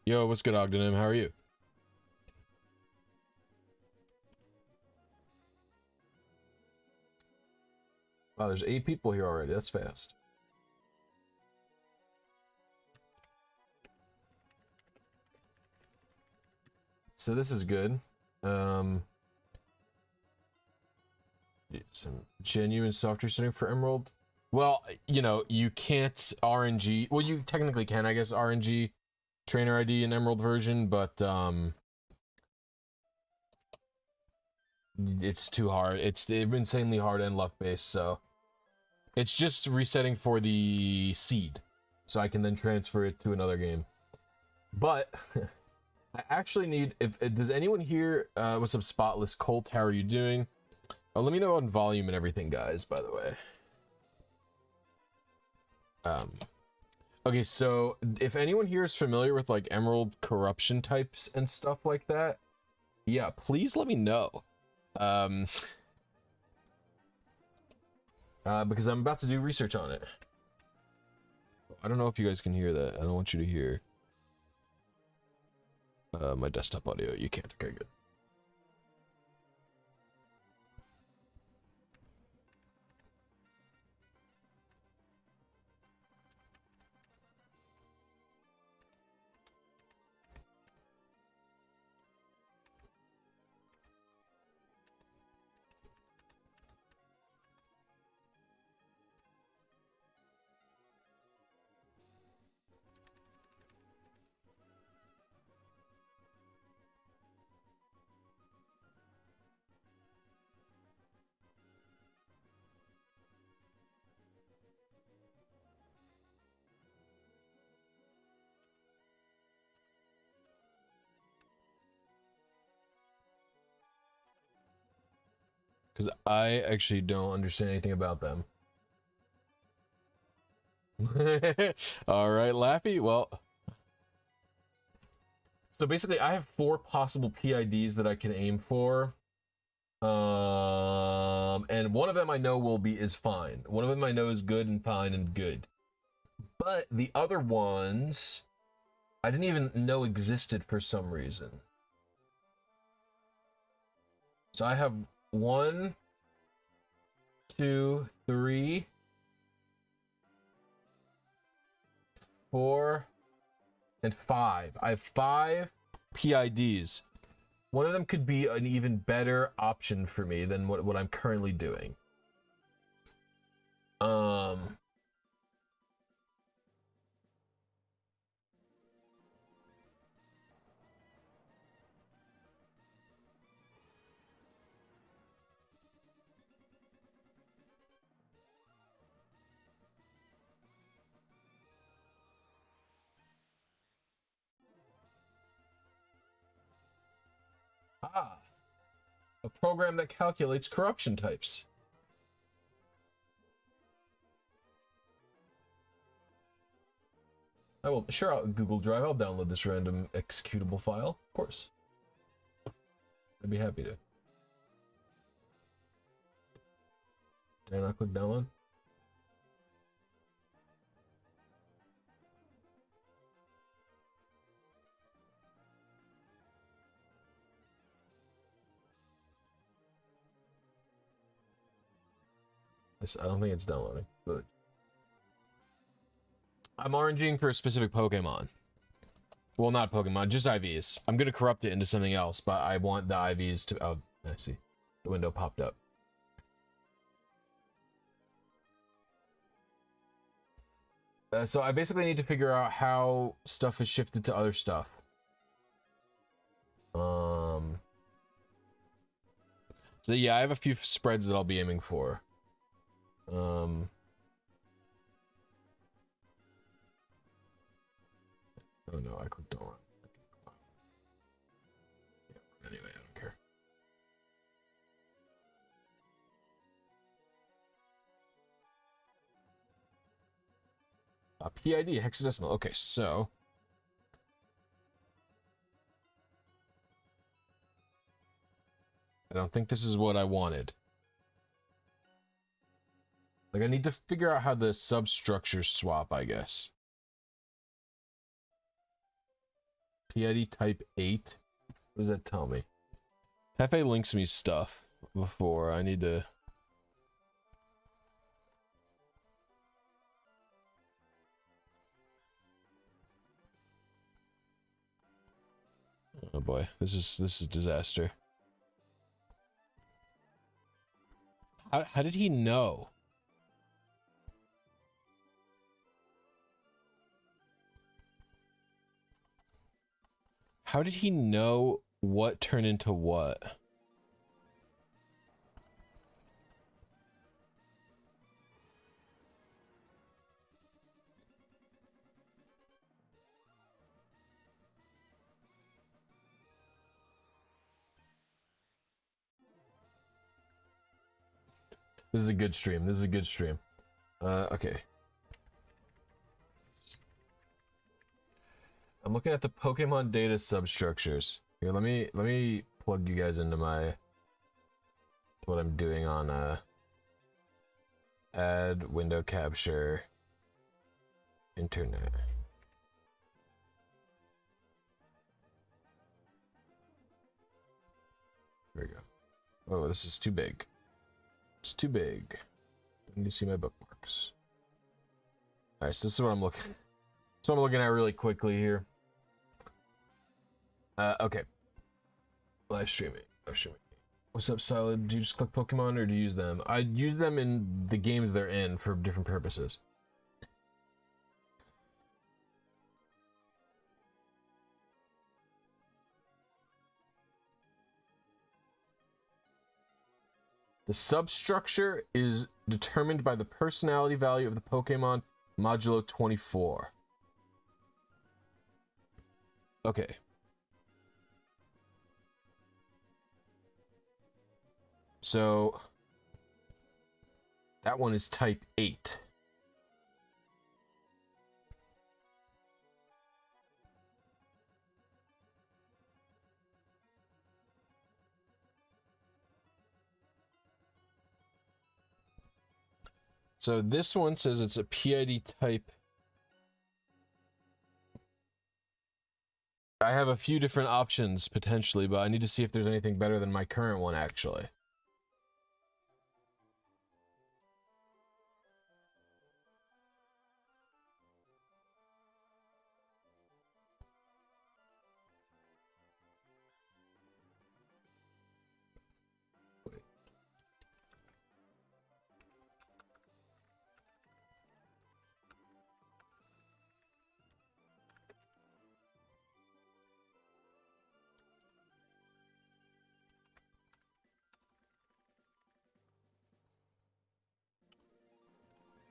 Yo, what's good, Ogdenim? How are you? Wow, there's 8 people here already. That's fast. So this is good. Some genuine software setting for Emerald. Well, you know, you can't RNG. Well, you technically can, I guess, RNG trainer ID in Emerald version, but it's too hard. It's insanely hard and luck based, so it's just resetting for the seed, so I can then transfer it to another game. But I actually need. If does anyone here? What's up, Spotless Colt? How are you doing? Oh, let me know on volume and everything, guys. By the way. Okay, so if anyone here is familiar with like Emerald corruption types and stuff like that, yeah, please let me know. Because I'm about to do research on it. I don't know if you guys can hear that. I don't want you to hear my desktop audio. You can't. Okay, good. Because I actually don't understand anything about them. All right, Lappy. Well, so basically, I have 4 possible PIDs that I can aim for. And one of them I know is fine. One of them I know is good and fine and good. But the other ones, I didn't even know existed for some reason. So I have 1, 2, 3, 4, and 5. I have 5 PIDs. One of them could be an even better option for me than what I'm currently doing. A program that calculates corruption types. I will, sure, Google Drive, I'll download this random executable file, of course. I'd be happy to. And I click download. I don't think it's downloading, but I'm RNGing for a specific Pokemon. Well, not Pokemon, just IVs. I'm gonna corrupt it into something else, but I want the IVs to. Oh, I see. The window popped up. So I basically need to figure out how stuff is shifted to other stuff. So yeah, I have a few spreads that I'll be aiming for. Oh no, I clicked on. Yeah, anyway, I don't care. PID hexadecimal. Okay, so I don't think this is what I wanted. Like, I need to figure out how the substructures swap, I guess. PID type 8. What does that tell me? Pepe links me stuff before. I need to... Oh boy, this is disaster. How did he know? How did he know what turned into what? This is a good stream. This is a good stream. Okay. I'm looking at the Pokemon data substructures. Here, let me plug you guys into what I'm doing on add window capture internet. There we go. Oh, this is too big. It's too big. I need to see my bookmarks. Alright, so this is what I'm looking at. So I'm looking at really quickly here. Okay. Live streaming. What's up, Solid? Do you just click Pokemon or do you use them? I use them in the games they're in for different purposes. The substructure is determined by the personality value of the Pokemon modulo 24. Okay. So that one is type 8. So this one says it's a PID type. I have a few different options potentially, but I need to see if there's anything better than my current one actually.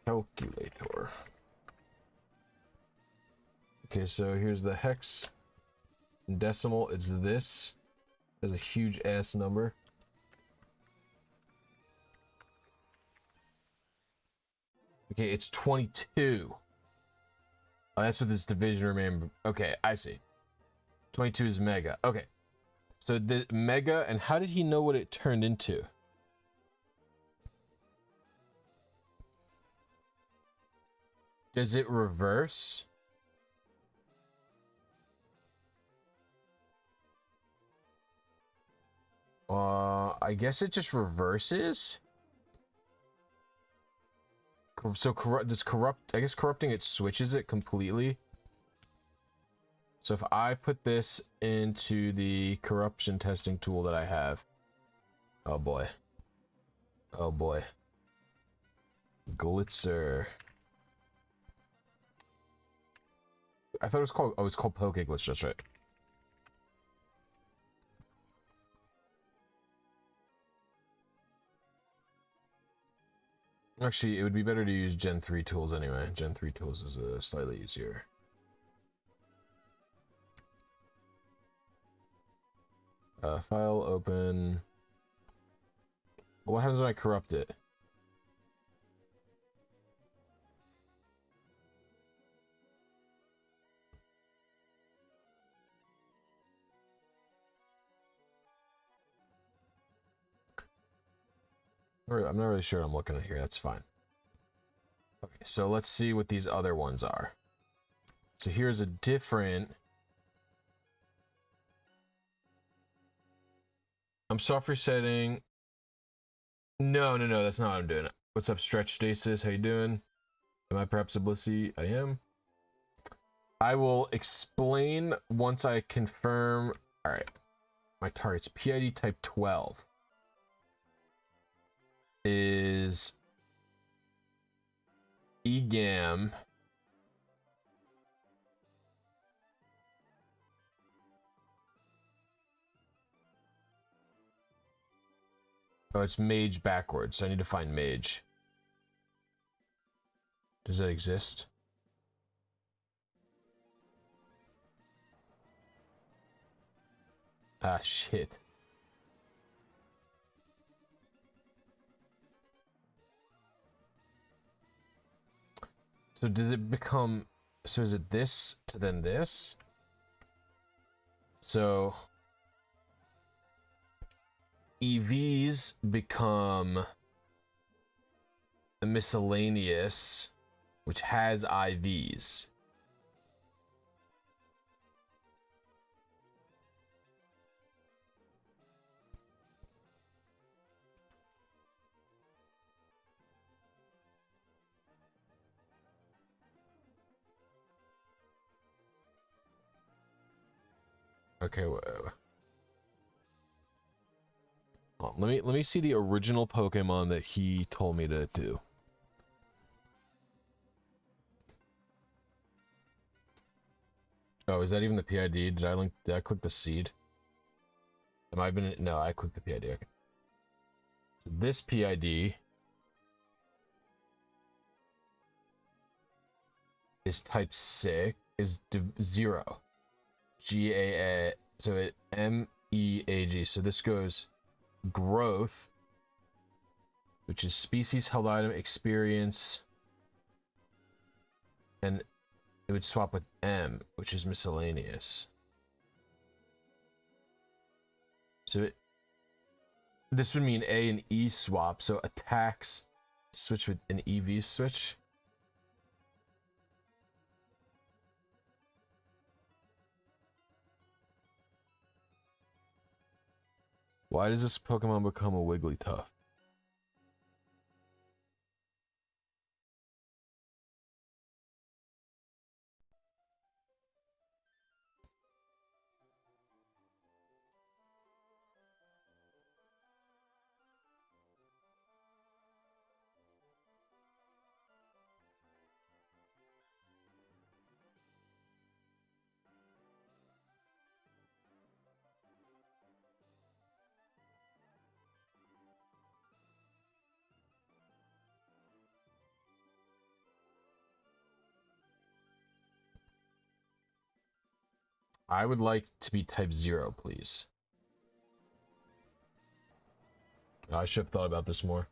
Calculator. Okay, so here's the hex. In decimal, it's this. Has a huge ass number. Okay, it's 22. Oh, that's what this division remember. Okay, I see. 22 is mega. Okay. So the mega, and how did he know what it turned into? Does it reverse? I guess it just reverses. So I guess corrupting it switches it completely. So if I put this into the corruption testing tool that I have, oh boy, Glitzer. I thought it was called, oh, it's called Pokeglitch, that's right. Actually, it would be better to use Gen 3 tools anyway. Gen 3 tools is slightly easier. File open. What happens when I corrupt it? I'm not really sure what I'm looking at here. That's fine. Okay, so let's see what these other ones are. So here's a different I'm soft resetting. No, that's not what I'm doing. What's up, Stretch Stasis? How you doing? Am I perhaps a Blisy? I am. I will explain once I confirm. All right. My target's PID type 12 is EGAM. Oh, it's mage backwards, so I need to find mage. Does that exist? Ah, shit. So did it become... So is it this to then this? So... EVs become... a miscellaneous, which has IVs. Okay, let me see the original Pokemon that he told me to do. Oh, is that even the PID? Did I click the seed? Am I been? No, I clicked the PID. Okay. So this PID is type 6, is 0. GAA, so it MEAG. So this goes growth, which is species, held item, experience, and it would swap with M, which is miscellaneous. So this would mean A and E swap, so attacks switch with an EV switch. Why does this Pokemon become a Wigglytuff? I would like to be type 0, please. I should have thought about this more.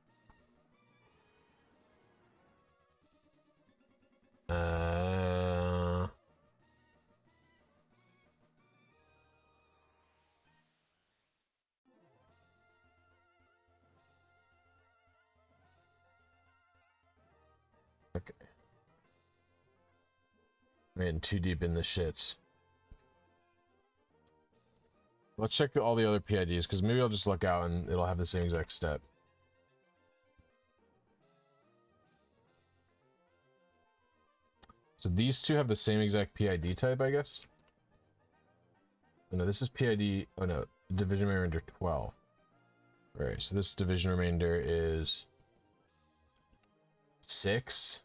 Okay. Man, too deep in the shits. Let's check all the other PIDs, because maybe I'll just look out and it'll have the same exact step. So these two have the same exact PID type, I guess? Oh, no, this is PID... Oh, no. Division remainder 12. Alright, so this division remainder is... 6.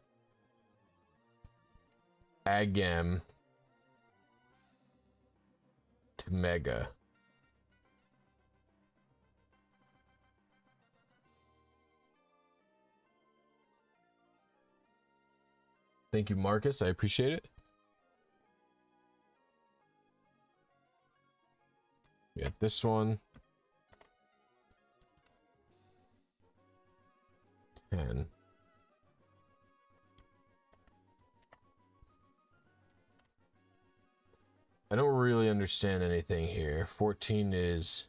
Agam. To Mega. Thank you, Marcus. I appreciate it. We got this one. 10. I don't really understand anything here. 14 is...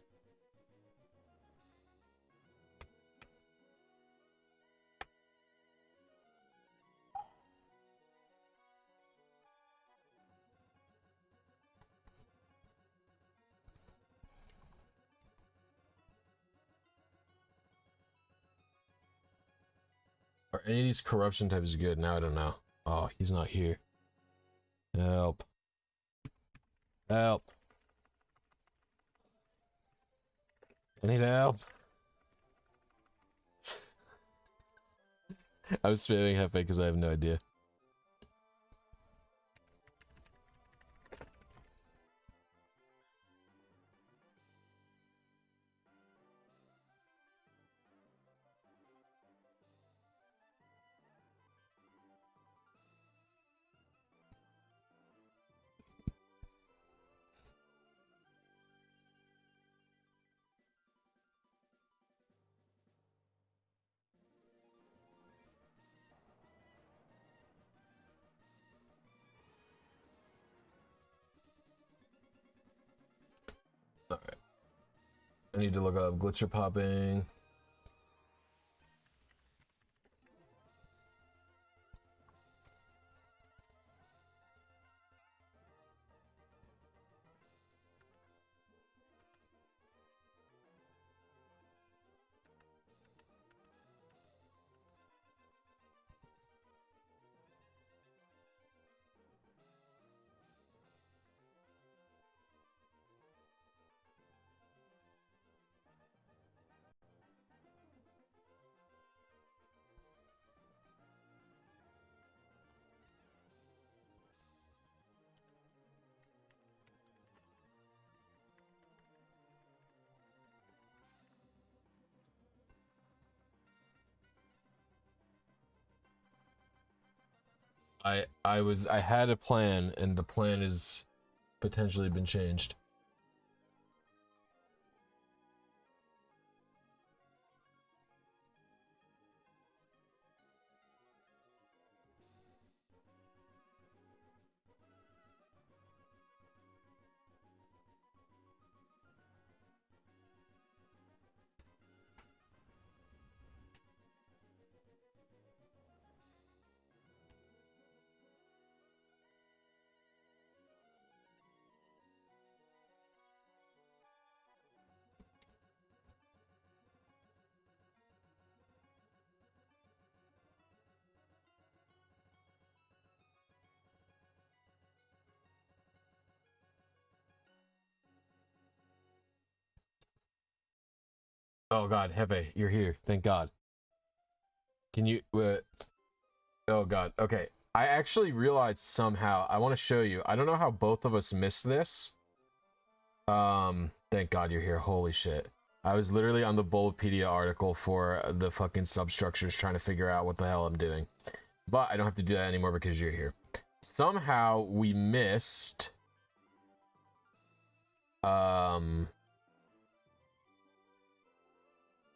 Any of these corruption type is good. Now I don't know. Oh, he's not here. Help. Help. I need help. I was spamming Hefe because I have no idea. Alright. I need to look up glitcher popping. I had a plan, and the plan has potentially been changed. Oh god, Hefe, you're here. Thank God. Can you oh god. Okay. I actually realized somehow. I want to show you. I don't know how both of us missed this. Thank God you're here. Holy shit. I was literally on the Bulbapedia article for the fucking substructures trying to figure out what the hell I'm doing. But I don't have to do that anymore because you're here. Somehow we missed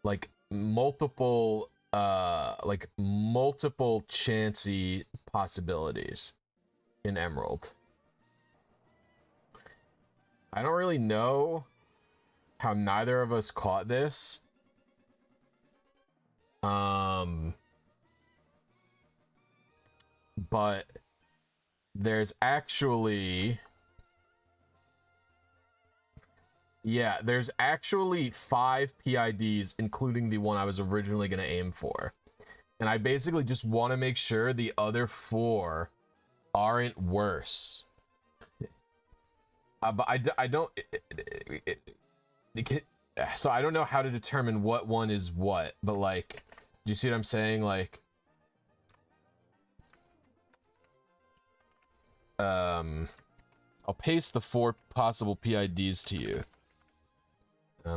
like multiple chancy possibilities in Emerald. I don't really know how neither of us caught this. But there's actually there's actually 5 PIDs, including the one I was originally going to aim for. And I basically just want to make sure the other 4 aren't worse. But I don't... so I don't know how to determine what one is what, but like... Do you see what I'm saying? Like... I'll paste the 4 possible PIDs to you.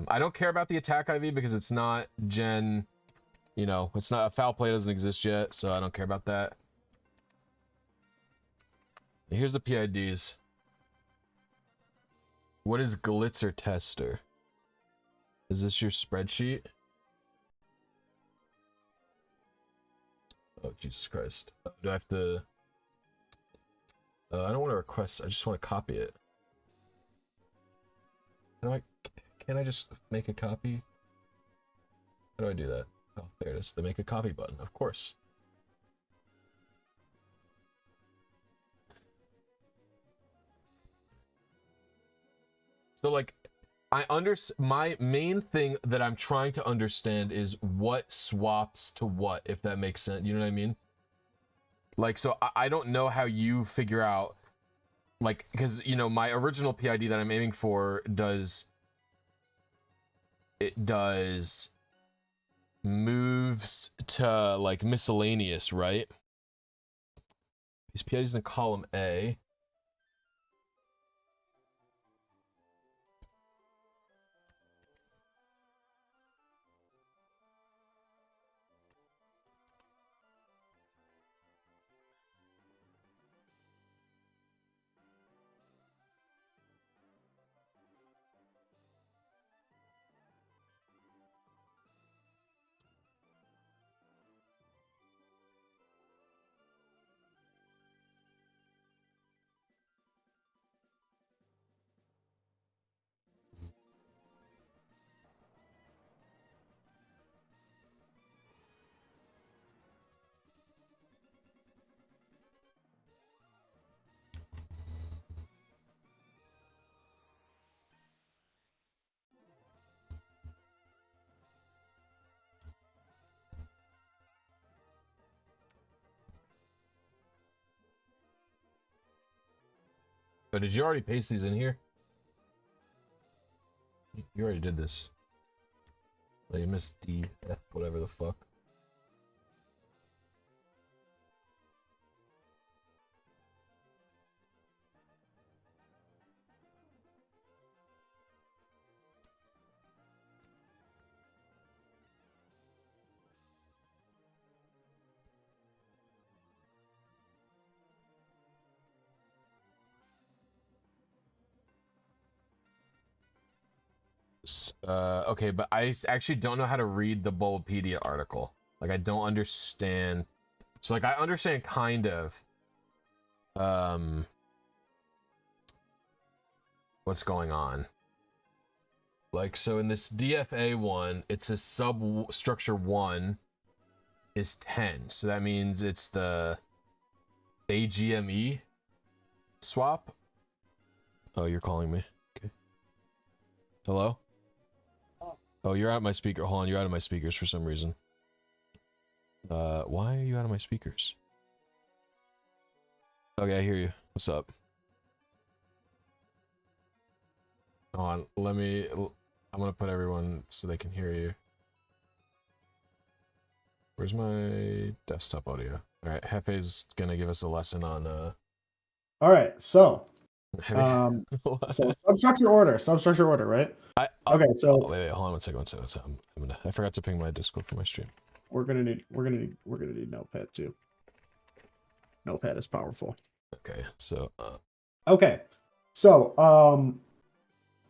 I don't care about the attack IV because it's not Gen... You know, it's not... A foul play doesn't exist yet, so I don't care about that. Here's the PIDs. What is Glitzer Tester? Is this your spreadsheet? Oh, Jesus Christ. Do I have to... I don't want to request, I just want to copy it. Can I just make a copy? How do I do that? Oh, there it is. The make a copy button, of course. So like, my main thing that I'm trying to understand is what swaps to what, if that makes sense. You know what I mean? Like, so I don't know how you figure out, like, because, you know, my original PID that I'm aiming for does moves to, like, miscellaneous, right? These PIDs in column A. Oh, did you already paste these in here? You already did this. Oh, you missed D, F, whatever the fuck. Okay, but I actually don't know how to read the Bulbapedia article. Like, I don't understand. So, like, I understand kind of, what's going on. Like, so in this DFA one, it says substructure 1 is 10. So that means it's the AGME swap. Oh, you're calling me. Okay. Hello? Oh, you're out of my speaker. Hold on, you're out of my speakers for some reason. Why are you out of my speakers? Okay, I hear you. What's up? Hold on, I'm gonna put everyone so they can hear you. Where's my desktop audio? Alright, Hefe's gonna give us a lesson on, Alright, so substructure order, right? Okay, so wait, hold on one second. I forgot to ping my Discord for my stream. We're gonna need Notepad too. Notepad is powerful. Okay, so okay, so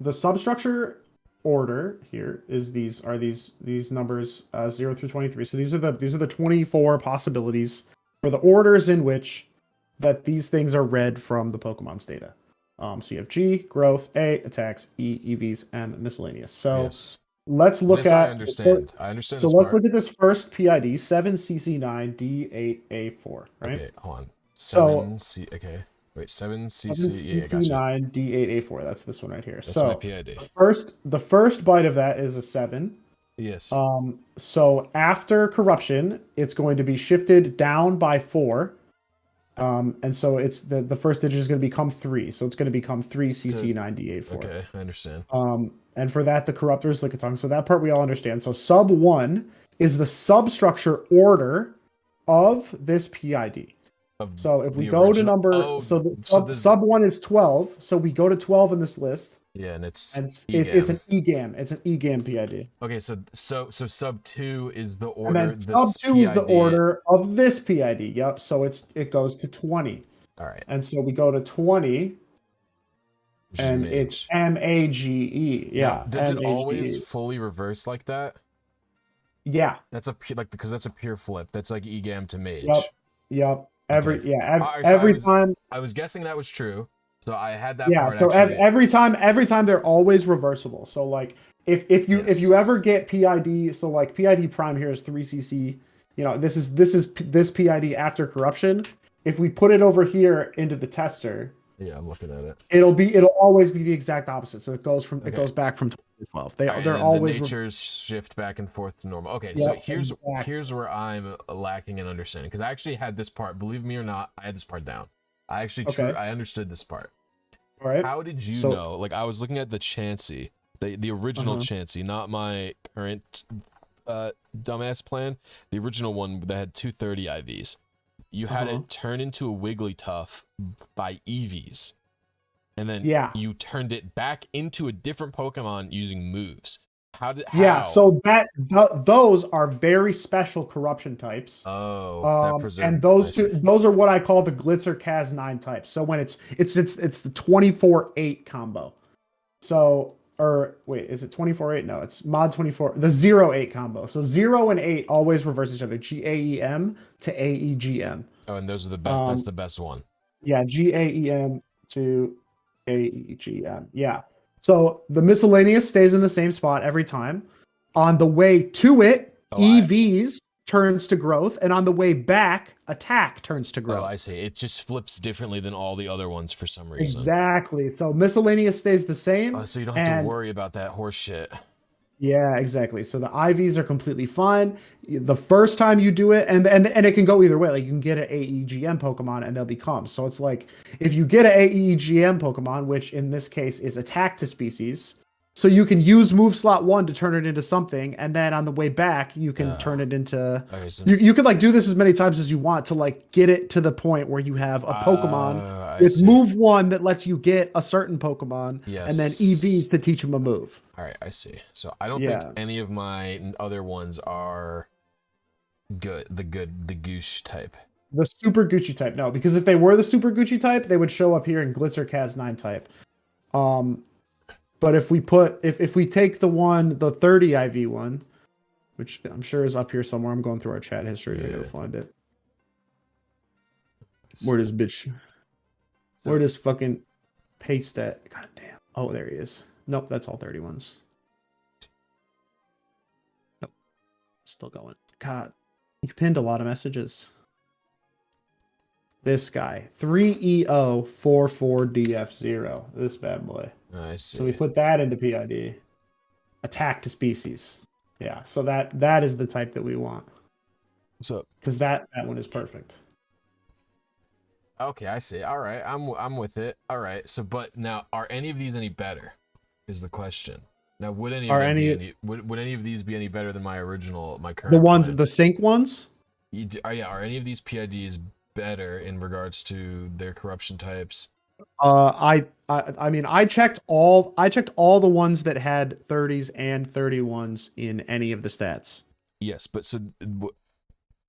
the substructure order here is these numbers 0 through 23. So these are the 24 possibilities for the orders in which that these things are read from the Pokemon's data. So you have G, growth, A, attacks, E, EVs, and miscellaneous. So yes. Let's look at. I understand. I understand. So let's look at this first PID 7CC9D8A4. Right. Okay, hold on. 7C. Okay, wait. 7CC. Yeah, gotcha. 7CC9D8A4. That's this one right here. That's so my PID. The first byte of that is a 7. Yes. So after corruption, it's going to be shifted down by 4. And so it's the first digit is going to become 3. So it's going to become 3CC9D8A4. Okay, I understand. And for that, the corruptor is Lickitung. So that part we all understand. So sub 1 is the substructure order of this PID. So if we go to number, sub 1 is 12. So we go to 12 in this list. Yeah, and it's an EGAM. It's an EGAM PID. Okay, so sub 2 is the order. And then sub 2 is the order of this PID. Yep. So it goes to 20. All right. And so we go to 20. And it's MAGE. Yeah. Now, does it always fully reverse like that? Yeah. That's because that's a pure flip. That's like EGAM to mage. Yep. Every right, time. I was guessing that was true. So I had that part. So every time they're always reversible. So like if you ever get PID, so like PID prime here is 3CC. You know, this PID after corruption. If we put it over here into the tester, Yeah, I'm looking at it. It'll always be the exact opposite. So it goes back from 12 to 12. They're always the natures shift back and forth to normal. Okay, yeah, so here's exactly. here's where I'm lacking in understanding, because I actually had this part. Believe me or not, I had this part down. I actually I understood this part. All right. How did you know? Like, I was looking at the Chansey, the original Chansey, not my current dumbass plan. The original one that had 230 IVs. You had it turn into a Wigglytuff by EVs, and then you turned it back into a different Pokemon using moves. Yeah, so those are very special corruption types. Oh, that preserved. And those are what I call the Glitzer Cas9 types. So when it's the 24-8 combo. So, or wait, is it 24-8? No, it's mod 24, the 0-8 combo. So 0 and 8 always reverse each other. GAEM to AEGM. Oh, and those are the best. That's the best one. Yeah, GAEM to AEGM. Yeah. So the miscellaneous stays in the same spot every time. On the way to it, EVs turns to growth, and on the way back, attack turns to growth. Oh, I see. It just flips differently than all the other ones for some reason. Exactly. So miscellaneous stays the same. Oh, so you don't have to worry about that horse shit. Yeah, exactly. So the IVs are completely fine. The first time you do it, and it can go either way. Like, you can get an AEGM Pokemon and they'll become. So it's like, if you get an AEGM Pokemon, which in this case is attack to species, so you can use move slot 1 to turn it into something, and then on the way back you can turn it into. Okay, so you can like do this as many times as you want to like get it to the point where you have a Pokemon with move 1 that lets you get a certain Pokemon, and then EVs to teach them a move. All right, I see. So I don't think any of my other ones are good. The Goosh type. The Super Gucci type, no, because if they were the Super Gucci type, they would show up here in Glitzer Cas9 type. But if we take the 30 IV one, which I'm sure is up here somewhere, I'm going through our chat history to find it. Where does fucking paste that? God damn. Oh, there he is. Nope, that's all 31s. Nope. Still going. God, you pinned a lot of messages. This guy, 3EO44DF0. This bad boy. I see. So we put that into PID. Attack to species. Yeah, so that is the type that we want. So because that one is perfect. Okay, I see. All right, I'm with it. All right. So, but now, are any of these any better? Is the question. Now, would any of these be any better than my current? The ones, the sync ones. Are any of these PIDs better in regards to their corruption types? I mean, I checked all the ones that had 30s and 31s in any of the stats. Yes, but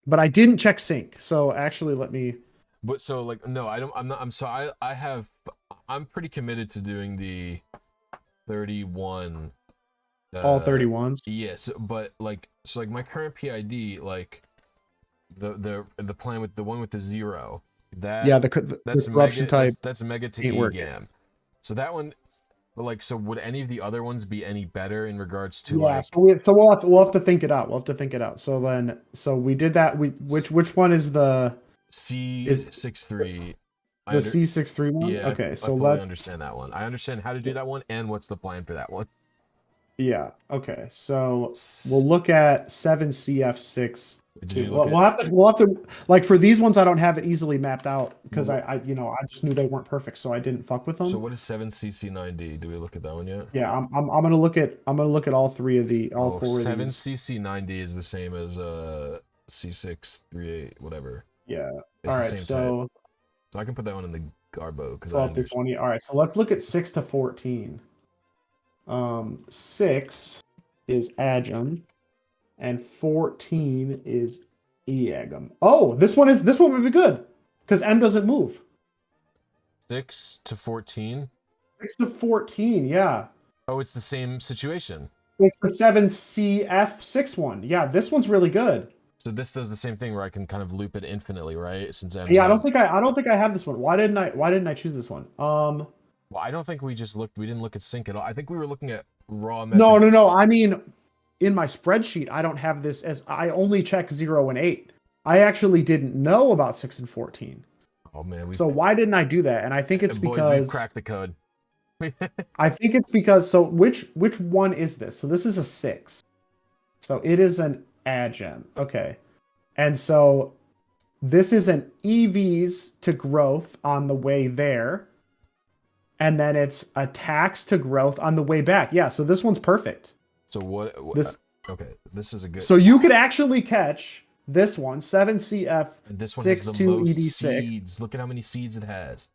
but I didn't check sync. So actually, let me. But so like no, I don't. I'm not. I'm so I'm pretty committed to doing the 31. All 31s. Yes, but like my current PID, like the plan with the one with the 0. That's the corruption type. That's mega to EGAM. So that one, like, so would any of the other ones be any better in regards to like? So we'll have to think it out. So we did that. Which one is the C63? The C63 one. Yeah. Okay. I fully understand that one. I understand how to do that one and what's the plan for that one. Yeah. Okay. So we'll look at 7CF6. We'll have to like for these ones I don't have it easily mapped out because I just knew they weren't perfect, so I didn't fuck with them. So what is 7CC9D? Do we look at that one yet? Yeah, I'm gonna look at all three of the all four. 7CC9D is the same as C638 whatever. Yeah. It's all right. the same So I can put that one in the Garbo because 12 through 20. All right. So let's look at 6 to 14. 6 is Agum. And 14 is Eagum. Oh, this one would be good because M doesn't move. 6 to 14. 6 to 14, yeah. Oh, it's the same situation. It's the 7CF6 one. Yeah, this one's really good. So this does the same thing where I can kind of loop it infinitely, right? Since M's I don't think I have this one. Why didn't I choose this one? Well, I don't think we didn't look at sync at all. I think we were looking at raw methods. No. I mean, in my spreadsheet, I don't have this as I only check 0 and 8. I actually didn't know about 6 and 14. Oh man, So why didn't I do that? And I think it's boys, because we've cracked the code. I think it's because so which one is this? So this is a 6. So it is an Agen. Okay. And so this is an EVs to growth on the way there. And then it's attacks to growth on the way back. Yeah, so this one's perfect. So what This okay, this is a good. So you could actually catch this one, 7CF And this one has the 62 most ED6. seeds. Look at how many seeds it has.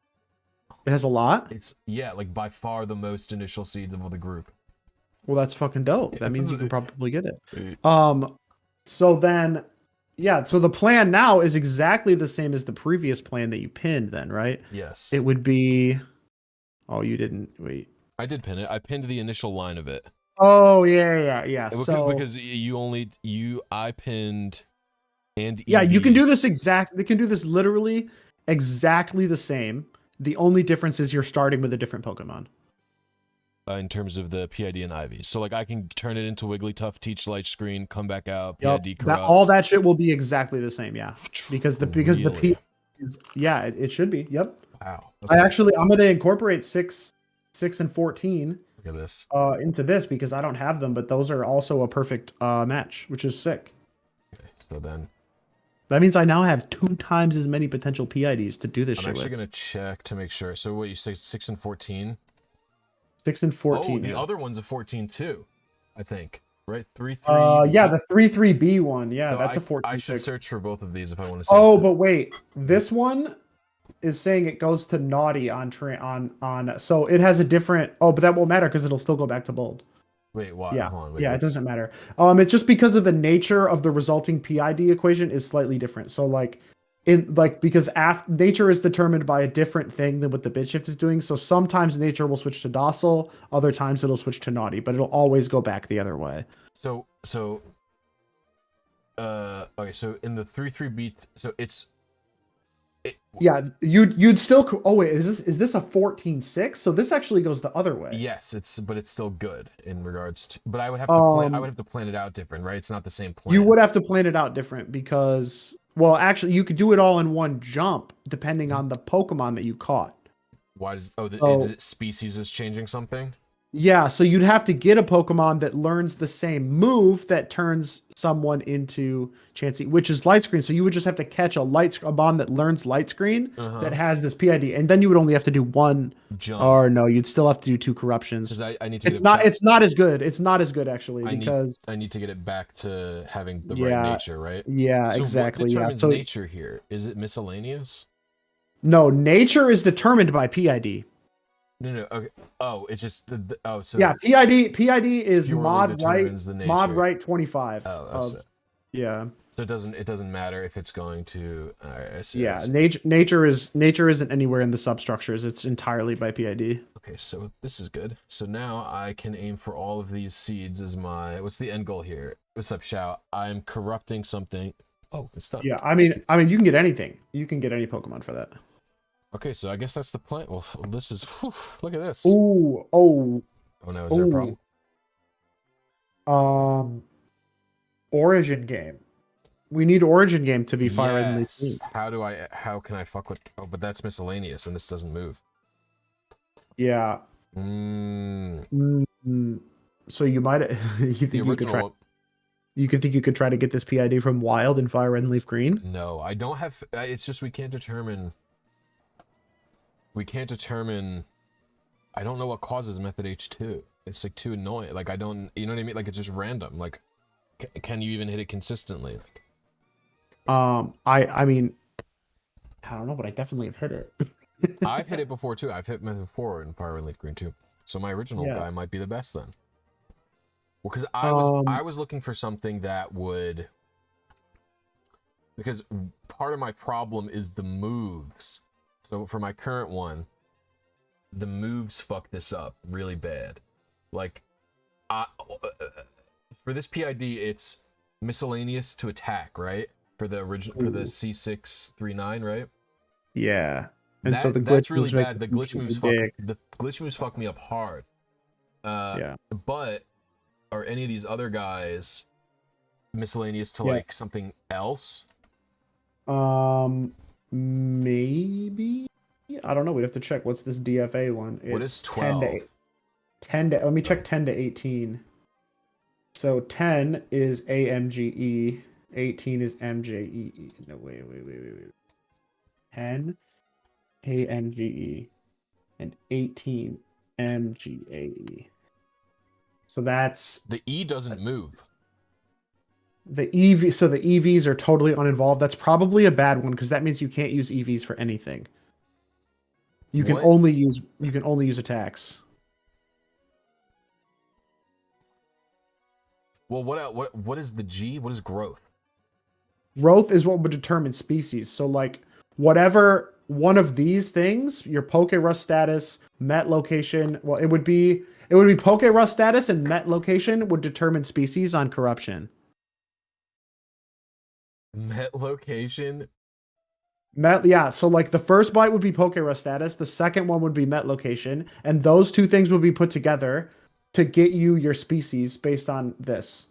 It has a lot? It's like by far the most initial seeds of the group. Well, that's fucking dope. That means you can probably get it. Right. So then yeah, so the plan now is exactly the same as the previous plan that you pinned then, right? Yes. It would be Oh, you didn't wait. I did pin it. I pinned the initial line of it. Oh, yeah. So Because I pinned and yeah, you can do EVs. this we can do this literally exactly the same. The only difference is you're starting with a different Pokemon. In terms of the PID and IVs. So like I can turn it into Wigglytuff, teach light screen, come back out, PID corrupt. All that shit will be exactly the same, yeah. Because the Really? P is, yeah, it should be. Yep. Wow. Okay. I'm gonna incorporate 6 and 14 Look at this. into this because I don't have them, but those are also a perfect match, which is sick. Okay, so then That means I now have 2 times as many potential PIDs to do this shit I'm actually with. gonna check to make sure. So what you say 6 and 14? 6 and 14. Oh, the yeah. other one's a 14 too, I think. Right? 3 yeah, the 3-3B one. Yeah, so that's a 14. I should search for both of these if I want to see. Oh, but wait. This one is saying it goes to naughty on so it has a different but that won't matter because it'll still go back to bold. Wait, why? Yeah. Hold on, wait, Yeah, it doesn't matter. It's just because of the nature of the resulting PID equation is slightly different. So because nature is determined by a different thing than what the bit shift is doing. So sometimes nature will switch to docile, other times it'll switch to naughty, but it'll always go back the other way. So okay, so in the 3-3 so yeah, you'd still. Oh wait, is this a 14-6? So this actually goes the other way. Yes, but it's still good in regards to. But I would have to plan it out different, right? It's not the same plan. You would have to plan it out different because, well, actually, you could do it all in one jump depending on the Pokemon that you caught. Why does is it species is changing something? Yeah, so you'd have to get a Pokemon that learns the same move that turns someone into Chansey, which is Light Screen. So you would just have to catch a bomb that learns Light Screen that has this PID, and then you would only have to do one jump. Or no, you'd still have to do 2 corruptions. Because I need to. It's not as good. It's not as good actually I need to get it back to having the right nature, right? Yeah, so exactly. What determines nature here? Is it miscellaneous? No, nature is determined by PID. No. Okay. Oh, it's just so yeah. PID is mod right 25. Yeah. So it doesn't matter if it's going to. I see, yeah. Nature isn't anywhere in the substructures. It's entirely by PID. Okay, so this is good. So now I can aim for all of these seeds as my. What's the end goal here? What's up, Shao? I'm corrupting something. Oh, it's done. Yeah, I mean, you can get anything. You can get any Pokemon for that. Okay, so I guess that's the plan. Well, this is. Look at this. Oh no, is there a problem? Origin game. We need Origin game to be Fire Red and Leaf Green. How can I fuck with? Oh, but that's miscellaneous, and this doesn't move. Yeah. So you might. You think you could try? You think you could try to get this PID from Wild and Fire Red and Leaf Green? No, I don't have. It's just we can't determine. I don't know what causes method H2. It's like too annoying. Like I don't, you know what I mean? Like it's just random. Like, can you even hit it consistently? Like, I mean, I don't know, but I definitely have hit it. I've hit it before too. I've hit method 4 in Fire and Leaf Green too. So my original guy might be the best then. Well, because I was looking for something that would, because part of my problem is the moves. So for my current one, the moves fuck this up really bad. Like, for this PID, it's miscellaneous to attack, right? For the original, for the C639, right? Yeah. And so that's really bad. The glitch moves fuck me up hard. But are any of these other guys miscellaneous to like something else? Maybe. I don't know. We'd have to check. What's this DFA one? What is It's 12? 10 to. Let me check 10 to 18. So 10 is AMGE. 18 is MJEE. No, wait. 10 AMGE and 18 MGAE. So that's The E doesn't move. the EV. So the EVs are totally uninvolved. That's probably a bad one because that means you can't use EVs for anything. You can What? only use attacks. Well, what is the G? What is growth? Growth is what would determine species. So like whatever one of these things, your Pokerus status, Met location, well, it would be Pokerus status and Met location would determine species on corruption. Met location. Met, yeah. So like the first byte would be Pokerus status, the second one would be Met location, and those two things would be put together to get you your species based on this.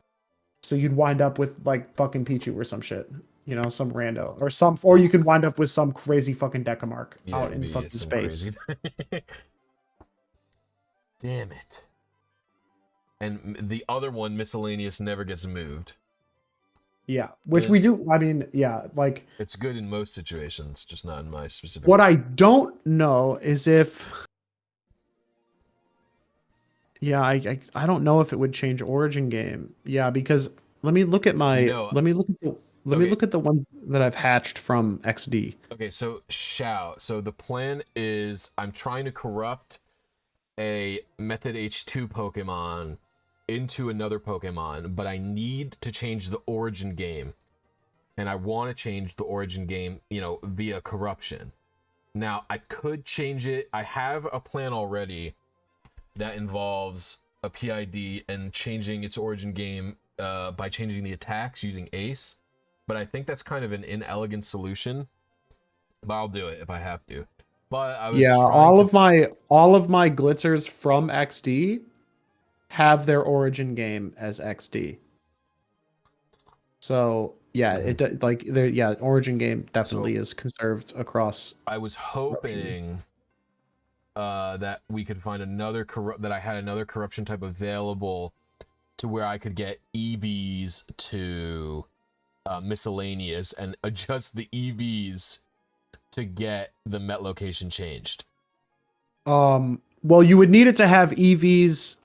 So you'd wind up with like fucking Pichu or some shit, you know, some rando or you could wind up with some crazy fucking Decamark out in fucking space. Damn it. And the other one, miscellaneous, never gets moved. Yeah, which we do. I mean, yeah, like it's good in most situations, just not in my specific. What I don't know is if. Yeah, I don't know if it would change Origin game. Yeah, because let me look at my let me look at the ones that I've hatched from XD. Okay, so so the plan is I'm trying to corrupt a Method H2 Pokemon into another Pokemon, but I need to change the Origin game. And I want to change the Origin game, you know, via corruption. Now, I could change it. I have a plan already that involves a PID and changing its Origin game by changing the attacks using Ace. But I think that's kind of an inelegant solution. But I'll do it if I have to. But I was all of my glitzers from XD have their Origin game as XD. So yeah, Origin game definitely is conserved across. I was hoping that we could find another that I had another corruption type available to where I could get EVs to miscellaneous and adjust the EVs to get the Met location changed. Well, you would need it to have EVs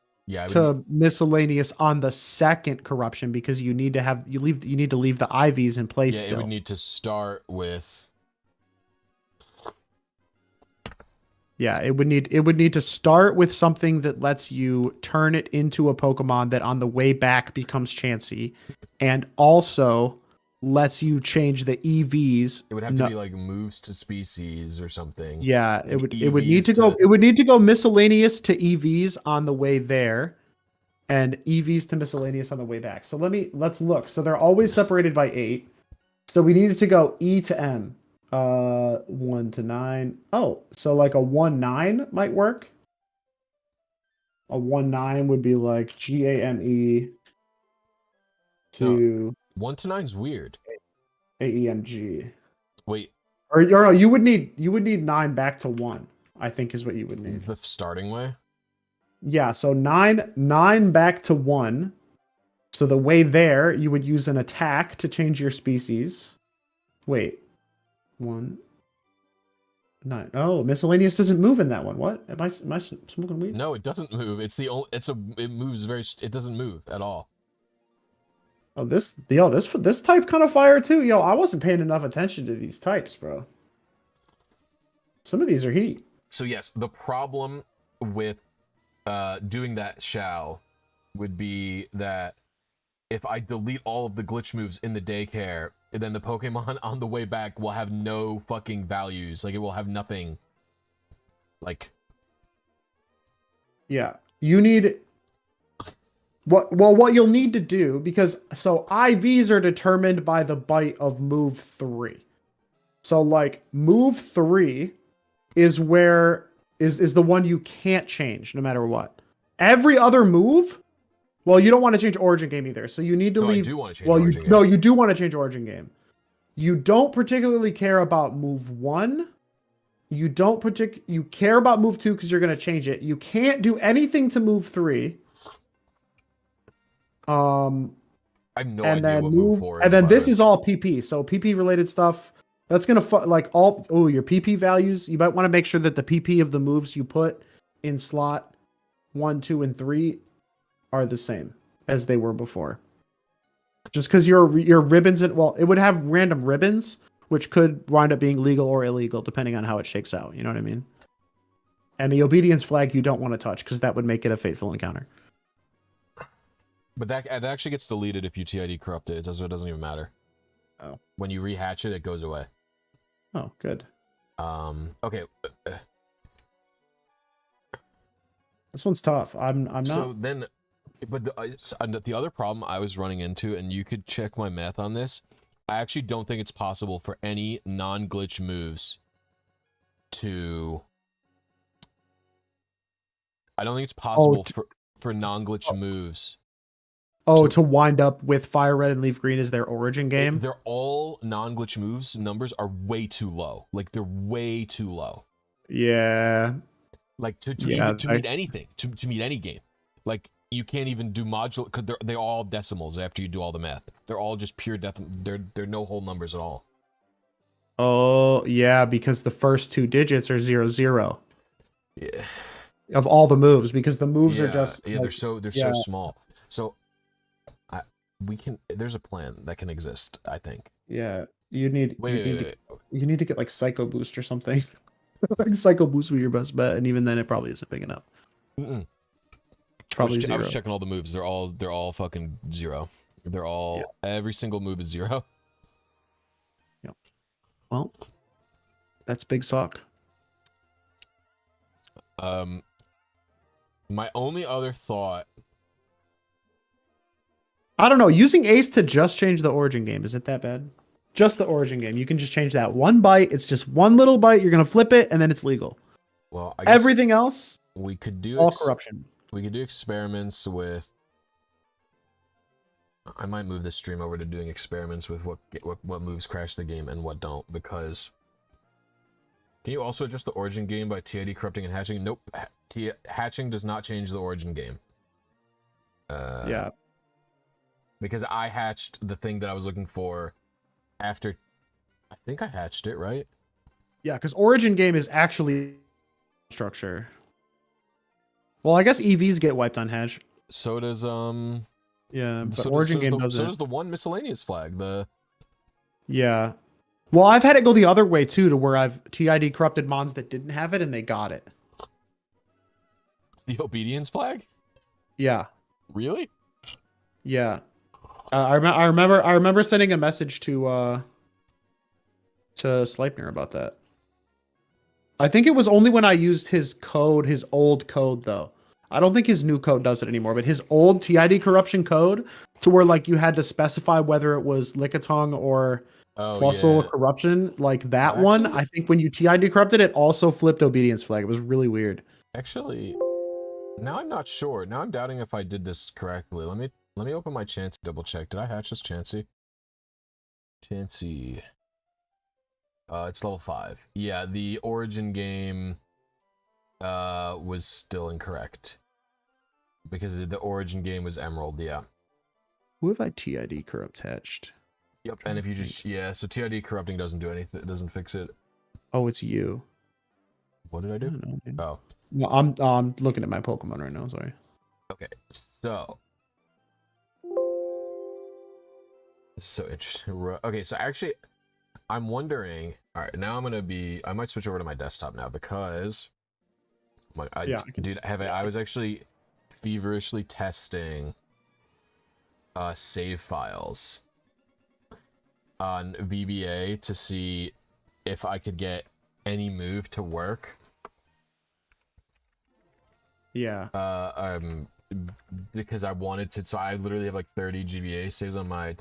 to miscellaneous on the second corruption because you need to leave the IVs in place. It would need to start with. Yeah, it would need to start with something that lets you turn it into a Pokemon that on the way back becomes Chansey, and also lets you change the EVs. It would have to be like moves to species or something. Yeah, it would need to go miscellaneous to EVs on the way there, and EVs to miscellaneous on the way back. So let's look. So they're always separated by 8. So we needed to go E to M. 1 to 9. Oh, so like a 1-9 might work. A 1-9 would be like GAME to 1 to 9's weird. AEMG. Wait. Or no, you would need 9 back to 1, I think is what you would need. The starting way? Yeah, so 9 back to 1. So the way there, you would use an attack to change your species. Wait. 1 9. Oh, miscellaneous doesn't move in that one. What? Am I smoking weed? No, it doesn't move. It moves it doesn't move at all. Oh, this type kind of fire too. Yo, I wasn't paying enough attention to these types, bro. Some of these are heat. So yes, the problem with doing that shall would be that if I delete all of the glitch moves in the daycare, then the Pokemon on the way back will have no fucking values. Like, it will have nothing. Like, yeah, you need what you'll need to do, because so IVs are determined by the byte of move 3. So like move 3 is where is the one you can't change no matter what. Every other move. Well, you don't want to change Origin game either, so you need to leave. I do want to change Origin game. No, you do want to change Origin game. You don't particularly care about move 1. You care about move 2 because you're going to change it. You can't do anything to move 3. I have no And idea then what move 4 and is. then By the this way. is all PP. So PP related stuff. That's gonna like all your PP values. You might want to make sure that the PP of the moves you put in slot 1, 2, and 3 are the same as they were before. Just because your ribbons it would have random ribbons, which could wind up being legal or illegal depending on how it shakes out. You know what I mean? And the obedience flag you don't want to touch because that would make it a fateful encounter. But that actually gets deleted if you TID corrupt it. It doesn't even matter. Oh. When you rehatch it, it goes away. Oh, good. Okay. This one's tough. I'm not. So then, but the other problem I was running into, and you could check my math on this, I actually don't think it's possible for any non-glitch moves to. I don't think it's possible for non-glitch moves. Oh, to wind up with Fire Red and Leaf Green as their origin game? They're all non-glitch moves. Numbers are way too low. Like, they're way too low. Yeah. Like, to meet anything. To meet any game. Like, you can't even do modular, because they're all decimals after you do all the math. They're all just pure they're no whole numbers at all. Oh, yeah, because the first 2 digits are 0, 0. Yeah. Of all the moves, because the moves are just... Yeah, like, they're so small. So... there's a plan that can exist, I think. Yeah, you need Wait. You need to get like Psycho Boost or something. Like Psycho Boost would be your best bet, and even then it probably isn't big enough. Probably 0. I was checking all the moves. They're all fucking 0. They're all every single move is 0. Yep. Well, that's big sock. My only other thought. I don't know. Using Ace to just change the origin game, is it that bad? Just the origin game. You can just change that 1 byte. It's just 1 little byte. You're gonna flip it, and then it's legal. Well, I guess everything else, we could do all corruption. We could do experiments with. I might move this stream over to doing experiments with what moves crash the game and what don't, because. Can you also adjust the origin game by TID corrupting and hatching? Nope. Hatching does not change the origin game. Yeah. Because I hatched the thing that I was looking for after. I think I hatched it, right? Yeah, because origin game is actually structure. Well, I guess EVs get wiped on hatch. So does Yeah, but origin game doesn't. So does the one miscellaneous flag. Yeah. Well, I've had it go the other way too, to where I've TID corrupted mons that didn't have it and they got it. The obedience flag? Yeah. Really? Yeah. I remember sending a message to Sleipnir about that. I think it was only when I used his old code though. I don't think his new code does it anymore, but his old TID corruption code, to where like you had to specify whether it was Lickitung or Plusle corruption, like that one. I think when you TID corrupted, it also flipped obedience flag. It was really weird. Actually, now I'm not sure. Now I'm doubting if I did this correctly. Let me open my Chansey, double check. Did I hatch this Chansey? Chansey. It's level 5. Yeah, the origin game was still incorrect. Because the origin game was Emerald, yeah. Who have I TID corrupt hatched? Yep, and if you just so TID corrupting doesn't do anything, it doesn't fix it. Oh, it's you. What did I do? I don't know, oh. No, I'm looking at my Pokemon right now, sorry. Okay, so interesting. Okay, so actually I'm wondering, all right, now I might switch over to my desktop now because I was actually feverishly testing save files on VBA to see if I could get any move to work. Yeah. Because I wanted to, so I literally have like 30 GBA saves on my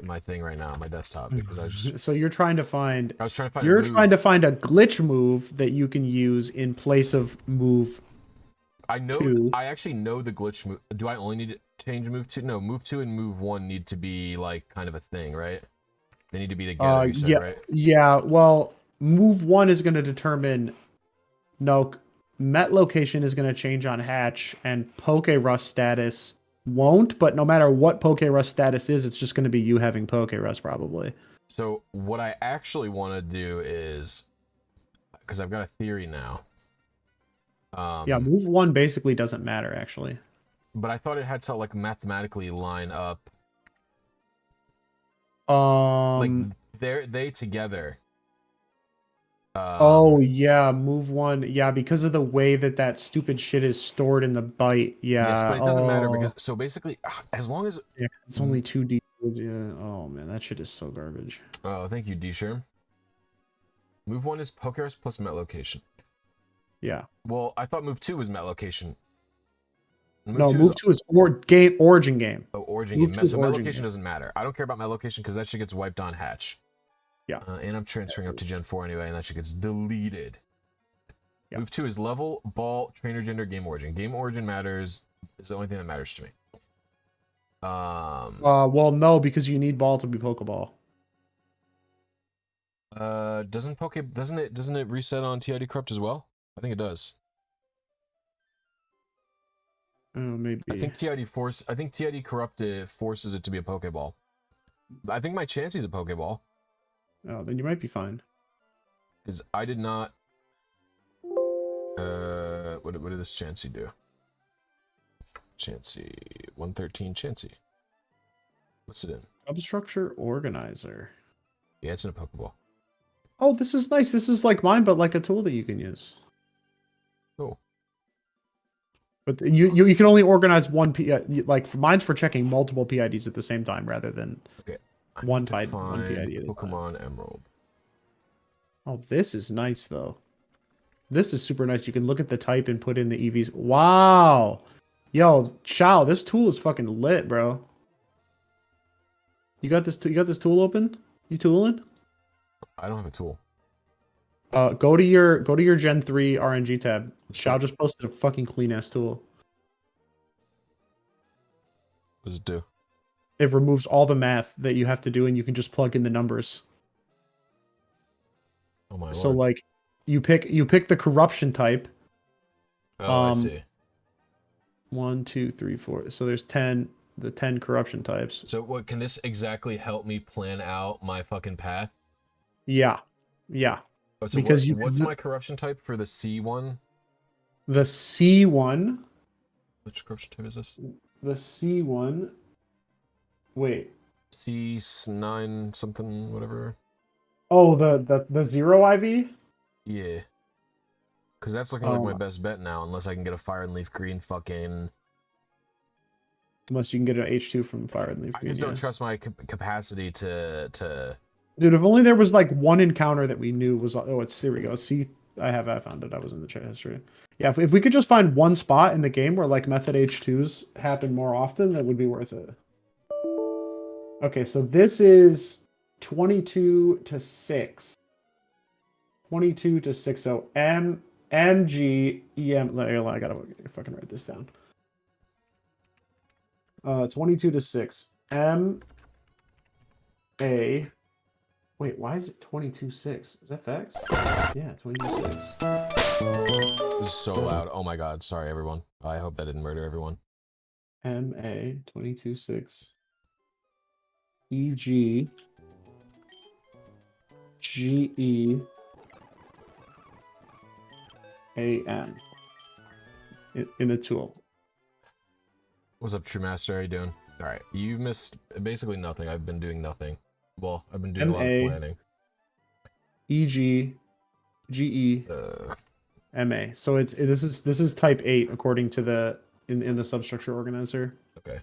my thing right now on my desktop because I just. So you're trying to find. I was trying to find. You're trying to find a glitch move that you can use in place of move. I know. 2. I actually know the glitch move. Do I only need to change move 2? No, move 2 and move 1 need to be like kind of a thing, right? They need to be together, you said, Yeah, right? yeah. Well, move 1 is going to determine. No, Met location is going to change on hatch, and Pokerus status won't. But no matter what Pokerus status is, it's just going to be you having Pokerus probably. So what I actually want to do is, because I've got a theory now. Yeah, move 1 basically doesn't matter actually. But I thought it had to like mathematically line up. Like they together. Oh yeah, move 1. Yeah, because of the way that that stupid shit is stored in the byte. Yes, but Yeah. it doesn't matter because so basically, as long as Yeah, it's only 2D. Yeah. Oh man, that shit is so garbage. oh, thank you, D-Sherm. Move 1 is Pokerus plus Met location. Yeah. Well, I thought move 2 was Met location. Move 2 is origin game. Oh, origin Move game. 2 is So Met origin location game. doesn't matter. I don't care about Met location because that shit gets wiped on hatch. Yeah. And I'm transferring up to Gen 4 anyway, and that shit gets deleted. Yeah. Move 2 is level, ball, trainer gender, game origin. Game origin matters. It's the only thing that matters to me. Well, no, because you need ball to be Pokeball. Doesn't it reset on TID corrupt as well? I think it does. Maybe. I think TID corrupted forces it to be a Pokeball. I think my Chansey's a Pokeball. Oh, then you might be fine. Because I did not. What did this Chansey do? Chansey 113 Chansey. What's it in? Substructure organizer. Yeah, it's in a Pokeball. Oh, this is nice. This is like mine, but like a tool that you can use. Cool. But you can only organize one like mine's for checking multiple PIDs at the same time rather than one PID at a Pokemon time. Emerald. Oh, this is nice though. This is super nice. You can look at the type and put in the EVs. Wow. Yo, Chow, this tool is fucking lit, bro. You got this tool open? You tooling? I don't have a tool. Go to your Gen 3 RNG tab. Chow just posted a fucking clean ass tool. What does it do? It removes all the math that you have to do, and you can just plug in the numbers. Oh my lord. So like, you pick the corruption type. Oh, I see. 1, 2, 3, 4. So there's 10. The 10 corruption types. So what can this exactly help me plan out my fucking path? Yeah. Yeah. Oh, so because what's my corruption type for the C one? The C1. Which corruption type is this? The C1. Wait. C9 something whatever. Oh, the 0 IV? Yeah. Because that's looking like my best bet now, unless I can get a Fire and Leaf Green fucking... Unless you can get an H2 from Fire and Leaf Green. I just don't trust my capacity to... Dude, if only there was like one encounter that we knew was... Oh, here we go. See, I found it. I was in the chat history. Yeah, if we could just find one spot in the game where like method H2s happen more often, that would be worth it. Okay, so this is 22 to 6. 22 to 6. So MG EM. I gotta fucking write this down. 22 to 6. M A. Wait, why is it 22-6? Is that facts? Yeah, 22-6. This is so loud. Oh my god. Sorry, everyone. I hope that didn't murder everyone. MA 22-6. EG. GE. AM. In the tool. What's up, True Master? How you doing? Alright, you missed basically nothing. I've been doing nothing. Well, I've been doing a lot of planning. EG. GE. MA. So this is type 8 according to the in the substructure organizer. Okay.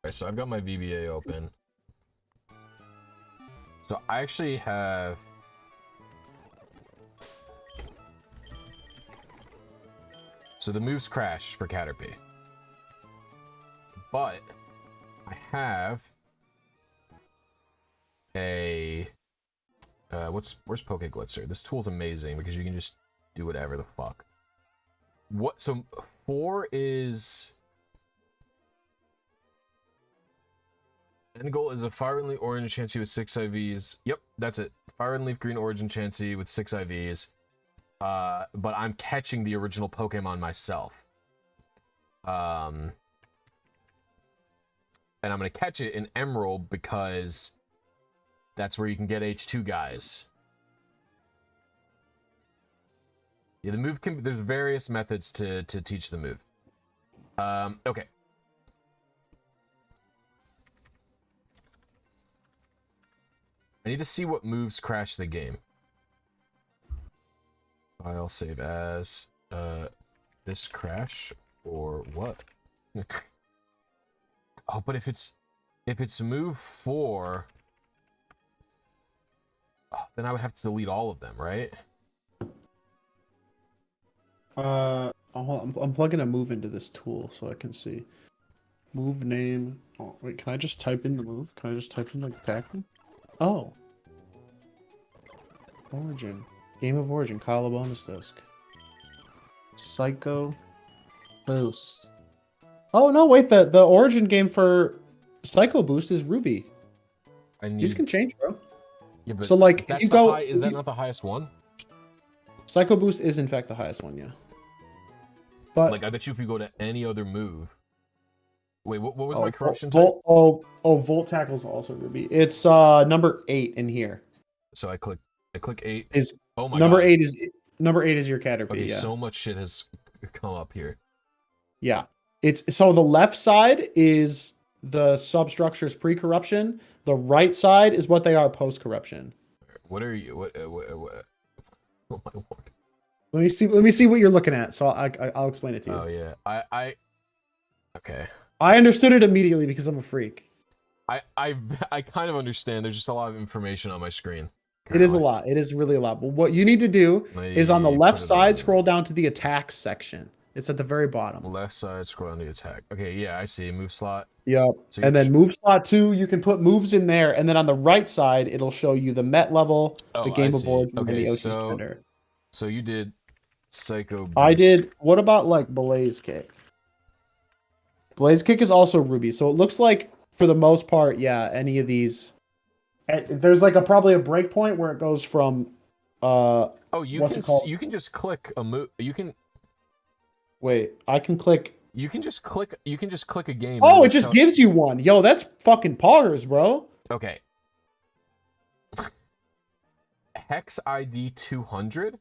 Alright, so I've got my VBA open. So I actually have... So the moves crash for Caterpie. But I have a where's Pokeglitzer? This tool's amazing because you can just do whatever the fuck. What? So 4 is End goal is a Fire and Leaf Orange Chansey with 6 IVs. Yep, that's it. Fire and Leaf Green Origin Chansey with 6 IVs. But I'm catching the original Pokemon myself. And I'm going to catch it in Emerald because that's where you can get H2 guys. Yeah, the move can... There's various methods to teach the move. Okay. I need to see what moves crash the game. File save as this crash or what? Oh, but if it's move 4, then I would have to delete all of them, right? I'm plugging a move into this tool so I can see move name. Oh wait, can I just type in the move? Can I just type in like tackle? Oh. Origin. Game of Origin. Colo bonus disc. Psycho Boost. Oh no, wait, the Origin game for Psycho Boost is Ruby. These can change, bro. Yeah, but so like that's if you go is that not the highest one? Psycho Boost is in fact the highest one, yeah. But like I bet you if you go to any other move. Wait, what was my corruption type? Volt Tackle's also Ruby. It's number 8 in here. So I click 8. Is oh my number God. 8 is your Caterpie. Okay, yeah. so much shit has come up here. Yeah. It's so the left side is the substructures pre-corruption. The right side is what they are post-corruption. What are you? What oh my lord. Let me see what you're looking at. So I'll explain it to you. Oh yeah. Okay. I understood it immediately because I'm a freak. I kind of understand. There's just a lot of information on my screen. It is a lot. It is really a lot. But what you need to do is on the left side, scroll down to the attack section. It's at the very bottom. Left side, scroll down the attack. Okay, yeah, I see. Move slot. Yep. So and then move slot 2, you can put moves in there. And then on the right side, it'll show you the Met level, the Game of Origin, and the OC Spender. So you did Psycho Boost. I did. What about like Blaze Kick? Blaze Kick is also Ruby. So it looks like for the most part, yeah, any of these. There's like probably a breakpoint where it goes from. You can just click a move. You can. Wait, I can click. You can just click a game. Oh, it just gives you one. Yo, that's fucking poggers, bro. Okay. Hex ID 200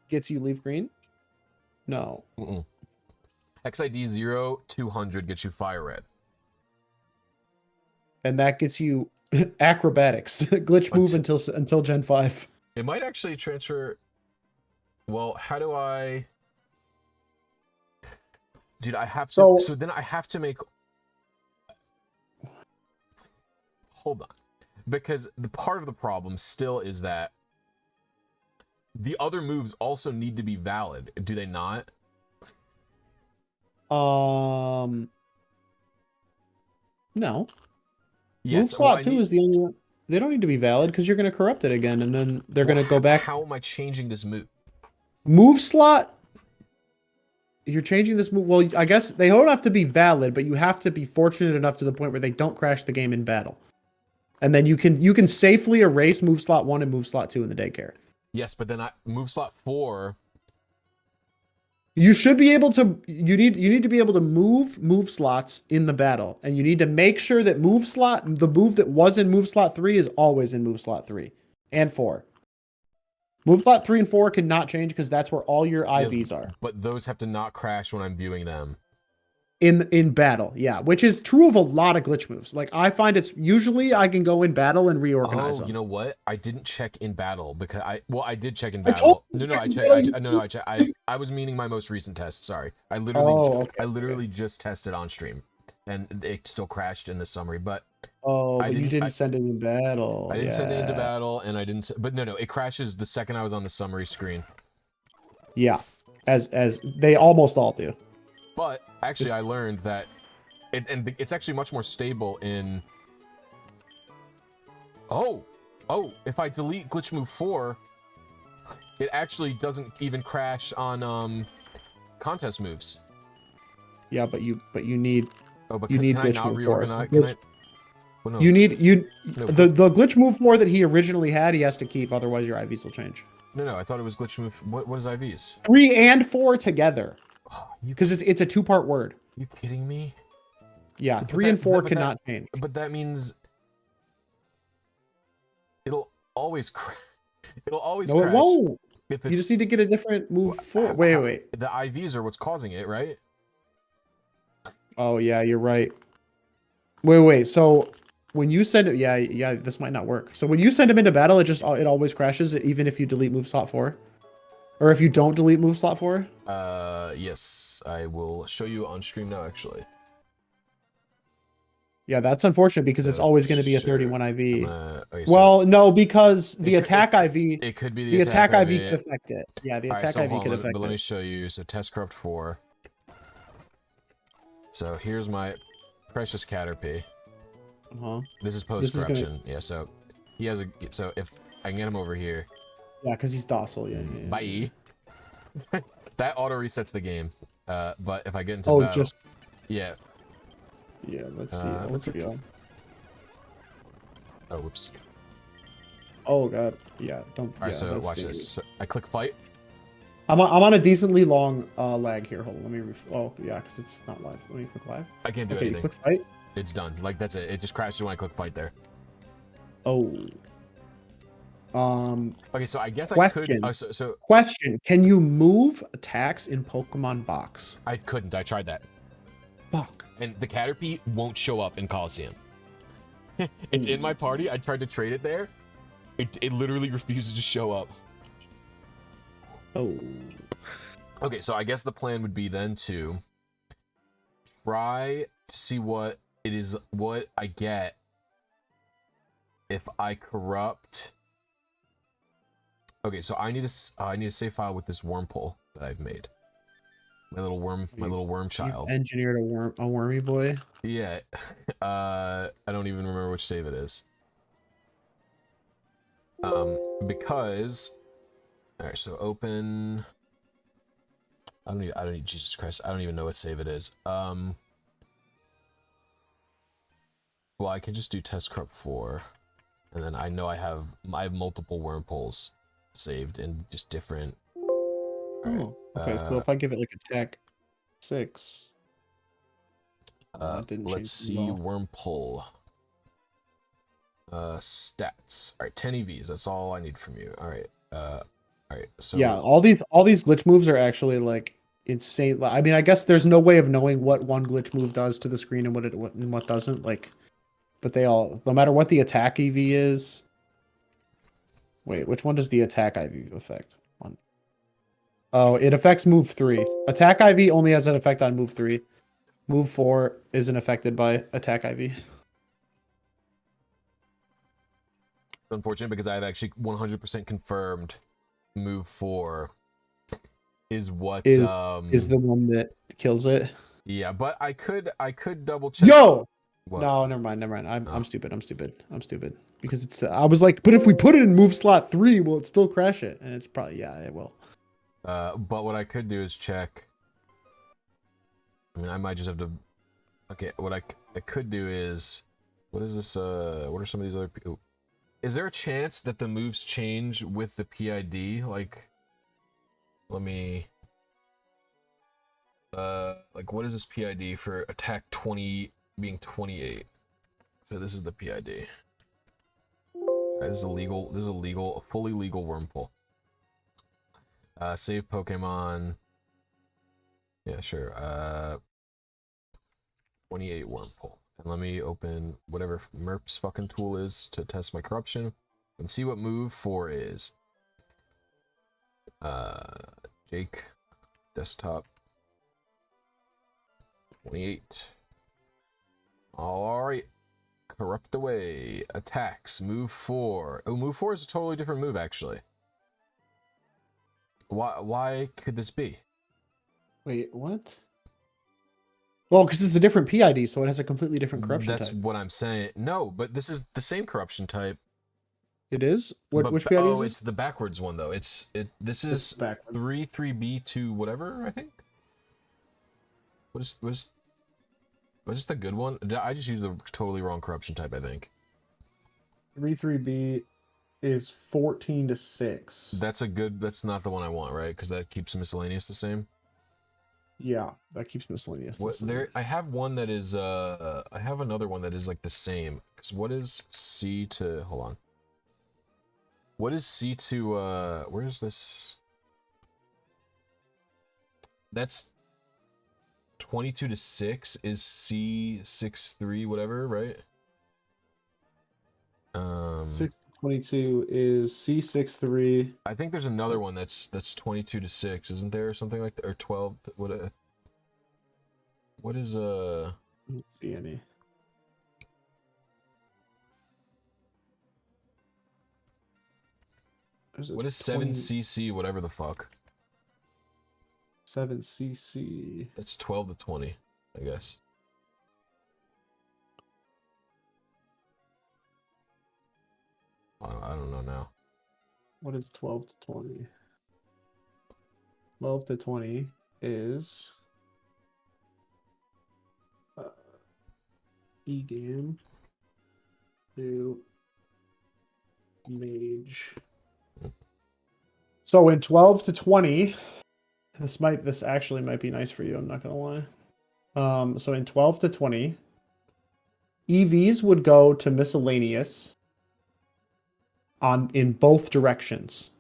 gets you leaf green. No. Hex ID 0200 gets you fire red. And that gets you acrobatics glitch move until Gen 5. It might actually transfer. Well, how do I? Dude, I have to. So then I have to make. Hold on, because the part of the problem still is that the other moves also need to be valid. Do they not? No. Yes, move slot 2 is the only one. They don't need to be valid because you're going to corrupt it again, and then they're going to go back. How am I changing this move? Move slot. You're changing this move. Well, I guess they don't have to be valid, but you have to be fortunate enough to the point where they don't crash the game in battle. And then you can safely erase move slot 1 and move slot 2 in the daycare. Yes, but then move slot 4. You should be able to. You need to be able to move slots in the battle, and you need to make sure that the move that was in move slot 3 is always in move slot 3 and 4. Move slot 3 and 4 cannot change because that's where all your IVs are. But those have to not crash when I'm viewing them. In battle, yeah, which is true of a lot of glitch moves. Like I find it's usually I can go in battle and reorganize them. You know what? I didn't check in battle because I did check in battle. I was meaning my most recent test. Sorry, I literally just tested on stream, and it still crashed in the summary. But you didn't send it in battle. I didn't send it into battle, and I didn't. But no, it crashes the second I was on the summary screen. Yeah, as they almost all do. But actually, I learned that it's actually much more stable in. Oh, if I delete glitch move 4, it actually doesn't even crash on contest moves. Yeah, but you need Oh, but You need can I glitch not move 4. reorganize? Can I? Well, no. You need No, the glitch move 4 that he originally had. He has to keep, otherwise your IVs will change. no. I thought it was glitch move. What is IVs? 3 and 4 together, Oh, because it's a 2-part word. You kidding me? Yeah, But 3 and 4 cannot change. But that means it'll always it'll always No, crash. it won't. If You it's, just need to get a different move 4. Wait. The IVs are what's causing it, right? Oh yeah, you're right. Wait. So when you send it, yeah, this might not work. So when you send him into battle, it always crashes, even if you delete move slot 4, or if you don't delete move slot 4. Yes, I will show you on stream now, actually. Yeah, that's unfortunate because it's always going to be a Sure. 31 IV. Okay, Well, no, because the attack IV. It could be the attack IV could affect it. Yeah, the attack IV could affect it. But let me show you. So test corrupt 4. So here's my precious Caterpie. This is post corruption. Yeah. So he has a. So if I can get him over here. Yeah, because he's docile. Yeah. Bye. That auto resets the game. But if I get into battle, yeah. Yeah, let's see. Let's see. Oh, whoops. Oh god. Yeah, don't. Alright, so watch this. So I click fight. I'm on a decently long lag here. Hold on, let me. Oh yeah, because it's not live. Let me click live. I can't do anything. You click fight. It's done. Like that's it. It just crashes when I click fight there. Oh. Okay, so I guess question. I could. Question: can you move attacks in Pokemon Box? I couldn't. I tried that. Fuck. And the Caterpie won't show up in Coliseum. It's in my party. I tried to trade it there. It literally refuses to show up. Oh. Okay, so I guess the plan would be then to try to see what I get if I corrupt. Okay, so I need a save file with this wormhole that I've made. My little worm child. You've engineered a wormy boy. Yeah. I don't even remember which save it is. Because all right, so open. I don't need Jesus Christ. I don't even know what save it is. Well, I can just do test corrupt 4, and then I know I have multiple wormholes saved in just different. Oh, okay. So if I give it like attack 6, let's see wormhole. Stats. All right, 10 EVs. That's all I need from you. All right. All right. So yeah, all these glitch moves are actually like insane. I mean, I guess there's no way of knowing what one glitch move does to the screen and what doesn't. Like, but they all, no matter what the attack EV is. Wait, which one does the attack IV affect? One. Oh, it affects move 3. Attack IV only has an effect on move 3. Move 4 isn't affected by attack IV. Unfortunate because I have actually 100% confirmed move 4 is what is the one that kills it. Yeah, but I could double check. Yo. What? No, never mind. I'm stupid. Because it's. I was like, but if we put it in move slot 3, will it still crash it? And it's probably it will. But what I could do is check. I mean, I might just have to. Okay, what I could do is, what is this? What are some of these other people? Is there a chance that the moves change with the PID? Like, let me. Like, what is this PID for attack 20 being 28? So this is the PID. Alright, this is a fully legal wormhole. Save Pokemon. Yeah, sure. 28 wormhole. And let me open whatever Merp's fucking tool is to test my corruption and see what move 4 is. Jake, desktop. 28. Alright. Corrupt away. Attacks. Move 4. Oh, move 4 is a totally different move, actually. Why could this be? Wait, what? Well, because it's a different PID, so it has a completely different corruption type. That's what I'm saying. No, but this is the same corruption type. It is? Which PID is it's the backwards one, though. This is 3B to whatever, I think. What is Was this the good one? I just used the totally wrong corruption type, I think. 3-3B is 14 to 6. That's a good. That's not the one I want, right? Because that keeps miscellaneous the same. Yeah, that keeps miscellaneous. What there? I have one that is. I have another one that is like the same. Because what is C to? Hold on. What is C to? Where is this? That's 22 to 6 is C 6-3 whatever, right? 6 to 22 is C63. I think there's another one that's 22 to 6, isn't there, or something like that, or 12? What is I don't see any. what is 7cc whatever the fuck? 7cc. That's 12 to 20, I guess. I don't know now. What is 12 to 20? 12 to 20 is E-game to mage. So in 12 to 20, this actually might be nice for you, I'm not gonna lie. So in 12 to 20, EVs would go to miscellaneous in both directions.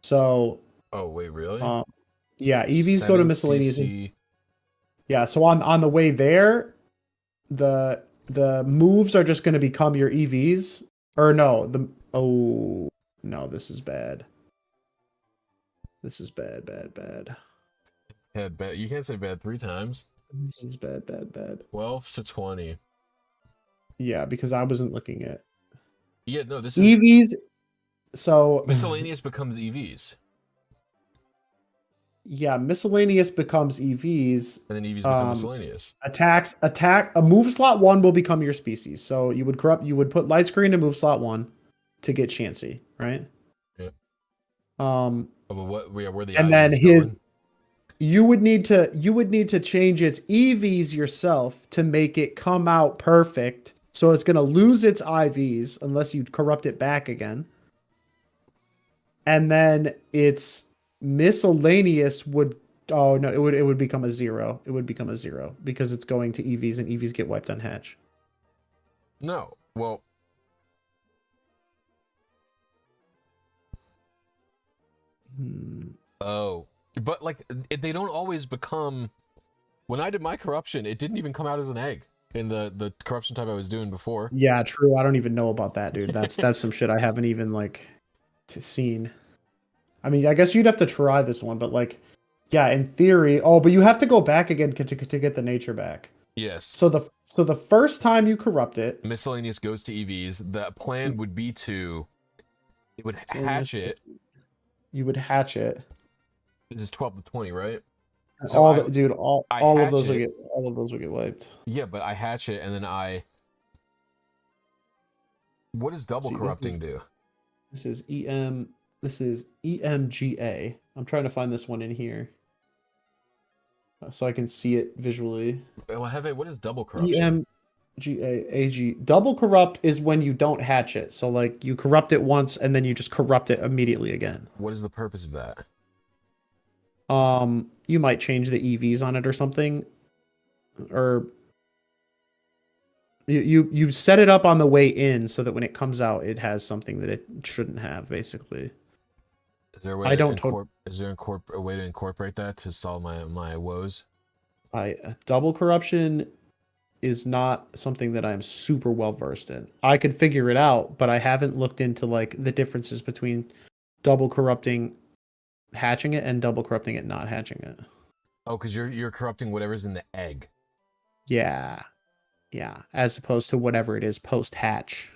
So oh wait, really? Yeah, EVs go to miscellaneous. Yeah, so on the way there, the moves are just going to become your EVs. Or no, this is bad. This is bad. Yeah, bad. You can't say bad 3 times. This is bad. 12 to 20. Yeah, because I wasn't looking at. Yeah, no, this is EVs. So miscellaneous becomes EVs. Yeah, miscellaneous becomes EVs. And then EVs become miscellaneous. A move slot 1 will become your species. So you would put light screen to move slot 1 to get Chansey, right? Yeah. But where the and then his going? you would need to change its EVs yourself to make it come out perfect. So it's gonna lose its IVs unless you corrupt it back again. And then its miscellaneous would it would become a 0. It would become a 0 because it's going to EVs and EVs get wiped on hatch. No. Well, oh, but like they don't always become. When I did my corruption, it didn't even come out as an egg in the corruption type I was doing before. Yeah, true. I don't even know about that, dude. That's some shit I haven't even seen. I mean, I guess you'd have to try this one, but yeah, in theory. Oh, but you have to go back again to get the nature back. Yes. So the first time you corrupt it, miscellaneous goes to EVs. The plan would be it would hatch it. You would hatch it. This is 12 to 20, right? So all of those would get wiped. Yeah, but I hatch it and then what does double corrupting do? This is EMGA. I'm trying to find this one in here so I can see it visually. Well, what is double corruption? EMGA. Double corrupt is when you don't hatch it. So you corrupt it once and then you just corrupt it immediately again. What is the purpose of that? You might change the EVs on it or something, or you set it up on the way in so that when it comes out, it has something that it shouldn't have. Basically, is there a way? A way to incorporate that to solve my woes? Double corruption is not something that I'm super well versed in. I could figure it out, but I haven't looked into the differences between double corrupting hatching it and double corrupting it not hatching it. Oh, because you're corrupting whatever's in the egg. Yeah, as opposed to whatever it is post hatch.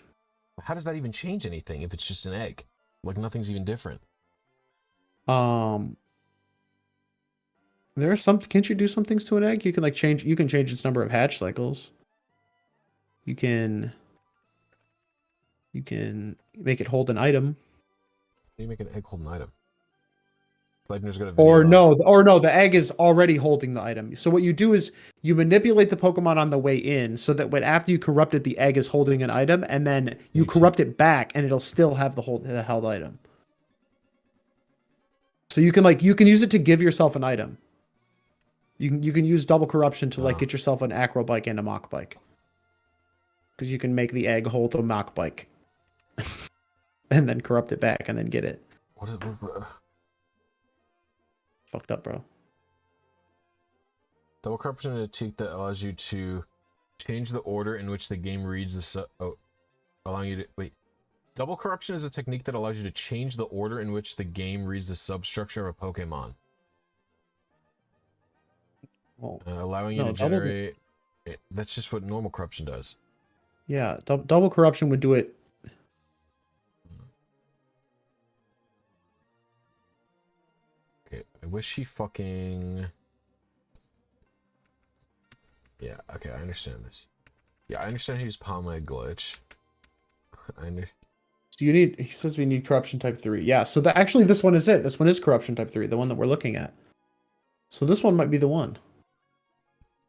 How does that even change anything if it's just an egg? Nothing's even different. There are some. Can't you do some things to an egg? You can change. You can change its number of hatch cycles. You can make it hold an item. How do you make an egg hold an item? Sleipner's got a video. Or no, the egg is already holding the item. So what you do is you manipulate the Pokemon on the way in, so that when after you corrupt it, the egg is holding an item, and then you corrupt it back, and it'll still have the held item. So you can use it to give yourself an item. You can use double corruption to like get yourself an acro bike and a mock bike, because you can make the egg hold a mock bike, and then corrupt it back and then get it. What? Fucked up, bro. Double corruption is a technique that allows you to change the order in which the game reads the allowing you to wait. Double corruption is a technique that allows you to change the order in which the game reads the substructure of a Pokemon. Allowing you to generate. That's just what normal corruption does. Yeah, double corruption would do it. Okay, I wish he fucking. Yeah, okay, I understand this. Yeah, I understand he's palm leg glitch. So he says we need corruption type 3. Yeah, so actually this one is it. This one is corruption type 3, the one that we're looking at. So this one might be the one.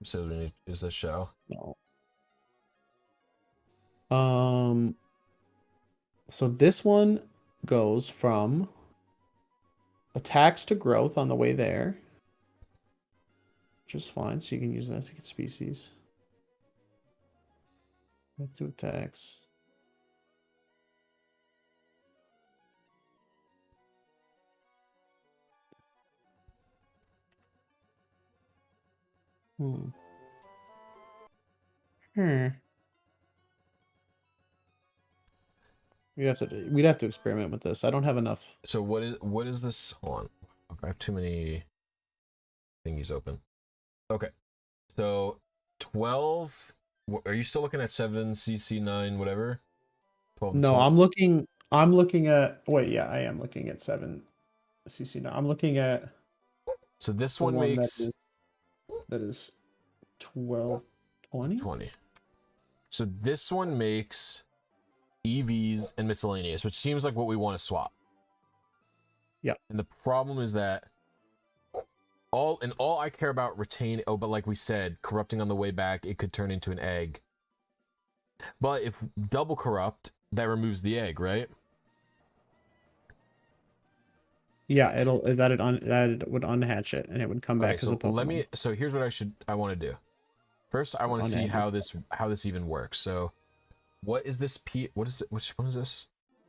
So we need, is this show? No. So this one goes from attacks to growth on the way there. Just fine, so you can use that to get species. Let's do attacks. We'd have to experiment with this. I don't have enough. So what is this? Hold on. I have too many thingies open. Okay. So 12. Are you still looking at 7cc9 whatever? 12. No, 12? I'm looking at. Wait, yeah, I am looking at 7cc9. I'm looking at. So this one makes. That is 12, 20. 20. So this one makes EVs and miscellaneous, which seems like what we want to swap. Yeah. And the problem is that all I care about retain. Oh, but like we said, corrupting on the way back, it could turn into an egg. But if double corrupt, that removes the egg, right? Yeah, that would unhatch it and it would come back as a Pokemon. So here's what I want to do. First, I want to see how this even works. So, what is this what is it? Which one is this?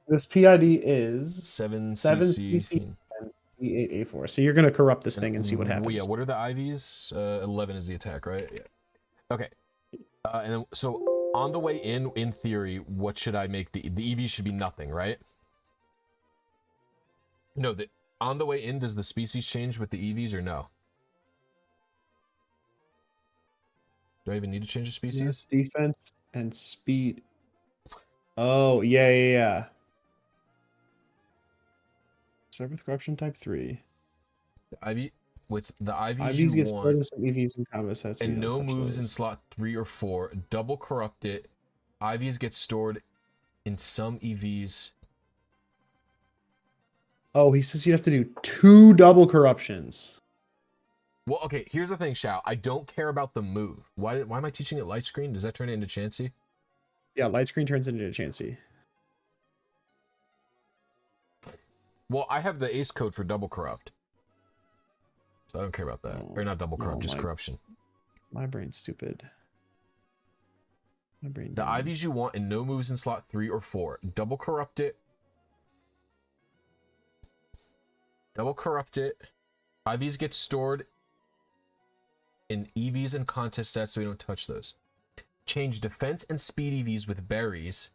This PID is 7cc E8A4. So you're gonna corrupt this thing and see what happens. Yeah, what are the IVs? 11 is the attack, right? Yeah. Okay. And then so on the way in theory, what should I make the EV should be nothing, right? No, on the way in, does the species change with the EVs or no? Do I even need to change the species? Yeah, defense and speed. Oh, yeah. Start with corruption type 3. The IV with the IVs IVs you get want, some EVs in combat sets. and no moves in slot 3 or 4. Double corrupt it. IVs get stored in some EVs. Oh, he says you have to do 2 double corruptions. Well, okay, here's the thing, Shao. I don't care about the move. Why am I teaching it light screen? Does that turn it into Chansey? Yeah, light screen turns into a Chansey. Well, I have the ace code for double corrupt. So I don't care about that. Or not double corrupt, just corruption. My brain's stupid. The IVs you want and no moves in slot 3 or 4. Double corrupt it. Double corrupt it. IVs get stored in EVs and contest stats, so we don't touch those. Change defense and speed EVs with berries.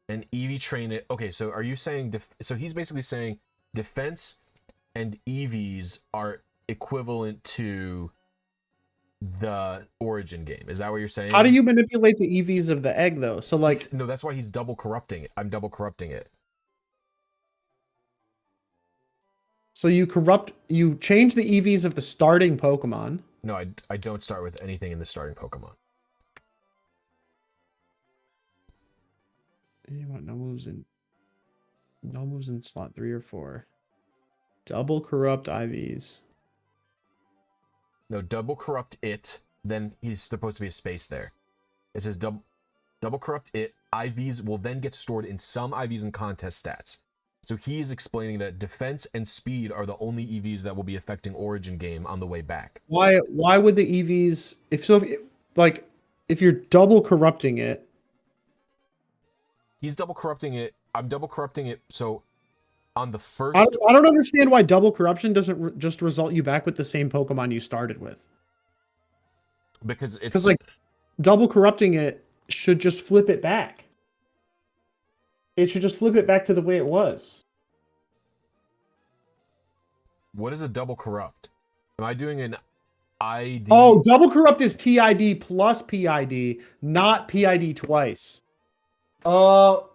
And EV train it. Okay, so are you saying... so he's basically saying defense and EVs are equivalent to the origin game. Is that what you're saying? How do you manipulate the EVs of the egg, though? So, like... No, that's why he's double corrupting it. I'm double corrupting it. So you change the EVs of the starting Pokemon. No, I don't start with anything in the starting Pokemon. You want no moves in slot 3 or 4. Double corrupt IVs. No, double corrupt it. Then he's supposed to be a space there. It says double corrupt it. IVs will then get stored in some IVs and contest stats. So he is explaining that defense and speed are the only EVs that will be affecting Origin game on the way back. Why would the EVs if you're double corrupting it? He's double corrupting it. I'm double corrupting it. So on the first, I don't understand why double corruption doesn't just result you back with the same Pokemon you started with. Because it's like double corrupting it should just flip it back. It should just flip it back to the way it was. What is a double corrupt? Am I doing an ID? Oh, double corrupt is TID plus PID, not PID twice. Oh.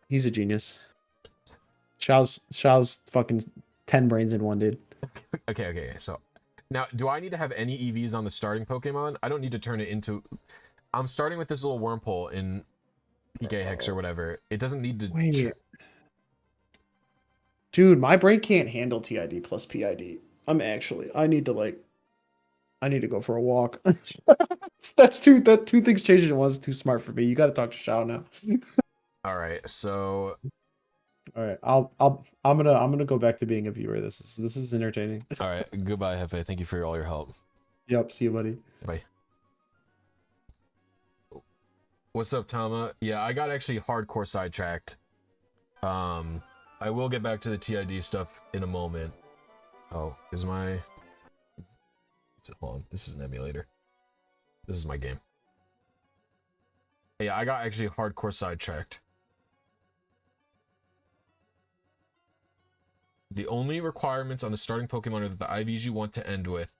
He's a genius. Shao's fucking 10 brains in one, dude. Okay. So now, do I need to have any EVs on the starting Pokemon? I don't need to turn it into... I'm starting with this little wormhole in PK Hex or whatever. It doesn't need to... Wait. Dude, my brain can't handle TID plus PID. I need to go for a walk. That's two things changed at once. Too smart for me. You got to talk to Shao now. All right, so... All right, I'm gonna go back to being a viewer. This is entertaining. All right, goodbye, Hefe. Thank you for all your help. Yep, see you, buddy. Bye. What's up, Tama? Yeah, I got actually hardcore sidetracked. I will get back to the TID stuff in a moment. Oh, is my... Hold on, this is an emulator. This is my game. Yeah, I got actually hardcore sidetracked. The only requirements on the starting Pokemon are that the IVs you want to end with.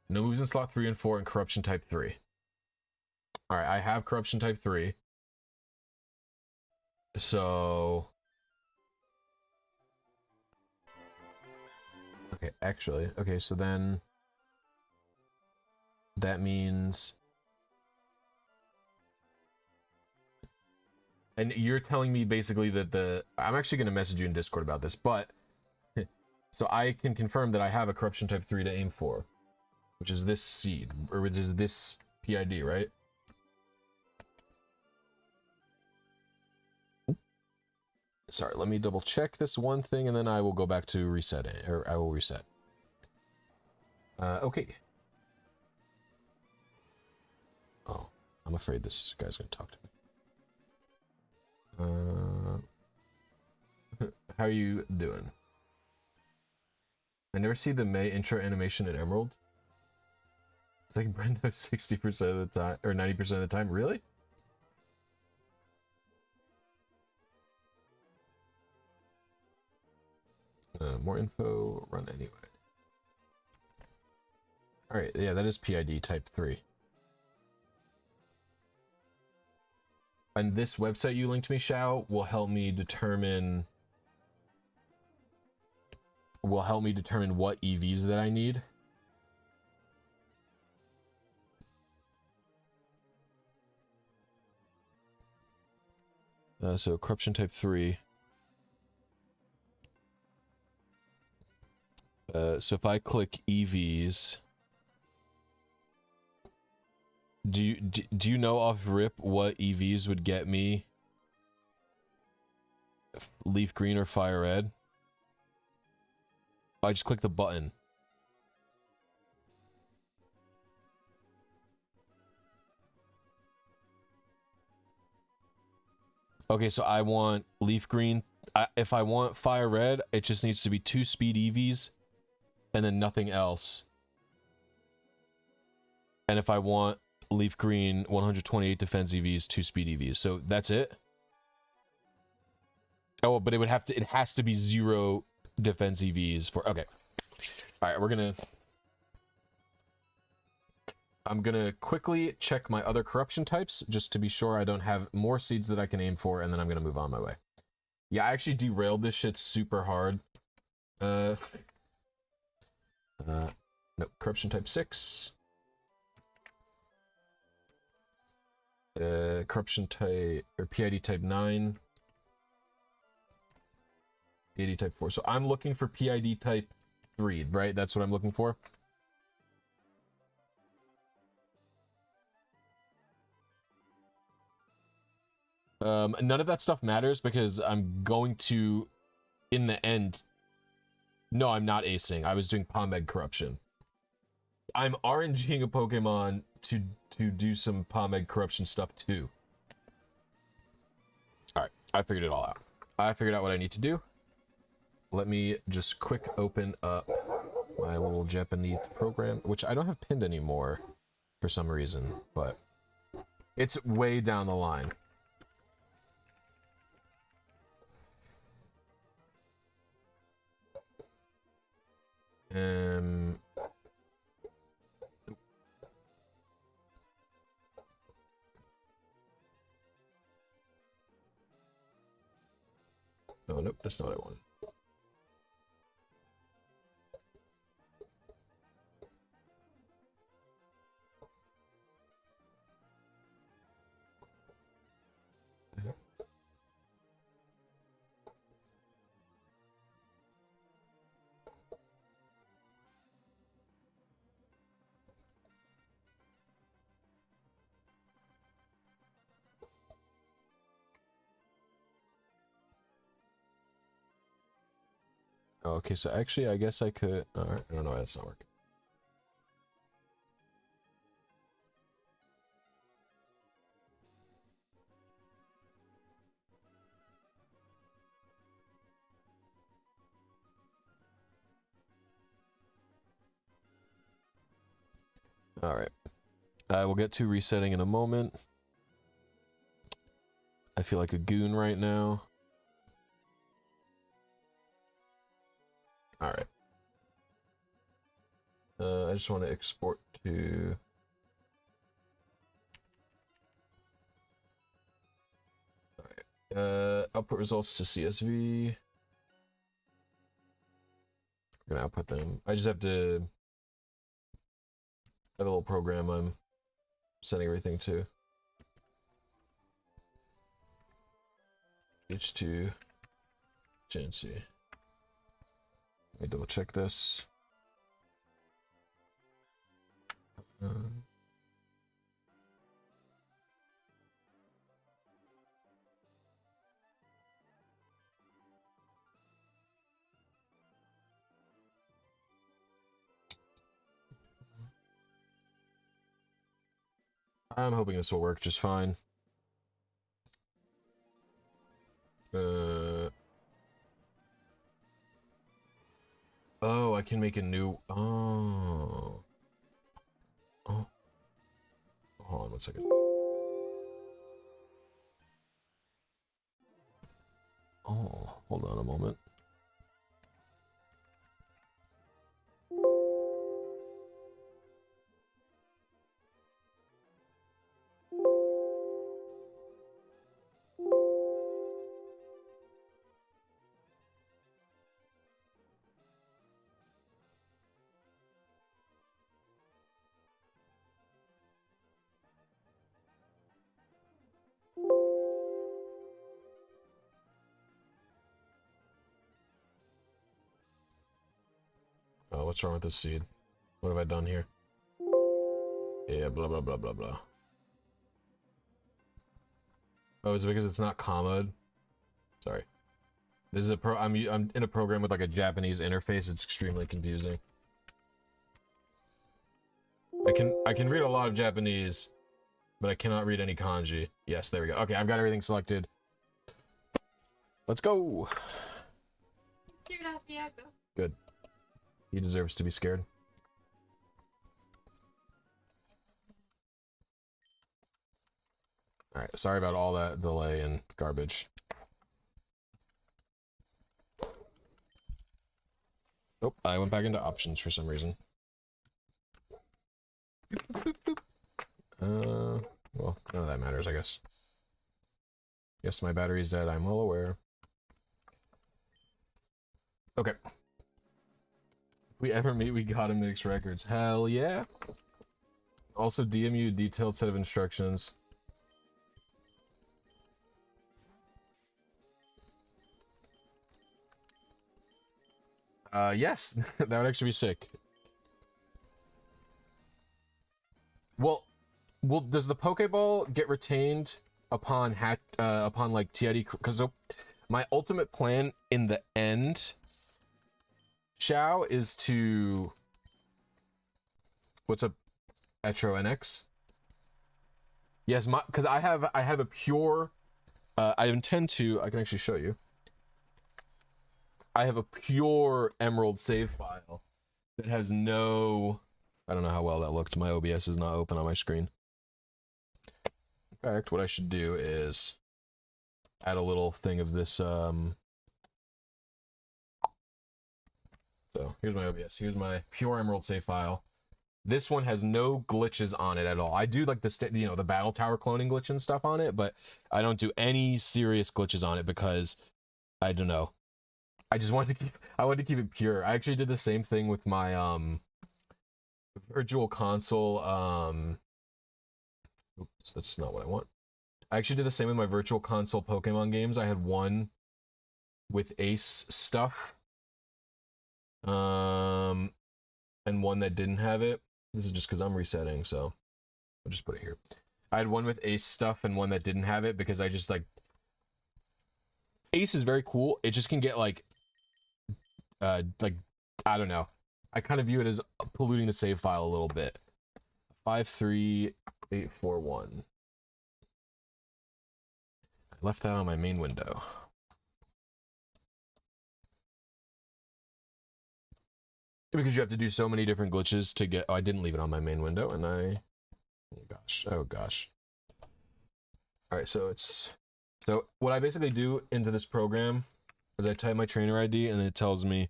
No moves in slot 3 and 4 and corruption type 3. Alright, I have corruption type 3. So... Okay, actually. Okay, so then... That means... And you're telling me basically that the... I'm actually going to message you in Discord about this, but... So I can confirm that I have a corruption type 3 to aim for. Which is this seed. Or which is this PID, right? Sorry, let me double check this one thing and then I will go back to resetting. Or I will reset. Okay. Oh, I'm afraid this guy's going to talk to me. How are you doing? I never see the May intro animation in Emerald. It's like Brendo 60% of the time, or 90% of the time. Really? More info, run anyway. Alright, yeah, that is PID type 3. And this website you linked me, Shao, will help me determine what EVs that I need. So corruption type 3. So if I click EVs, do you know off rip what EVs would get me? Leaf green or fire red? I just click the button. Okay, so I want leaf green. If I want fire red, it just needs to be 2 speed EVs and then nothing else. And if I want leaf green, 128 defense EVs, 2 speed EVs. So that's it. Oh, but it has to be 0 defense EVs for... Okay. All right, I'm gonna quickly check my other corruption types just to be sure I don't have more seeds that I can aim for, and then I'm gonna move on my way. Yeah, I actually derailed this shit super hard. No, corruption type 6. Corruption type, or PID type 9. PID type 4. So I'm looking for PID type 3, right? That's what I'm looking for. None of that stuff matters because I'm going to, in the end... No, I'm not acing. I was doing Pomeg corruption. I'm RNGing a Pokemon to do some Pomeg corruption stuff too. Alright, I figured it all out. I figured out what I need to do. Let me just quick open up my little Japanese program, which I don't have pinned anymore for some reason, but it's way down the line. Oh, nope, that's not what I wanted. Okay, so actually, I guess I could... Alright, I don't know why that's not working. Alright. I will get to resetting in a moment. I feel like a goon right now. Alright. I just want to export to... Alright. Output results to CSV. I'm gonna output them. I just have to... have a little program I'm sending everything to. H2 GNC. Let me double check this. I'm hoping this will work just fine. Oh, I can make a new... Oh. Oh. Hold on 1 second. Oh, hold on a moment. Oh, what's wrong with this seed? What have I done here? Yeah, blah, blah, blah, blah, blah. Oh, is it because it's not commoed? Sorry. This is a I'm in a program with like a Japanese interface. It's extremely confusing. I can read a lot of Japanese, but I cannot read any kanji. Yes, there we go. Okay, I've got everything selected. Let's go. Good. He deserves to be scared. Alright, sorry about all that delay and garbage. Oh, I went back into options for some reason. Boop, boop, boop. Well, none of that matters, I guess. Yes, my battery's dead, I'm well aware. Okay. If we ever meet, we gotta mix records. Hell yeah. Also, DMU detailed set of instructions. Yes, that would actually be sick. Well, does the Pokeball get retained upon like TID? Because my ultimate plan in the end, Shao, is to what's up, Etro NX? Yes, because I have a pure. I intend to. I can actually show you. I have a pure Emerald save file that has no. I don't know how well that looked. My OBS is not open on my screen. In fact, what I should do is add a little thing of this. So here's my OBS. Here's my pure Emerald save file. This one has no glitches on it at all. I do like the the battle tower cloning glitch and stuff on it, but I don't do any serious glitches on it because I don't know. I just wanted to keep it pure. I actually did the same thing with my virtual console. Oops, that's not what I want. I actually did the same with my virtual console Pokemon games. I had one with Ace stuff, and one that didn't have it. This is just because I'm resetting, so I'll just put it here. I had one with Ace stuff and one that didn't have it because I just like Ace is very cool. It just can get like I don't know. I kind of view it as polluting the save file a little bit. 53841. I left that on my main window. Because you have to do so many different glitches to get. Oh, I didn't leave it on my main window, and I. Oh gosh. All right, so what I basically do into this program is I type my trainer ID, and then it tells me.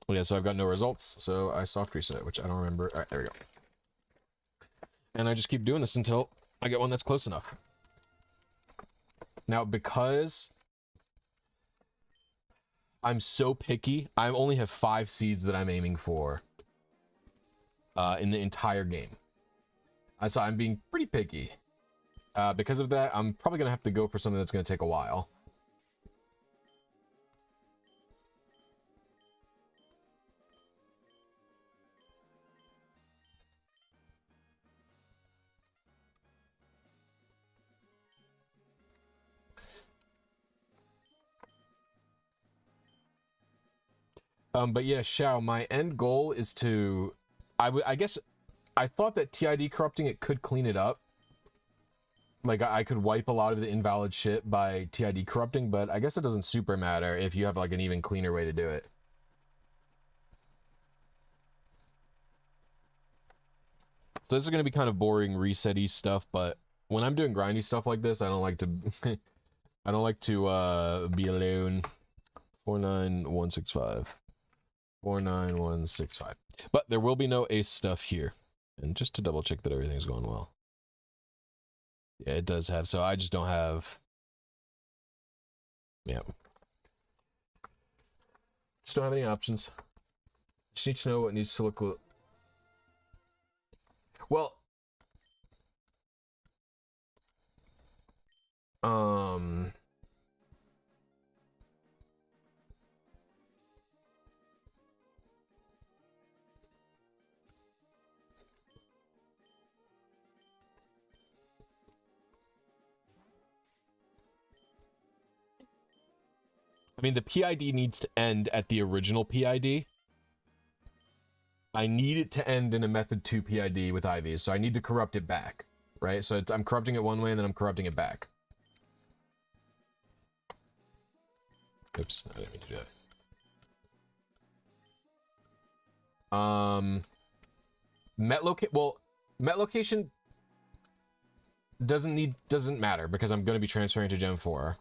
Yeah, so I've got no results, so I soft reset, which I don't remember. All right, there we go. And I just keep doing this until I get one that's close enough. Now, because I'm so picky, I only have 5 seeds that I'm aiming for in the entire game. So I'm being pretty picky. Because of that, I'm probably going to have to go for something that's going to take a while. But yeah, Shao, my end goal is to, I guess, I thought that TID corrupting it could clean it up. Like, I could wipe a lot of the invalid shit by TID corrupting, but I guess it doesn't super matter if you have, like, an even cleaner way to do it. So this is going to be kind of boring reset-y stuff, but when I'm doing grindy stuff like this, I don't like to, I don't like to, be alone. 49165. 49165. But there will be no ace stuff here. And just to double check that everything's going well. Yeah, it does have, so I just don't have. Yeah. Just don't have any options. Just need to know what needs to look. Well, I mean, the PID needs to end at the original PID. I need it to end in a method 2 PID with IVs, so I need to corrupt it back, right? So I'm corrupting it one way and then I'm corrupting it back. Oops, I didn't mean to do that. Met location doesn't matter because I'm going to be transferring to Gen 4.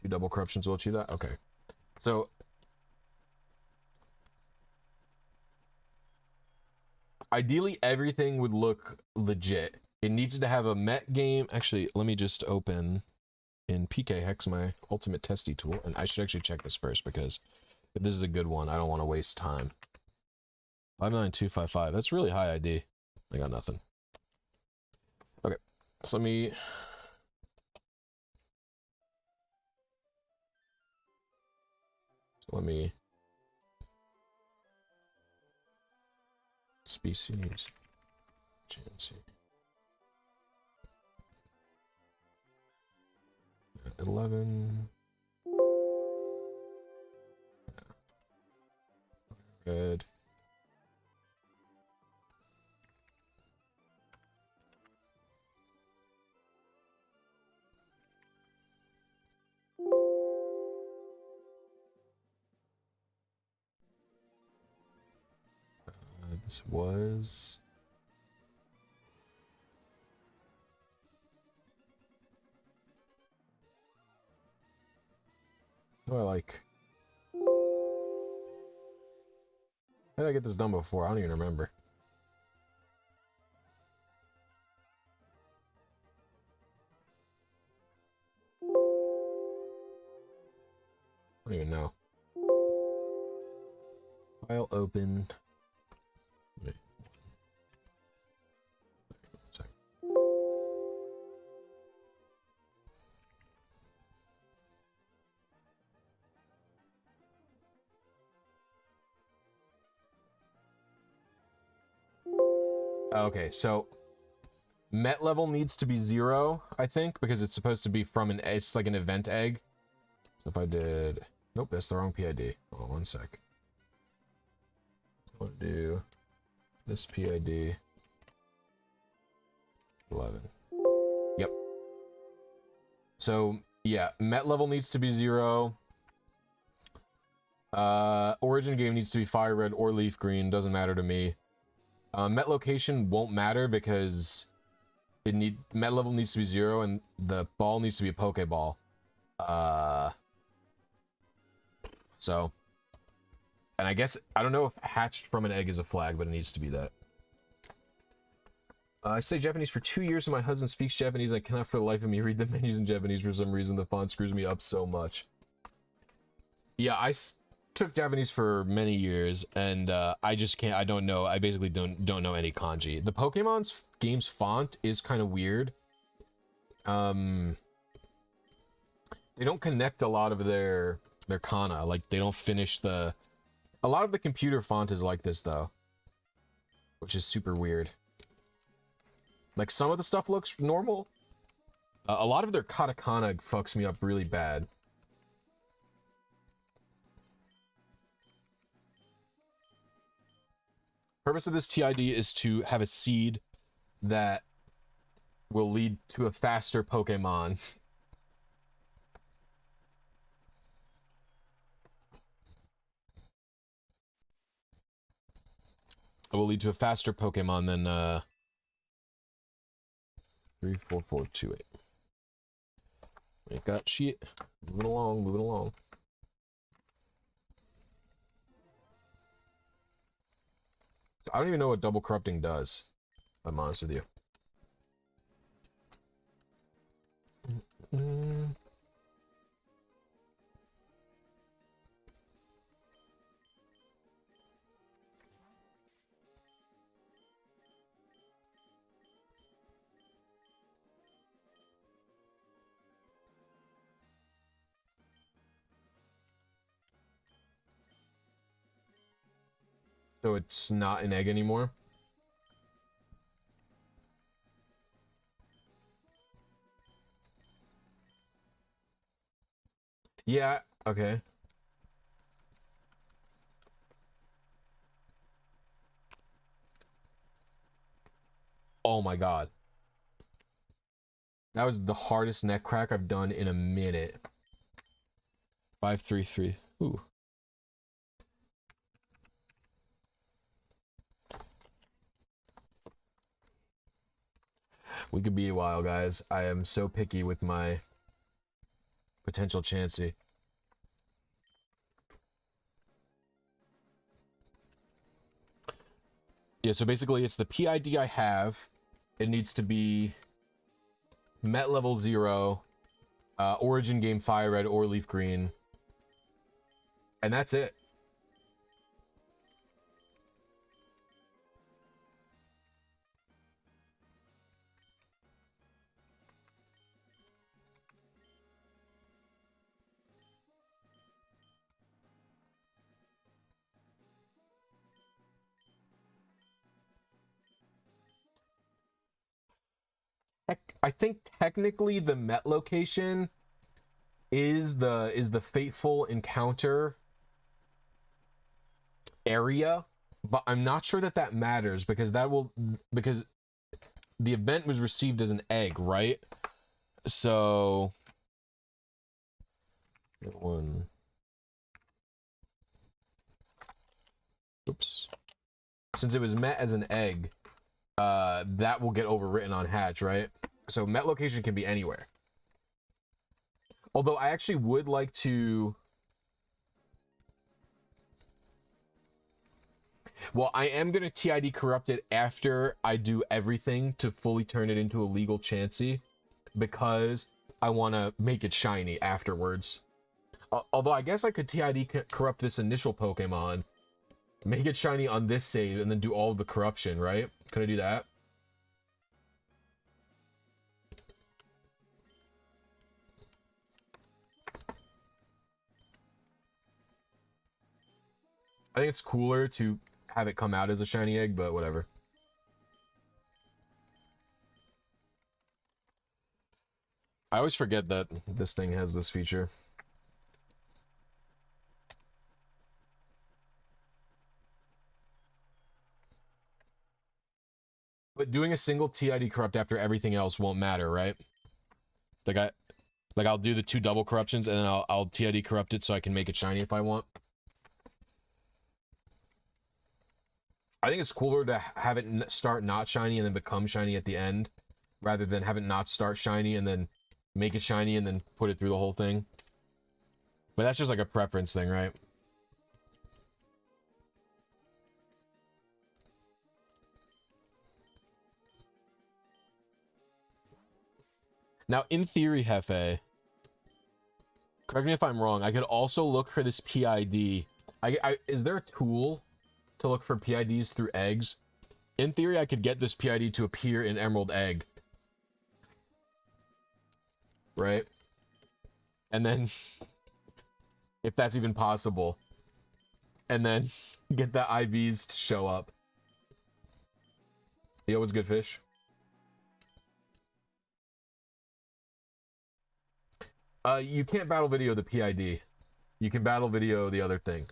Two double corruptions will achieve that? Okay. So ideally everything would look legit. It needs to have a met game. Actually, let me just open in PK Hex my ultimate testy tool, and I should actually check this first because if this is a good one, I don't want to waste time. 59255. That's really high ID. I got nothing. Okay, so let me So let me species GNC 11 red. This was what do I like? How did I get this done before? I don't even remember. I don't even know. File open. Wait. Sorry. Okay, so met level needs to be 0, I think, because it's supposed to be from it's like an event egg. So if I did, nope, that's the wrong PID. Hold on one sec. I'll do this PID 11. Yep. So yeah, met level needs to be 0. Origin game needs to be fire red or leaf green. Doesn't matter to me. Met location won't matter because met level needs to be 0 and the ball needs to be a Pokeball. So, and I guess I don't know if hatched from an egg is a flag, but it needs to be that. I studied Japanese for 2 years, and my husband speaks Japanese. I cannot for the life of me read the menus in Japanese for some reason. The font screws me up so much. Yeah, I took Japanese for many years, and I just can't. I don't know. I basically don't know any kanji. The Pokemon's game's font is kind of weird. They don't connect a lot of their kana. Like they don't finish the. A lot of the computer font is like this though, which is super weird. Like some of the stuff looks normal. A lot of their katakana fucks me up really bad. Purpose of this TID is to have a seed that will lead to a faster Pokemon. It will lead to a faster Pokemon than 34428. We got shit. Moving along, moving along. I don't even know what double corrupting does. I'm honest with you. So it's not an egg anymore? Yeah, okay. Oh my god. That was the hardest neck crack I've done in a minute. 533. Ooh. We could be a while, guys. I am so picky with my potential Chansey. Yeah, so basically it's the PID I have. It needs to be met level 0, origin game fire red or leaf green. And that's it. I think technically the Met location is the fateful encounter area, but I'm not sure that that matters because because the event was received as an egg, right? So one. Oops. Since it was met as an egg, that will get overwritten on hatch, right? So met location can be anywhere. Although I actually would like to... Well, I am going to TID corrupt it after I do everything to fully turn it into a legal Chansey, because I want to make it shiny afterwards. Although I guess I could TID corrupt this initial Pokemon, make it shiny on this save, and then do all of the corruption, right? Could I do that? I think it's cooler to have it come out as a shiny egg, but whatever. I always forget that this thing has this feature. But doing a single TID corrupt after everything else won't matter, right? Like I'll do the 2 double corruptions and then I'll TID corrupt it so I can make it shiny if I want. I think it's cooler to have it start not shiny and then become shiny at the end, rather than have it not start shiny and then make it shiny and then put it through the whole thing. But that's just like a preference thing, right? Now, in theory, Hefe, correct me if I'm wrong, I could also look for this PID. Is there a tool to look for PIDs through eggs? In theory, I could get this PID to appear in Emerald Egg. Right? And then, if that's even possible, and then get the IVs to show up. Yo, what's good, fish? You can't battle video the PID. You can battle video the other thing.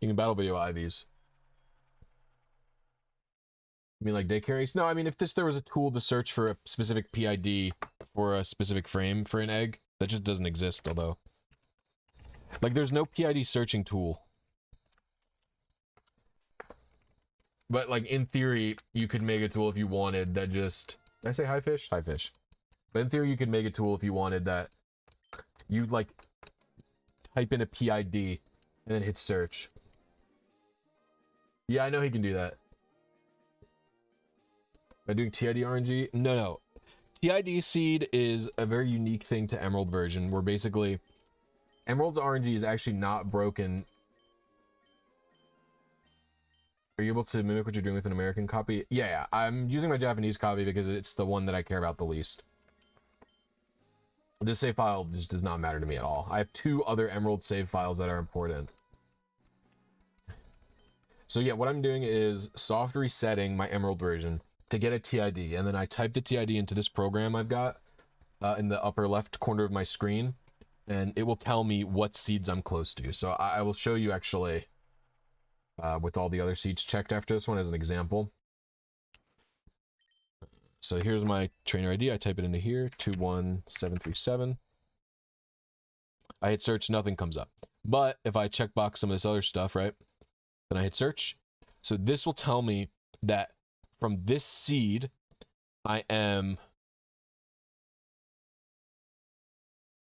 You can battle video IVs. You mean like daycare ace? No, I mean if there was a tool to search for a specific PID for a specific frame for an egg, that just doesn't exist, although. Like there's no PID searching tool. But like in theory, you could make a tool if you wanted that just... Did I say hi fish? Hi fish. But in theory, you could make a tool if you wanted that you'd like type in a PID and then hit search. Yeah, I know he can do that. Am I doing TID RNG? No. TIDSEED is a very unique thing to Emerald version, where basically Emerald's RNG is actually not broken. Are you able to mimic what you're doing with an American copy? Yeah, I'm using my Japanese copy because it's the one that I care about the least. This save file just does not matter to me at all. I have 2 other Emerald save files that are important. So yeah, what I'm doing is soft resetting my Emerald version to get a TID, and then I type the TID into this program I've got in the upper left corner of my screen, and it will tell me what seeds I'm close to. So I will show you actually with all the other seeds checked after this one as an example. So here's my trainer ID. I type it into here, 21737. I hit search, nothing comes up. But if I checkbox some of this other stuff, right, then I hit search. So this will tell me that from this seed, I am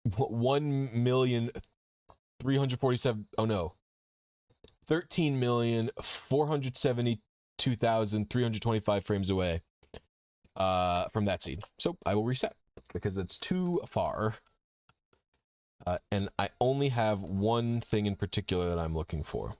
1,347,000, oh no, 13,472,325 frames away from that seed. So I will reset because it's too far. And I only have one thing in particular that I'm looking for.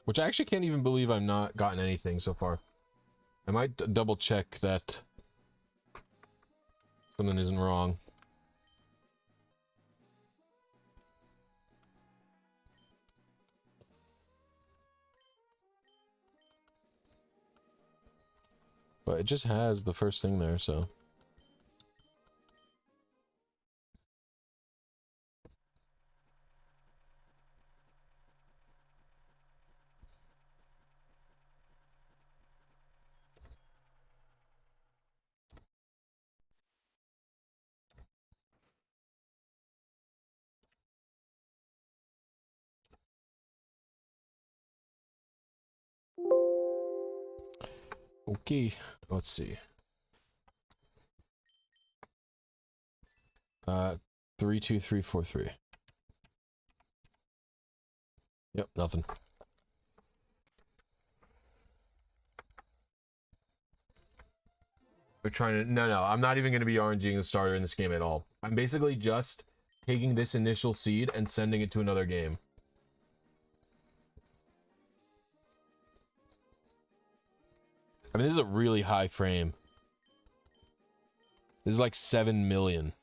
Which I actually can't even believe I've not gotten anything so far. I might double check that something isn't wrong. But it just has the first thing there, so. Okay, let's see. 32343. Yep, nothing. We're trying to, no, I'm not even going to be RNGing the starter in this game at all. I'm basically just taking this initial seed and sending it to another game. I mean, this is a really high frame. This is like 7 million.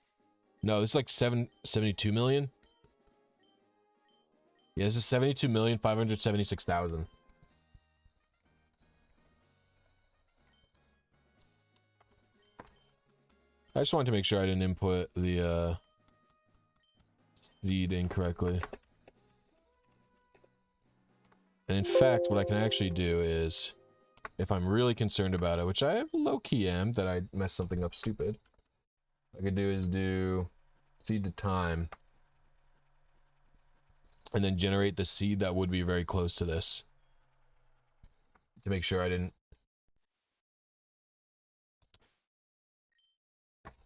No, this is like 72 million. Yeah, this is 72,576,000. I just wanted to make sure I didn't input the seed incorrectly. And in fact, what I can actually do is, if I'm really concerned about it, which I low-key am, that I messed something up stupid, what I could do is do seed to time, and then generate the seed that would be very close to this, to make sure I didn't.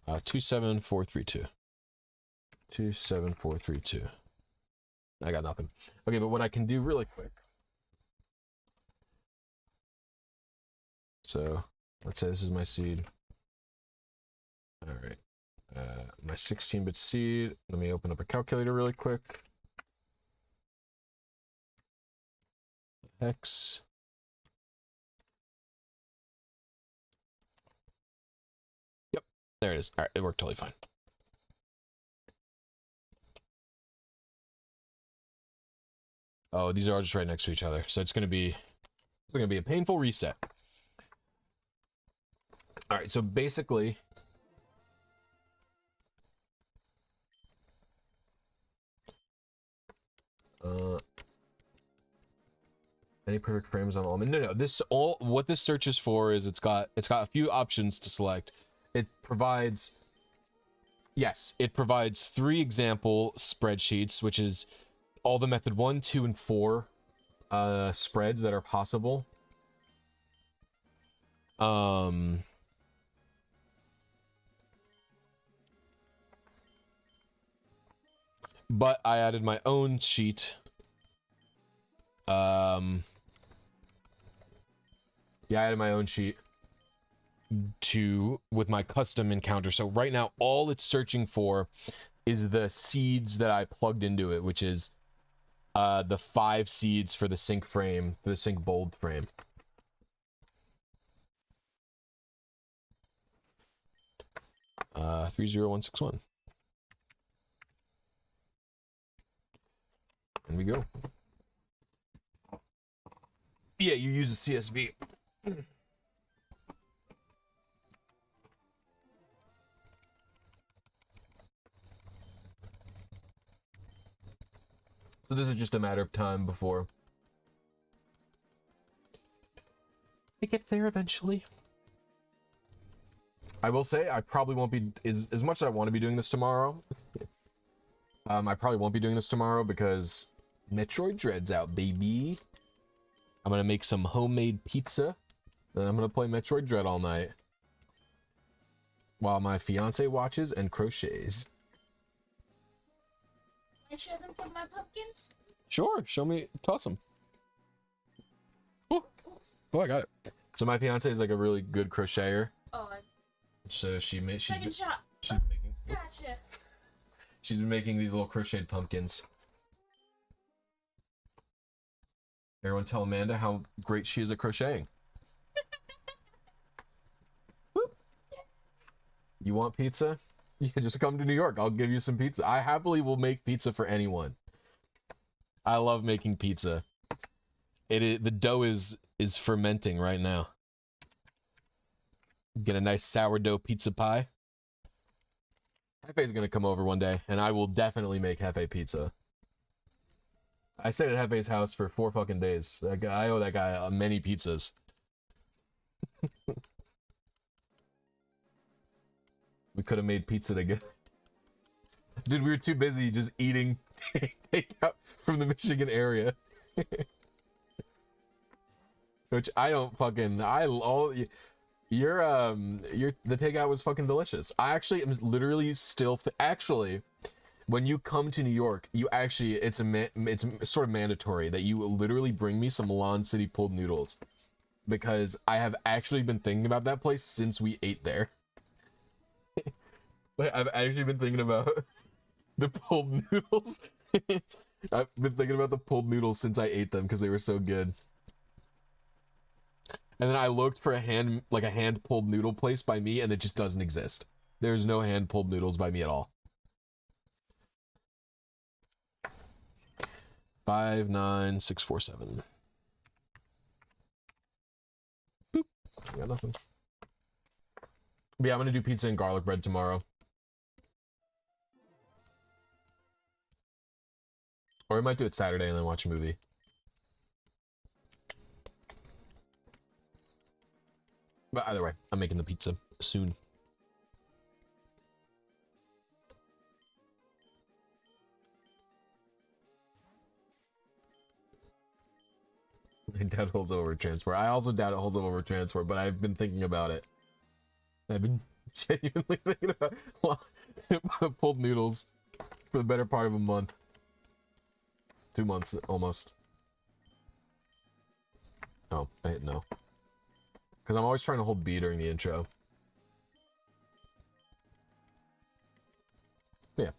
27432. 27432. I got nothing. Okay, but what I can do really quick. So let's say this is my seed. All right. My 16-bit seed. Let me open up a calculator really quick. X. Yep, there it is. All right, it worked totally fine. Oh, these are all just right next to each other, so it's gonna be a painful reset. All right, so basically, any perfect frames on almond? No, this all, what this searches for is it's got a few options to select. It provides, yes, it provides 3 example spreadsheets, which is all the method 1, 2, and 4 spreads that are possible. But I added my own sheet. Yeah, I added my own sheet with my custom encounter. So right now, all it's searching for is the seeds that I plugged into it, which is the 5 seeds for the sync frame, the sync bold frame. Uh, 30161. And we go. Yeah, you use a CSV. So this is just a matter of time before I get there eventually. I will say I probably won't be as much as I want to be doing this tomorrow. I probably won't be doing this tomorrow because Metroid Dread's out, baby. I'm gonna make some homemade pizza, and I'm gonna play Metroid Dread all night while my fiance watches and crochets. Can I show them some of my pumpkins? Sure, show me, toss them. Oh, I got it. So my fiance is like a really good crocheter. Oh, So she's been making. Gotcha. She's been making these little crocheted pumpkins. Everyone tell Amanda how great she is at crocheting. Whoop. You want pizza? You can just come to New York. I'll give you some pizza. I happily will make pizza for anyone. I love making pizza. The dough is fermenting right now. Get a nice sourdough pizza pie. Hefe's gonna come over one day, and I will definitely make Hefe pizza. I stayed at Hefe's house for 4 fucking days. I owe that guy many pizzas. We could have made pizza together. Dude, we were too busy just eating takeout from the Michigan area. Which I don't fucking... the takeout was fucking delicious. I actually am literally still... Actually, when you come to New York, you actually... It's sort of mandatory that you literally bring me some Milan City pulled noodles. Because I have actually been thinking about that place since we ate there. Like, I've actually been thinking about the pulled noodles. I've been thinking about the pulled noodles since I ate them because they were so good. And then I looked for a hand pulled noodle place by me, and it just doesn't exist. There's no hand pulled noodles by me at all. 59647. Boop. I got nothing. But yeah, I'm gonna do pizza and garlic bread tomorrow. Or I might do it Saturday and then watch a movie. But either way, I'm making the pizza soon. I doubt it holds over transport. I also doubt it holds over transport, but I've been thinking about it. I've been genuinely thinking about pulled noodles for the better part of a month. 2 months, almost. Oh, I hit no. Because I'm always trying to hold B during the intro. Yeah.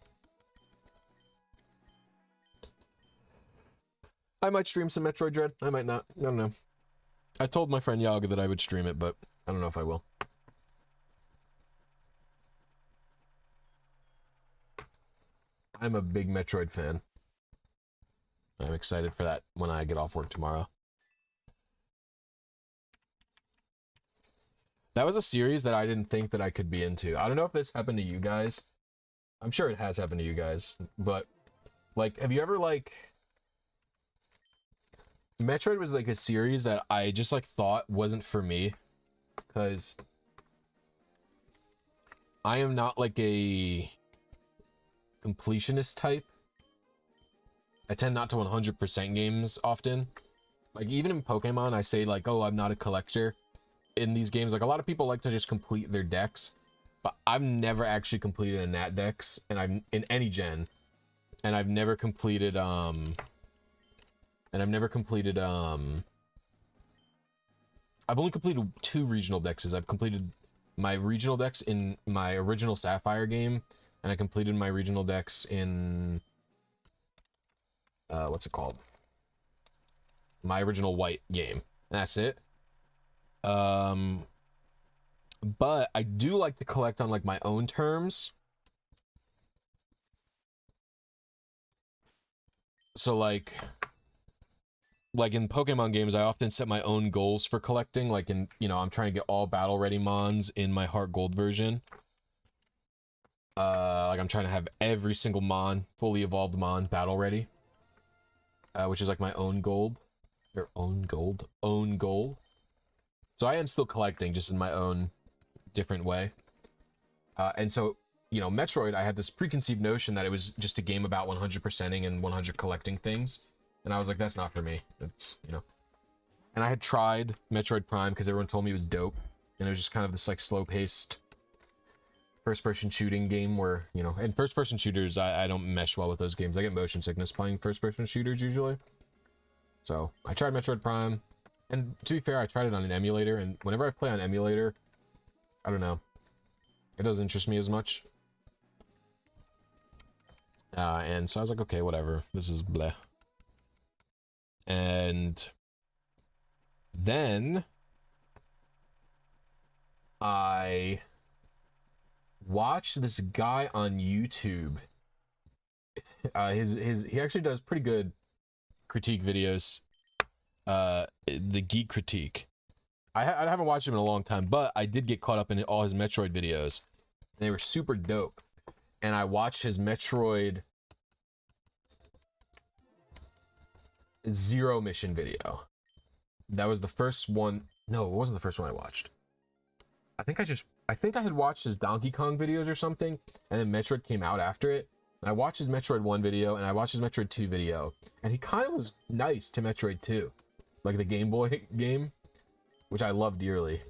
I might stream some Metroid Dread. I might not. I don't know. I told my friend Yaga that I would stream it, but I don't know if I will. I'm a big Metroid fan. I'm excited for that when I get off work tomorrow. That was a series that I didn't think that I could be into. I don't know if this happened to you guys. I'm sure it has happened to you guys, but like, have you ever like... Metroid was like a series that I just like thought wasn't for me, because I am not like a completionist type. I tend not to 100% games often. Like even in Pokemon, I say like, oh, I'm not a collector in these games. Like a lot of people like to just complete their decks, but I've never actually completed a Nat Dex, and I'm in any gen, and I've never completed I've only completed 2 regional dexes. I've completed my regional dex in my original Sapphire game, and I completed my regional dex in what's it called? My original White game. That's it. But I do like to collect on like my own terms. So like in Pokemon games, I often set my own goals for collecting. Like in, you know, I'm trying to get all battle ready mons in my Heart Gold version. Like I'm trying to have every single mon, fully evolved mon, battle ready. Which is like my own gold. Or own goal. So I am still collecting, just in my own different way. And so, you know, Metroid, I had this preconceived notion that it was just a game about 100%ing and 100 collecting things. And I was like, that's not for me. That's, you know. And I had tried Metroid Prime because everyone told me it was dope. And it was just kind of this like slow-paced first-person shooting game where, you know, and first-person shooters, I don't mesh well with those games. I get motion sickness playing first-person shooters usually. So I tried Metroid Prime, and to be fair, I tried it on an emulator, and whenever I play on emulator, I don't know, it doesn't interest me as much. And so I was like, okay, whatever, this is bleh. And then I watched this guy on YouTube. He actually does pretty good critique videos. The Geek Critique. I haven't watched him in a long time, but I did get caught up in all his Metroid videos. They were super dope. And I watched his Metroid Zero Mission video. That was the first one. No, it wasn't the first one I watched. I think I had watched his Donkey Kong videos or something, and then Metroid came out after it. And I watched his Metroid 1 video, and I watched his Metroid 2 video, and he kind of was nice to Metroid 2, like the Game Boy game, which I love dearly.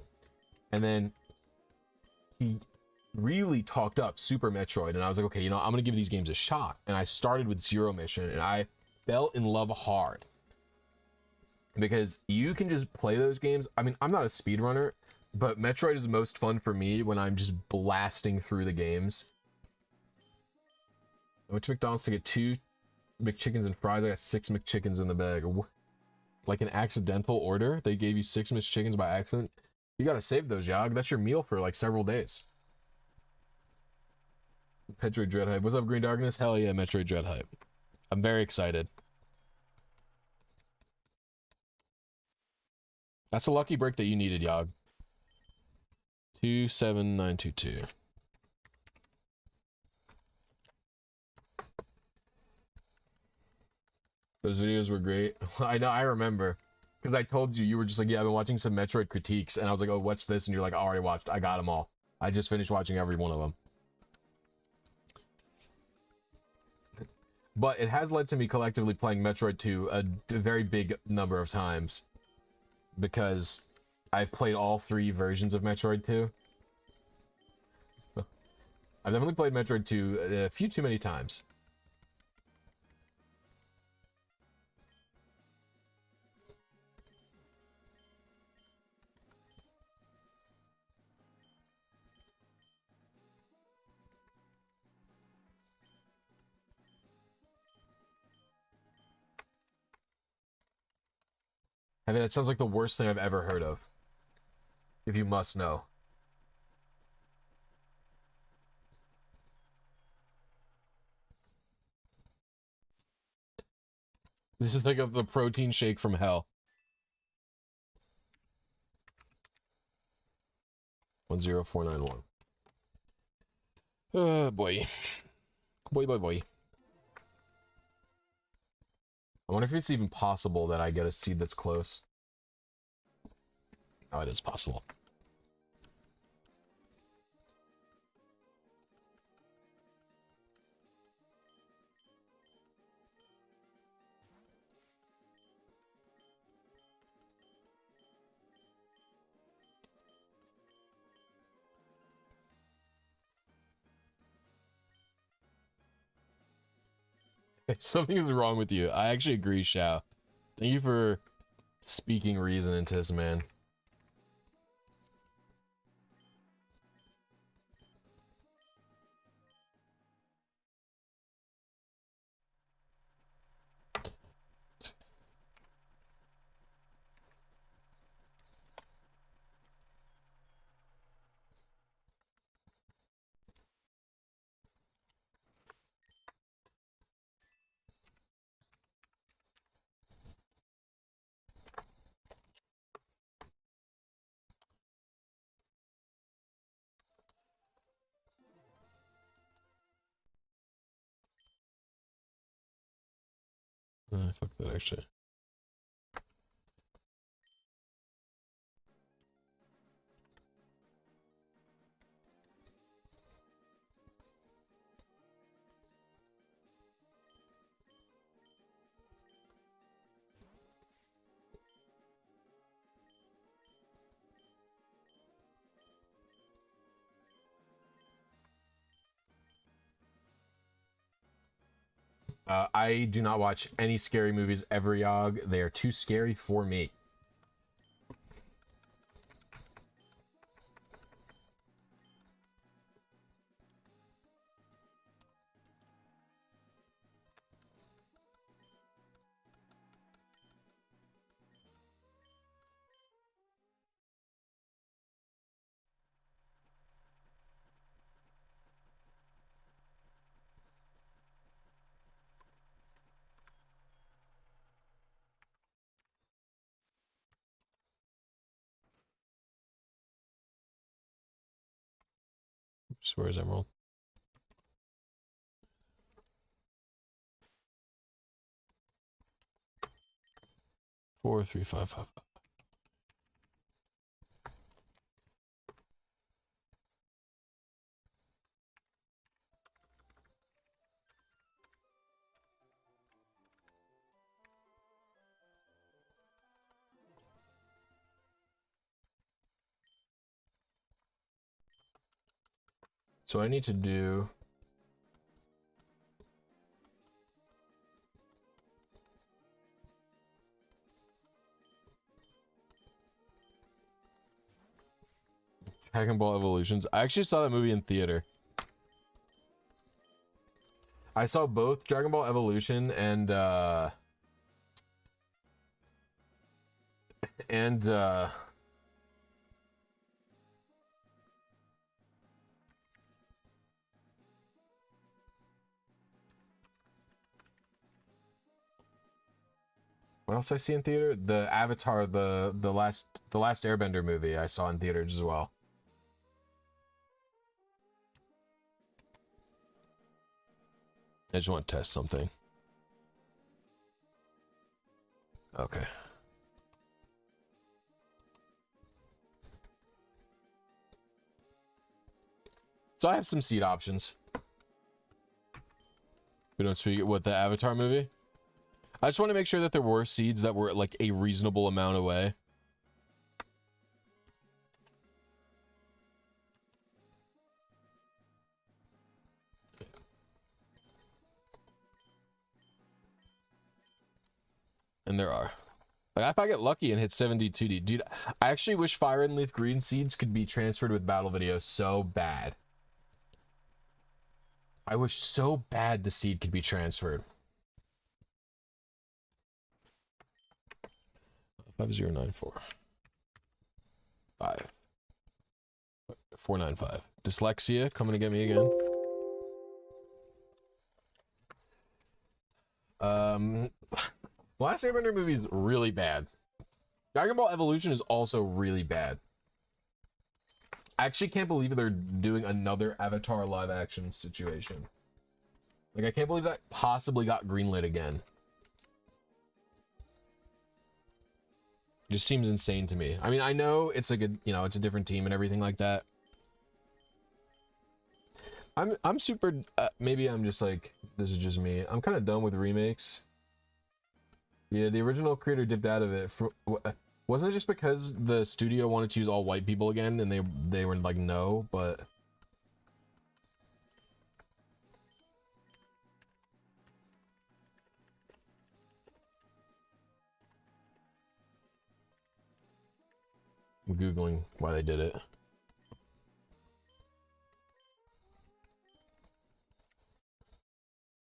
And then he really talked up Super Metroid, and I was like, okay, you know, I'm gonna give these games a shot. And I started with Zero Mission, and I fell in love hard because you can just play those games. I mean, I'm not a speedrunner, but Metroid is the most fun for me when I'm just blasting through the games. I went to McDonald's to get 2 McChickens and fries. I got 6 McChickens in the bag. Like an accidental order? They gave you 6 McChickens by accident? You gotta save those, Yog. That's your meal for like several days. Metroid Dread Hype. What's up, Green Darkness? Hell yeah, Metroid Dread Hype. I'm very excited. That's a lucky break that you needed, Yog. 27922. Those videos were great. I know, I remember. Because I told you, you were just like, yeah, I've been watching some Metroid critiques. And I was like, oh, what's this? And you're like, I already watched. I got them all. I just finished watching every one of them. But it has led to me collectively playing Metroid 2 a very big number of times. Because I've played all 3 versions of Metroid 2. So, I've definitely played Metroid 2 a few too many times. I mean, that sounds like the worst thing I've ever heard of. If you must know. This is like the protein shake from hell. 10491. Boy. Boy. I wonder if it's even possible that I get a seed that's close. Oh, it is possible. Something is wrong with you. I actually agree, Shao. Thank you for speaking reason into this, man. Fuck that, actually. I do not watch any scary movies ever, Yog. They are too scary for me. Oops, where's Emerald? Four, 3, 5, 5. So I need to do Dragon Ball Evolutions. I actually saw that movie in theater. I saw both Dragon Ball Evolution and what else I see in theater? The Avatar, the last Airbender movie I saw in theaters as well. I just want to test something. Okay. So I have some seed options. We don't speak what the Avatar movie. I just want to make sure that there were seeds that were like a reasonable amount away. And there are. Like, if I get lucky and hit 72D, dude, I actually wish Fire and Leaf Green seeds could be transferred with battle video so bad. I wish so bad the seed could be transferred. 5094 5 495. Dyslexia coming to get me again. Last Airbender movie is really bad. Dragon Ball Evolution is also really bad. I actually can't believe they're doing another Avatar live action situation. Like, I can't believe that possibly got greenlit again. It just seems insane to me. I mean, I know it's like a, you know, it's a different team and everything like that. I'm super, maybe I'm just like, this is just me. I'm kind of done with remakes. Yeah, the original creator dipped out of it. Wasn't it just because the studio wanted to use all white people again and they were like, no, but... I'm Googling why they did it.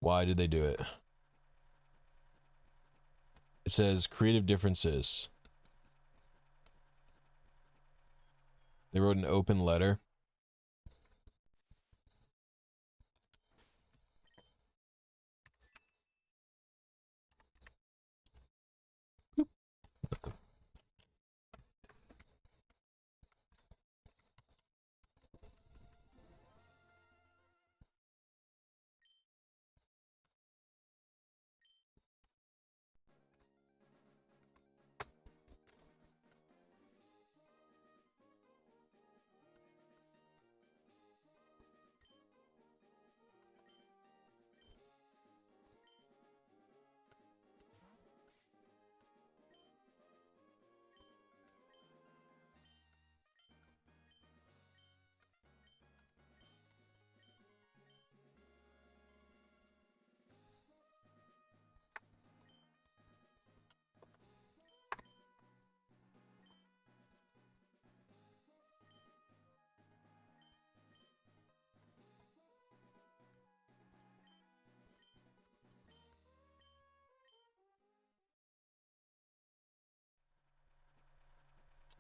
Why did they do it? It says creative differences. They wrote an open letter.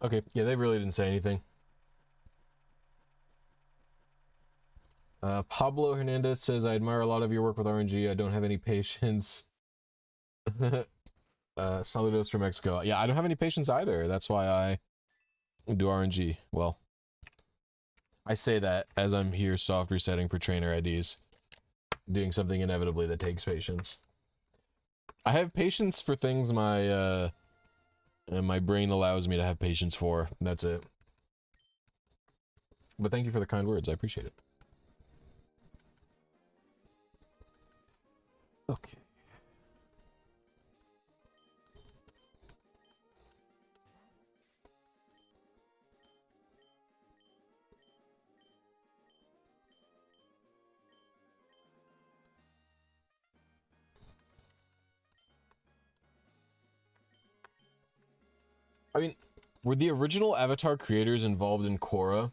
Okay, yeah, they really didn't say anything. Pablo Hernandez says, I admire a lot of your work with RNG. I don't have any patience. Saludos from Mexico. Yeah, I don't have any patience either. That's why I do RNG. Well, I say that as I'm here soft resetting for trainer IDs, doing something inevitably that takes patience. I have patience for things my brain allows me to have patience for. That's it. But thank you for the kind words. I appreciate it. Okay. I mean, were the original avatar creators involved in Korra?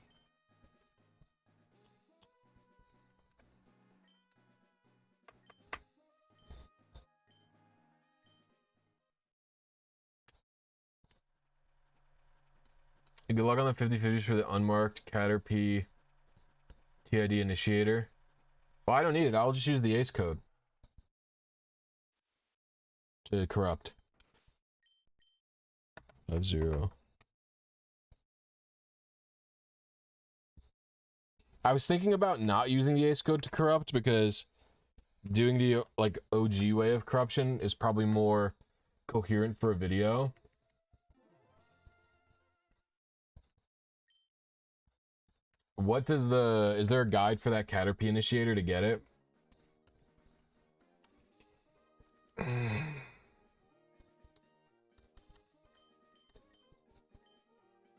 Good luck on the 50/50s for the unmarked Caterpie TID initiator. Well, I don't need it. I'll just use the ace code to corrupt. 50. I was thinking about not using the ace code to corrupt because doing the like OG way of corruption is probably more coherent for a video. What does is there a guide for that Caterpie initiator to get it?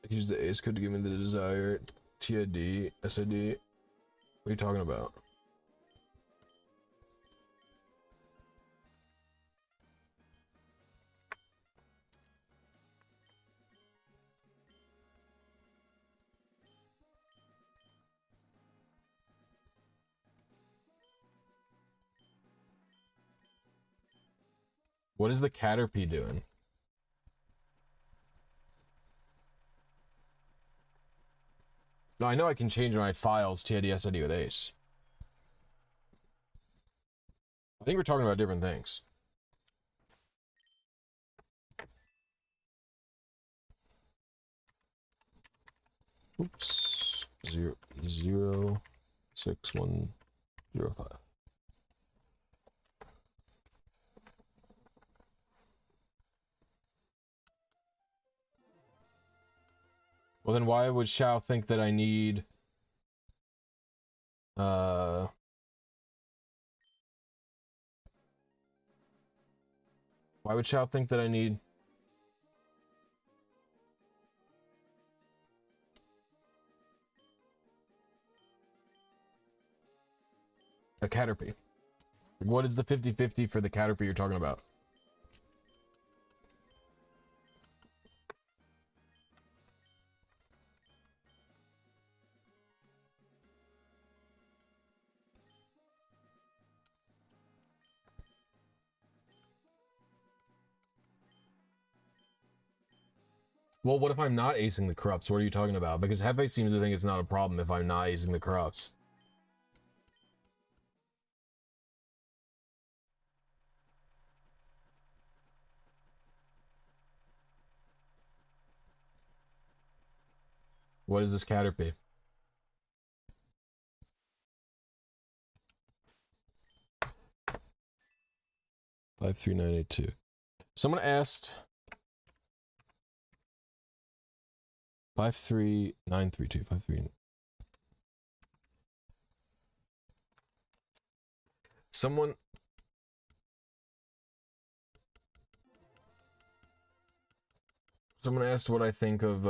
Use the ace code to give me the desired TID, SID. What are you talking about? What is the Caterpie doing? No, I know I can change my files TID, SID with ace. I think we're talking about different things. Oops. 06105. Well, then why would Xiao think that I need why would Xiao think that I need a Caterpie? What is the 50/50 for the Caterpie you're talking about? Well, what if I'm not acing the corrupts? What are you talking about? Because Hefe seems to think it's not a problem if I'm not acing the corrupts. What is this Caterpie? $53982. Someone asked 53932. 53. Someone asked what I think of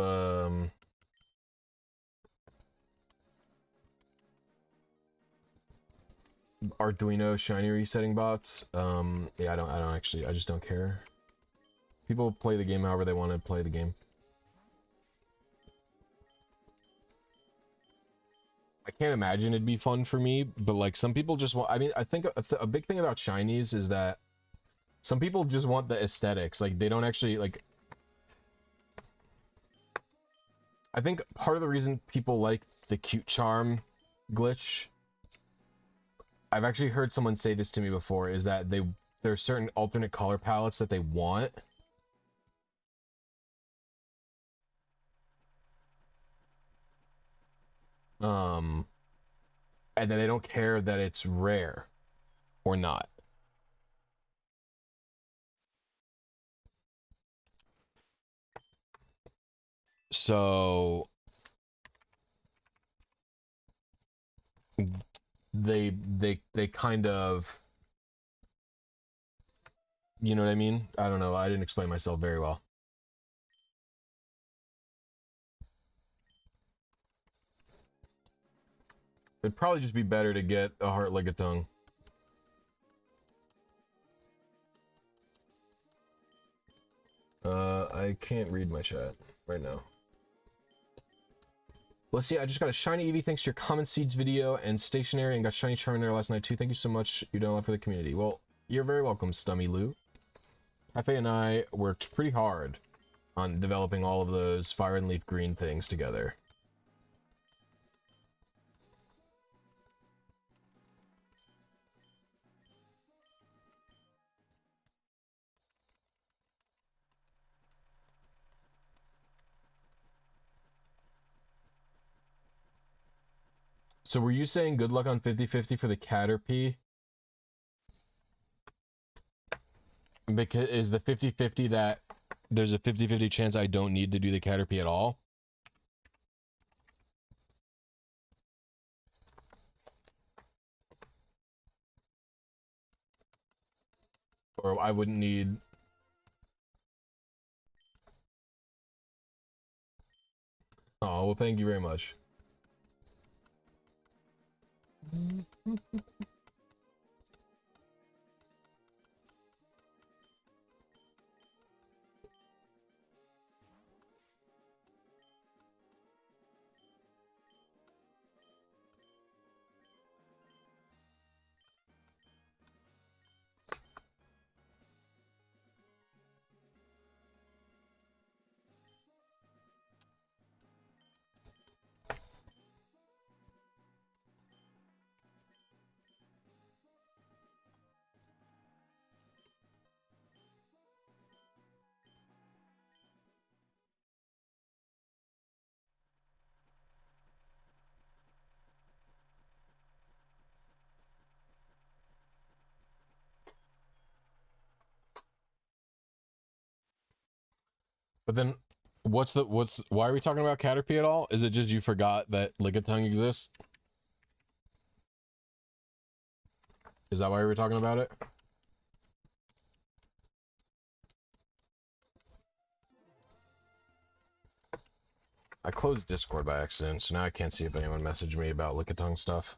Arduino shiny resetting bots. Yeah, I don't actually, I just don't care. People play the game however they want to play the game. I can't imagine it'd be fun for me, but like some people just want, I mean, I think a big thing about shinies is that some people just want the aesthetics. Like they don't actually like, I think part of the reason people like the cute charm glitch, I've actually heard someone say this to me before, is that there are certain alternate color palettes that they want. and then they don't care that it's rare or not. So they kind of, you know what I mean? I don't know. I didn't explain myself very well. It'd probably just be better to get a heart like a tongue. I can't read my chat right now. Let's see, I just got a shiny Eevee thanks to your Common Seeds video and stationary, and got shiny Charmander last night too. Thank you so much. You done a lot for the community. Well, you're very welcome, Stummy Lou. Cafe and I worked pretty hard on developing all of those Fire and Leaf Green things together. So were you saying good luck on 50-50 for the Caterpie? Because is the 50-50 that there's a 50-50 chance I don't need to do the Caterpie at all? Or I wouldn't need... Oh, well, thank you very much. But then, why are we talking about Caterpie at all? Is it just you forgot that Lickitung exists? Is that why we were talking about it? I closed Discord by accident, so now I can't see if anyone messaged me about Lickitung stuff.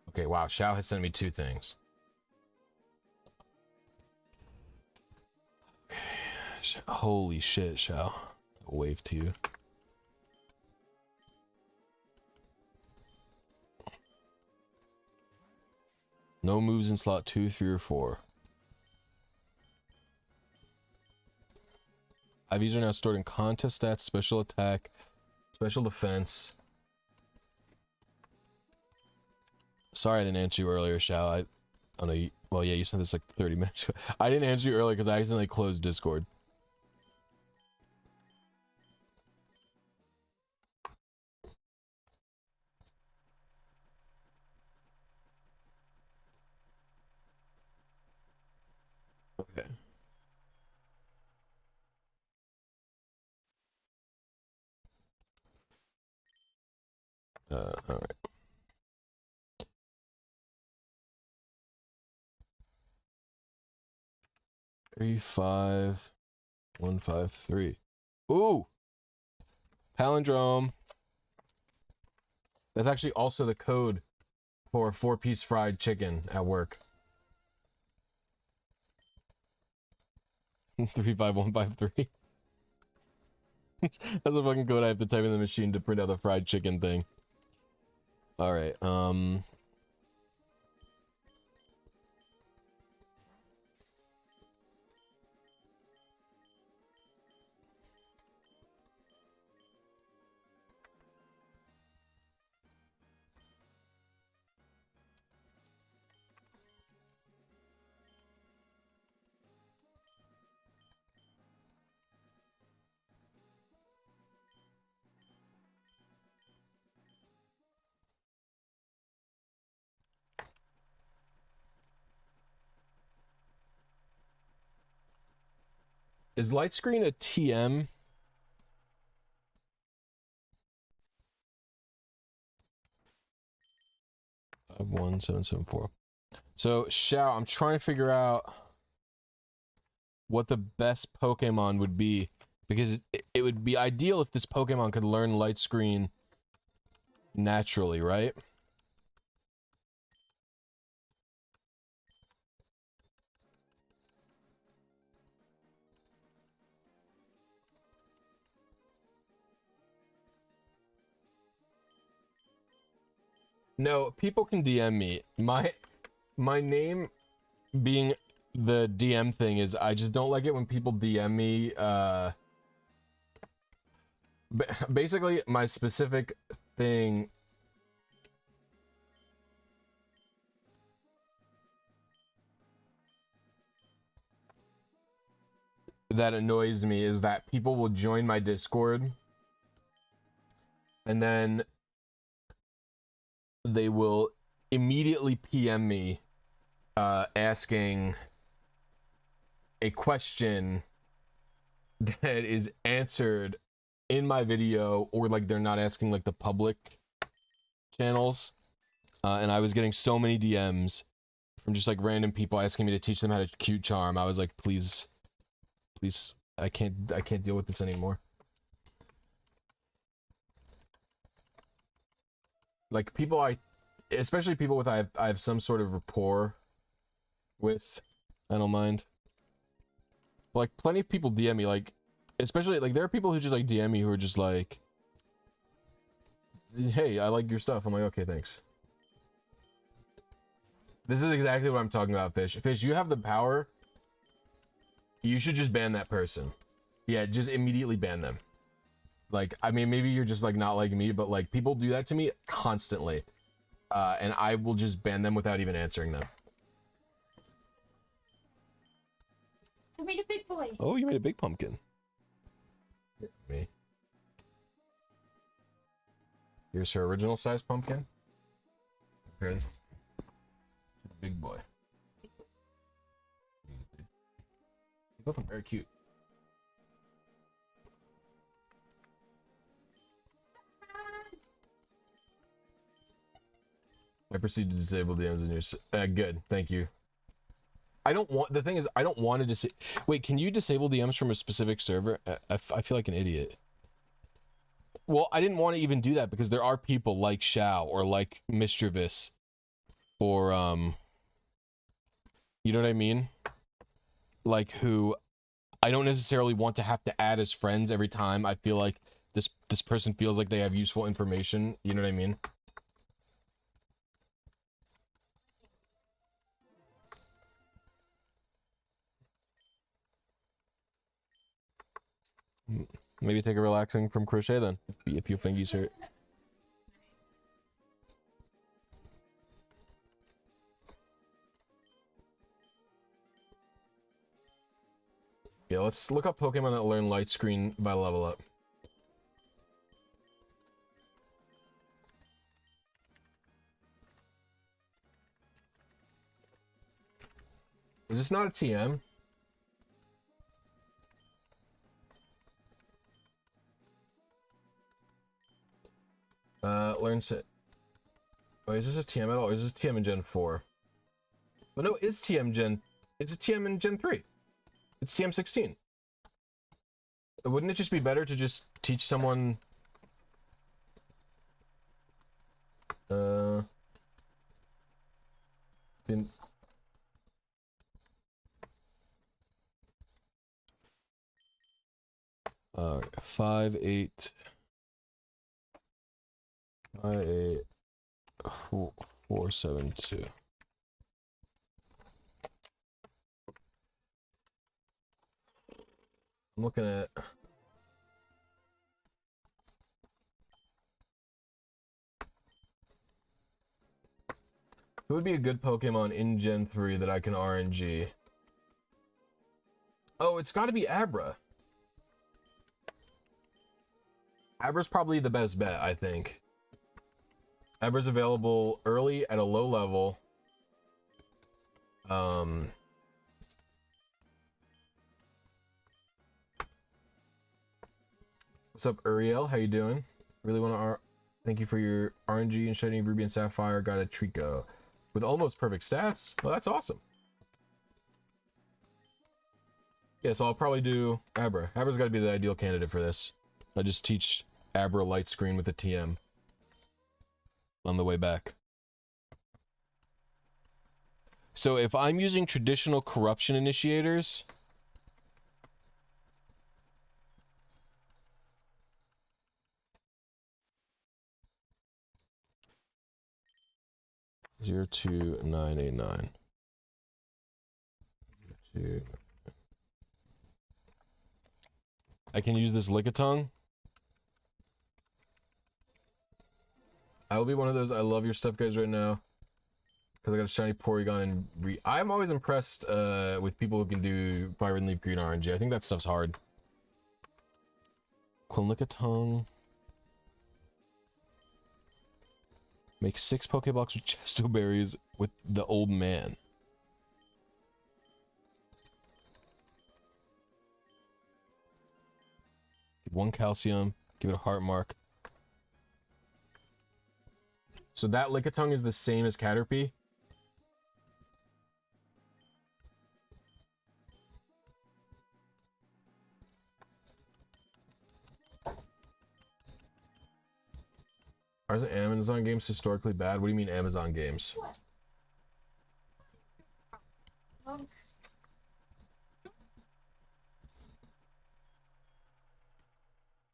Okay, wow, Xiao has sent me 2 things. Holy shit, Xiao. Wave to you. No moves in slot 2, 3, or 4. IVs are now stored in contest stats, special attack, special defense. Sorry I didn't answer you earlier, Xiao. I know you, well, yeah, you sent this like 30 minutes ago. I didn't answer you earlier because I accidentally closed Discord. Okay. All right. 35153. Ooh! Palindrome. That's actually also the code for 4-piece fried chicken at work. 35153. That's a fucking code I have to type in the machine to print out the fried chicken thing. Alright, Is light screen a TM? I have 1774. So Shao, I'm trying to figure out what the best Pokemon would be, because it would be ideal if this Pokemon could learn light screen naturally, right? No, people can DM me. My name being the DM thing is, I just don't like it when people DM me. Basically, my specific thing that annoys me is that people will join my Discord and then they will immediately PM me asking a question that is answered in my video, or like they're not asking like the public channels. And I was getting so many DMs from just like random people asking me to teach them how to cute charm. I was like, please, I can't deal with this anymore. Like people especially people with I have some sort of rapport with, I don't mind. But like plenty of people DM me, like, especially like there are people who just like DM me who are just like, hey, I like your stuff. I'm like, okay, thanks. This is exactly what I'm talking about, Fish. Fish, you have the power. You should just ban that person. Yeah, just immediately ban them. Like, I mean, maybe you're just like not like me, but like people do that to me constantly. And I will just ban them without even answering them. I made a big boy. Oh, you made a big pumpkin. Me. Here's her original size pumpkin. Here's big boy. They both look very cute. I proceed to disable DMs in your good, thank you. I don't want, the thing is, I don't want to disable. Wait, can you disable DMs from a specific server? I feel like an idiot. Well, I didn't want to even do that because there are people like Shao or like Mischievous or you know what I mean? Like who I don't necessarily want to have to add as friends every time I feel like this person feels like they have useful information, you know what I mean? Maybe take a relaxing from crochet then, if your fingies hurt. Yeah, let's look up Pokemon that learn light screen by level up. Is this not a TM? Learn set. Oh, is this a TM at all? Or is this TM in Gen 4? Oh no, it's TM Gen. It's a TM in Gen 3. It's TM 16. Wouldn't it just be better to just teach someone? In 5, 8, 4, 7, 2. I'm looking at who would be a good Pokemon in Gen 3 that I can RNG. Oh, it's got to be Abra. Abra's probably the best bet, I think. Abra's available early at a low level. What's up, Uriel? How you doing? Really want to thank you for your RNG and Shiny Ruby and Sapphire. Got a Trico with almost perfect stats. Well, that's awesome. Yeah, so I'll probably do Abra. Abra's got to be the ideal candidate for this. I just teach Abra light screen with a TM on the way back. So if I'm using traditional corruption initiators, Zero two 989. I can use this Lickitung. I will be one of those I love your stuff guys right now. Because I got a shiny Porygon and I'm always impressed with people who can do Fire and Leaf Green RNG. I think that stuff's hard. Clone Lickitung. Make 6 Pokeblocks with Chesto Berries with the old man. Give 1 calcium. Give it a heart mark. So that Lickitung is the same as Caterpie. Are the Amazon games historically bad? What do you mean Amazon games?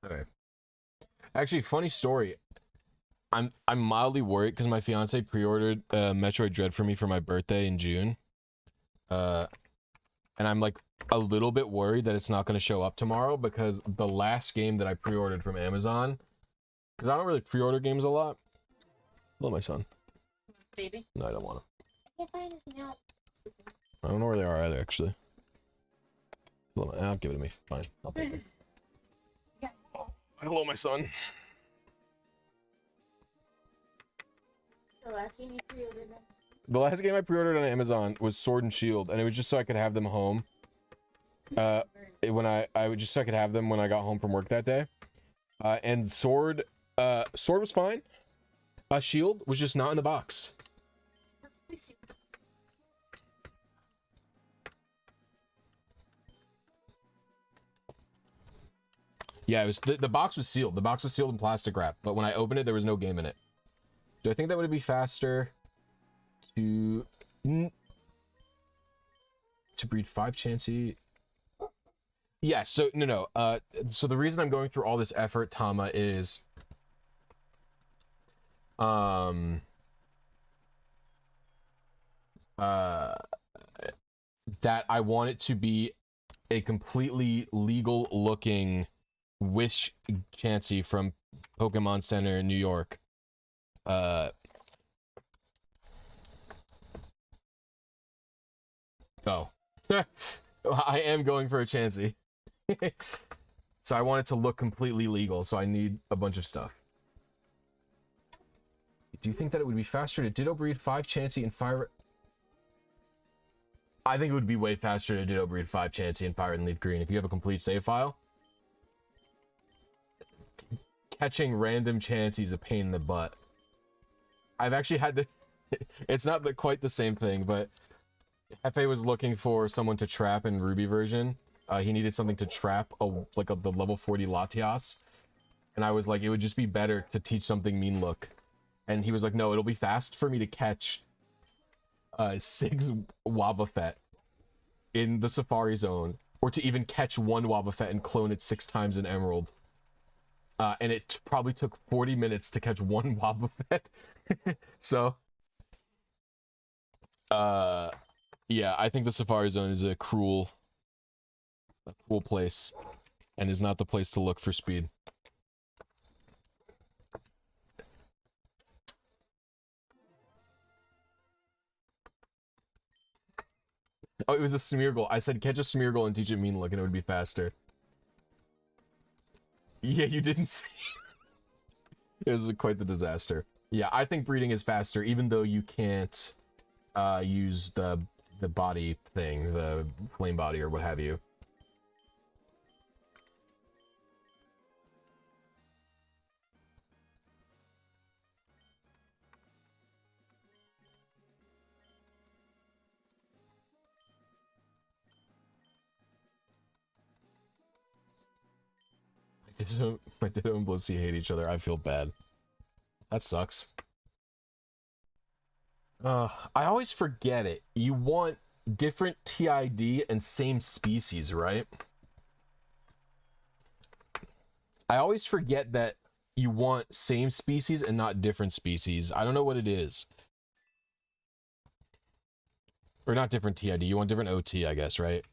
Okay. Actually, funny story. I'm mildly worried because my fiance pre-ordered Metroid Dread for me for my birthday in June. And I'm like a little bit worried that it's not going to show up tomorrow because the last game that I pre-ordered from Amazon, because I don't really pre-order games a lot. Hello, my son. Baby. No, I don't want him. I can't find his nail. I don't know where they are either, actually. I'll give it to me. Fine. I'll take it. Yeah. Hello, my son. The last game you pre-ordered. The last game I pre-ordered on Amazon was Sword and Shield, and it was just so I could have them home. When I would just so I could have them when I got home from work that day. And Sword was fine. Shield was just not in the box. Yeah, it was the box was sealed. The box was sealed in plastic wrap, but when I opened it, there was no game in it. Do I think that would be faster to breed 5 Chansey? Yeah, so no. So the reason I'm going through all this effort, Tama, is that I want it to be a completely legal looking Wish Chansey from Pokemon Center in New York. Oh. I am going for a Chansey. So I want it to look completely legal, so I need a bunch of stuff. Do you think that it would be faster to Ditto breed 5 Chansey and Fire? I think it would be way faster to Ditto breed 5 Chansey and Fire and Leaf Green if you have a complete save file. Catching random Chansey is a pain in the butt. I've actually had to... It's not quite the same thing, but Hefe was looking for someone to trap in Ruby version. He needed something to trap the level 40 Latias. And I was like, it would just be better to teach something mean look. And he was like, no, it'll be fast for me to catch 6 Wobbuffet in the Safari Zone. Or to even catch 1 Wobbuffet and clone it 6 times in Emerald. And it probably took 40 minutes to catch 1 Wobbuffet. So, yeah, I think the Safari Zone is a cruel place, and is not the place to look for speed. Oh, it was a Smeargle. I said catch a Smeargle and teach it mean look, and it would be faster. Yeah, you didn't see. It was quite the disaster. Yeah, I think breeding is faster, even though you can't use the body thing, the flame body or what have you. Ditto and Blisy hate each other. I feel bad. That sucks. I always forget it. You want different TID and same species, right? I always forget that you want same species and not different species. I don't know what it is. Or not different TID. You want different OT, I guess, right?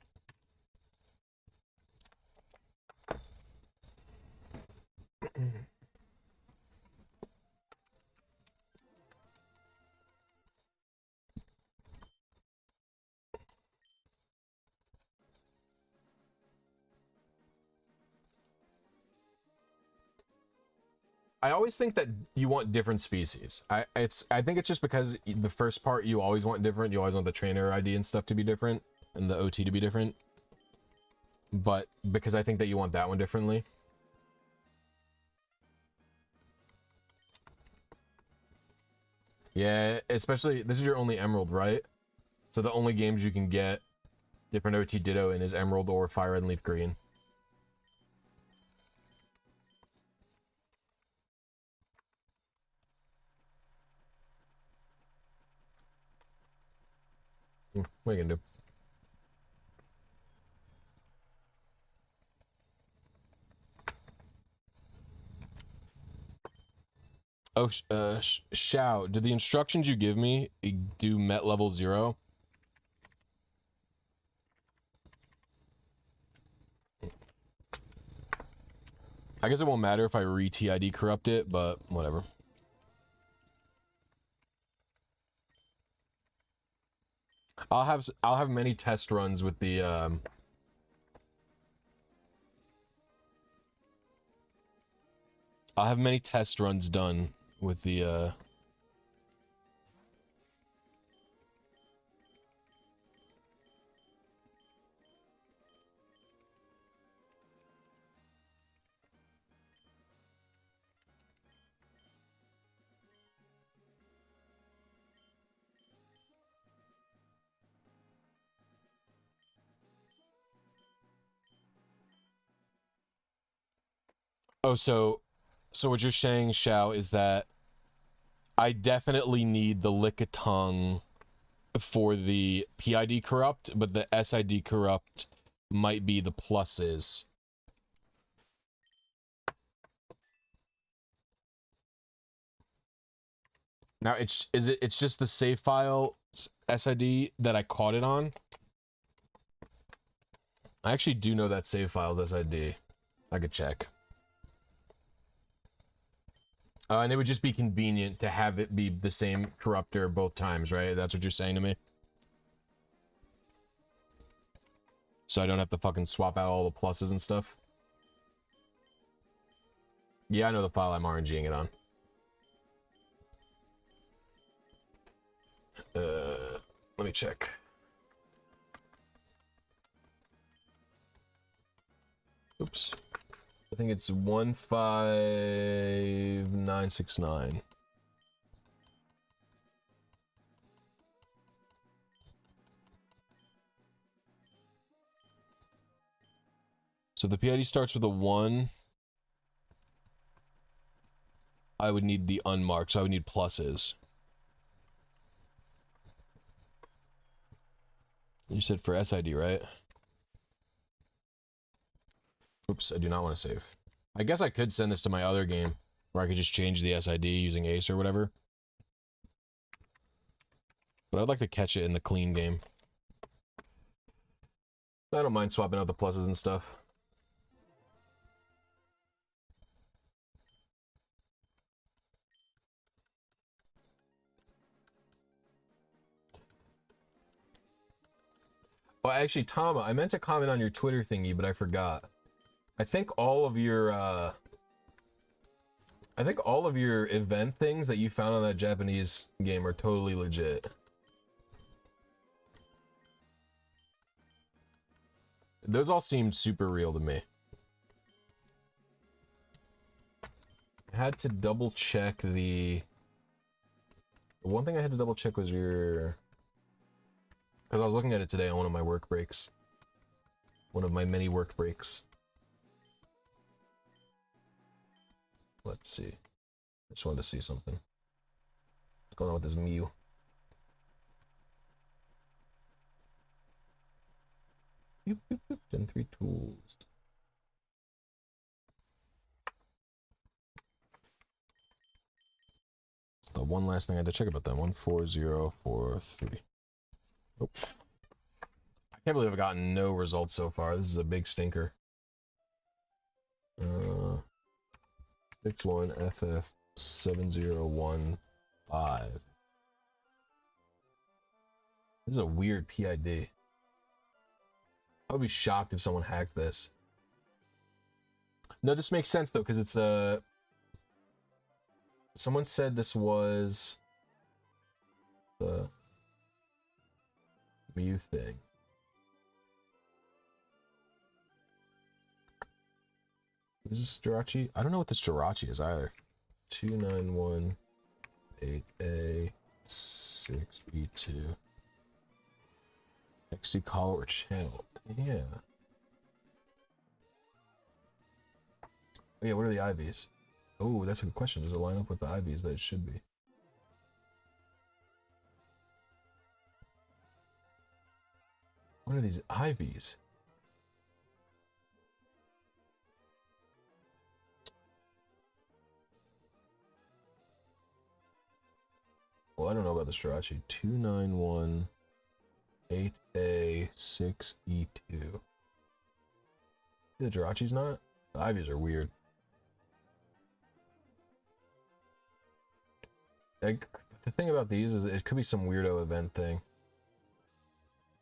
I always think that you want different species. I think it's just because the first part you always want different. You always want the trainer ID and stuff to be different and the OT to be different. But because I think that you want that one differently. Yeah, especially this is your only Emerald, right? So the only games you can get different OT Ditto in is Emerald or Fire Red and Leaf Green. What are you gonna do? Oh, Shao, do the instructions you give me do Met level 0? I guess it won't matter if I re-TID corrupt it, but whatever. I'll have many test runs with the I'll have many test runs done with the Oh, so what you're saying, Shao, is that I definitely need the lick a tongue for the PID corrupt, but the SID corrupt might be the pluses. Now it's just the save file SID that I caught it on. I actually do know that save file SID. I could check. And it would just be convenient to have it be the same corruptor both times, right? That's what you're saying to me? So I don't have to fucking swap out all the pluses and stuff? Yeah, I know the file I'm RNGing it on. Let me check. Oops. I think it's 15969. So if the PID starts with a 1, I would need the unmarked, so I would need pluses. You said for SID, right? Oops, I do not want to save. I guess I could send this to my other game, where I could just change the SID using Ace or whatever. But I'd like to catch it in the clean game. I don't mind swapping out the pluses and stuff. Well, actually, Tama, I meant to comment on your Twitter thingy, but I forgot. I think all of your event things that you found on that Japanese game are totally legit. Those all seemed super real to me. I had to double check the one thing I had to double check was your, because I was looking at it today on one of my work breaks. One of my many work breaks. Let's see. I just wanted to see something. What's going on with this Mew? Gen 3 tools. So the one last thing I had to check about that. 14043. Nope. I can't believe I've gotten no results so far. This is a big stinker. 61FF7015. This is a weird PID. I would be shocked if someone hacked this. No, this makes sense though, because it's a... Someone said this was the Mew thing. Is this Jirachi? I don't know what this Jirachi is either. 2918A6E2. XD Colo channel. Yeah. Oh yeah, what are the IVs? Oh, that's a good question. Does it line up with the IVs that it should be? What are these IVs? Well, I don't know about the Jirachi. 2918A6E2. The Jirachi's not? The IVs are weird. Like, the thing about these is it could be some weirdo event thing.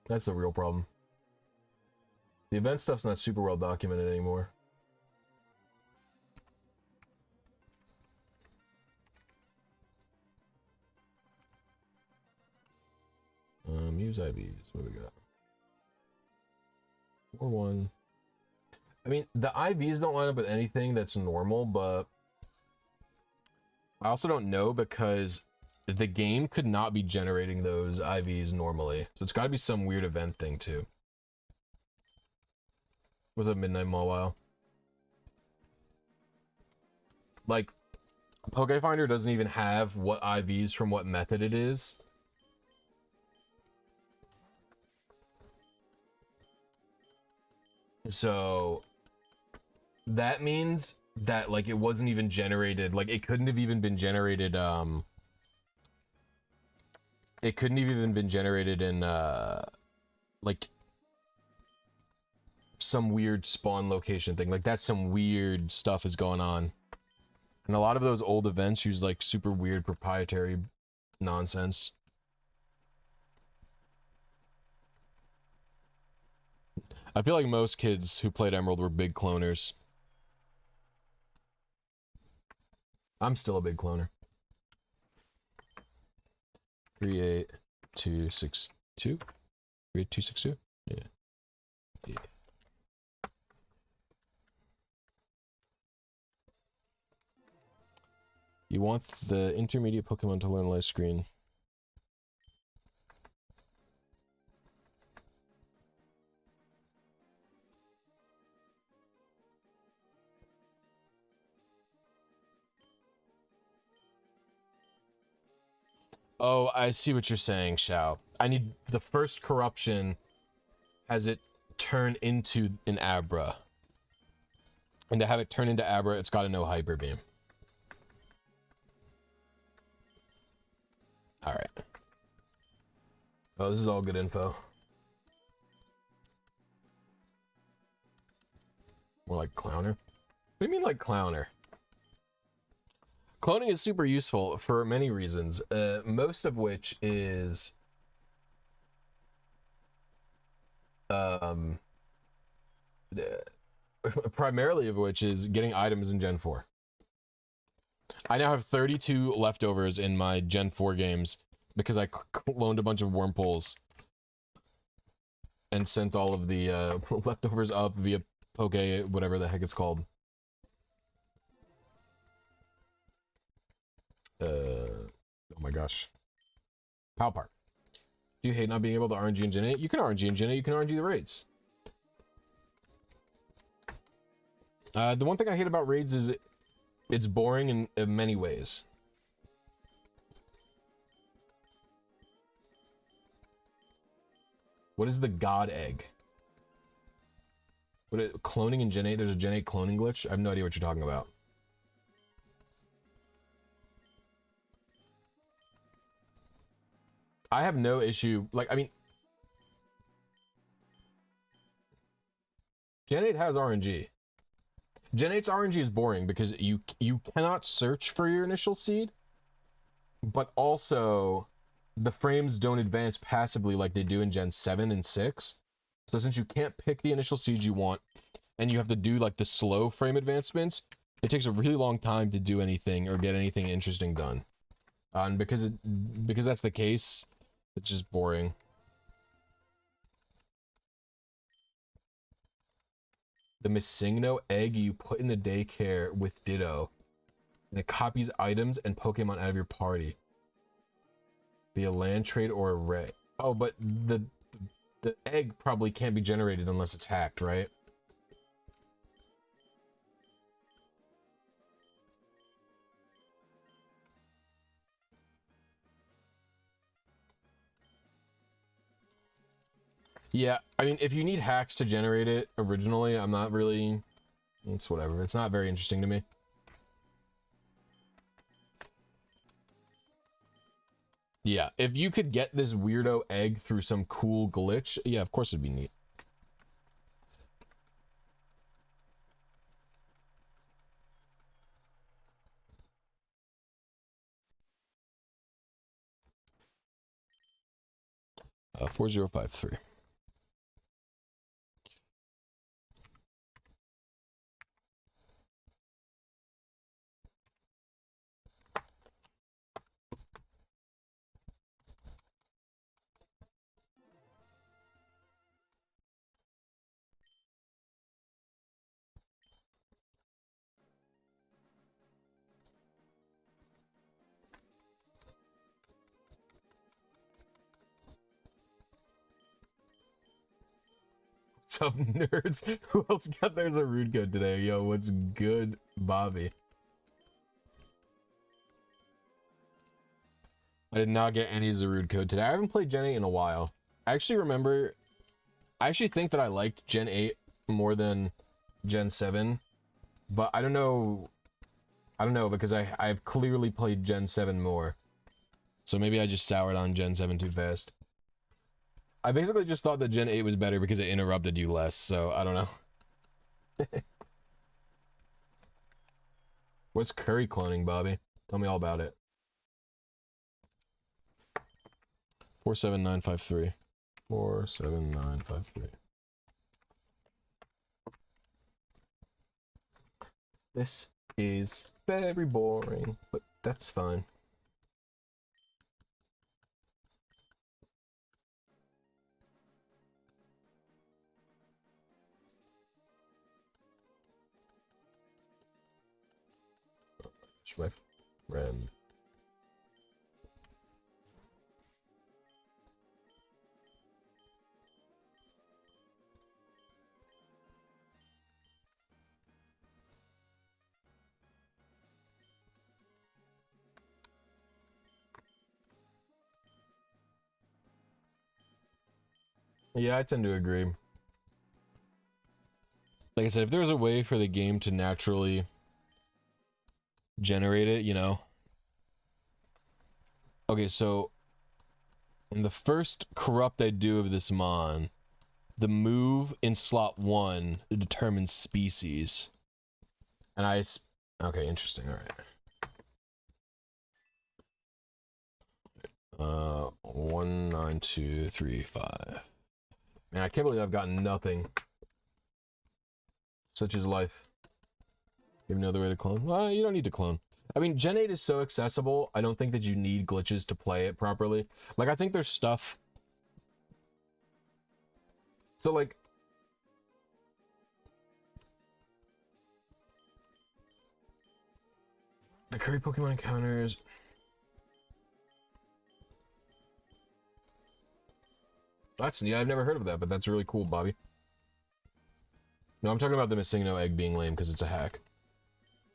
That's the real problem. The event stuff's not super well documented anymore. Use IVs. What do we got? 4-1. I mean, the IVs don't line up with anything that's normal, but I also don't know because the game could not be generating those IVs normally. So it's got to be some weird event thing too. What's up, Midnight Mawile? Like, Pokefinder doesn't even have what IVs from what method it is. So that means that like it wasn't even generated, like it couldn't have even been generated it couldn't have even been generated in like some weird spawn location thing. Like that's some weird stuff is going on. And a lot of those old events use like super weird proprietary nonsense. I feel like most kids who played Emerald were big cloners. I'm still a big cloner. 38262? 38262? Yeah. Yeah. You want the intermediate Pokemon to learn light screen. Oh, I see what you're saying, Shao. I need the first corruption has it turn into an Abra. And to have it turn into Abra, it's got to know Hyper Beam. Alright. Oh, this is all good info. More like Clowner? What do you mean like Clowner? Cloning is super useful for many reasons, most of which is primarily of which is getting items in Gen 4. I now have 32 leftovers in my Gen 4 games because I cloned a bunch of wormholes and sent all of the leftovers up via Poke, whatever the heck it's called. Oh my gosh. Pow Park. Do you hate not being able to RNG and Gen it? You can RNG and Gen it, you can RNG the raids. The one thing I hate about raids is It's boring in many ways. What is the god egg? Cloning in Gen 8? There's a Gen 8 cloning glitch? I have no idea what you're talking about. I have no issue, like, I mean, Gen 8 has RNG. Gen 8's RNG is boring because you cannot search for your initial seed, but also the frames don't advance passively like they do in Gen 7 and 6. So since you can't pick the initial seeds you want, and you have to do like the slow frame advancements, it takes a really long time to do anything or get anything interesting done. And because that's the case, it's just boring. The Missigno egg you put in the daycare with Ditto, and it copies items and Pokemon out of your party. Be a land trade or a ray. Oh, but the egg probably can't be generated unless it's hacked, right? Yeah, I mean, if you need hacks to generate it originally, I'm not really... It's whatever. It's not very interesting to me. Yeah, if you could get this weirdo egg through some cool glitch, yeah, of course it'd be neat. Uh, 4053. What's up, nerds? Who else got theirs a rude code today? Yo, what's good, Bobby? I did not get any Zarude code today. I haven't played Gen 8 in a while. I actually think that I liked Gen 8 more than Gen 7, but I don't know because I've clearly played Gen 7 more. So maybe I just soured on Gen 7 too fast. I basically just thought that Gen 8 was better because it interrupted you less, so I don't know. What's curry cloning, Bobby? Tell me all about it. 47953. 47953. This is very boring, but that's fine. My friend. Yeah, I tend to agree. Like I said, if there was a way for the game to naturally generate it, you know. Okay, so in the first corrupt I do of this mon, the move in slot 1 determines species. And okay, interesting, alright. 19235. Man, I can't believe I've gotten nothing. Such is life. You have no other way to clone? Well, you don't need to clone. I mean, Gen 8 is so accessible, I don't think that you need glitches to play it properly. Like, I think there's stuff... So, like... The curry Pokemon encounters... That's neat, I've never heard of that, but that's really cool, Bobby. No, I'm talking about the Missigno egg being lame because it's a hack.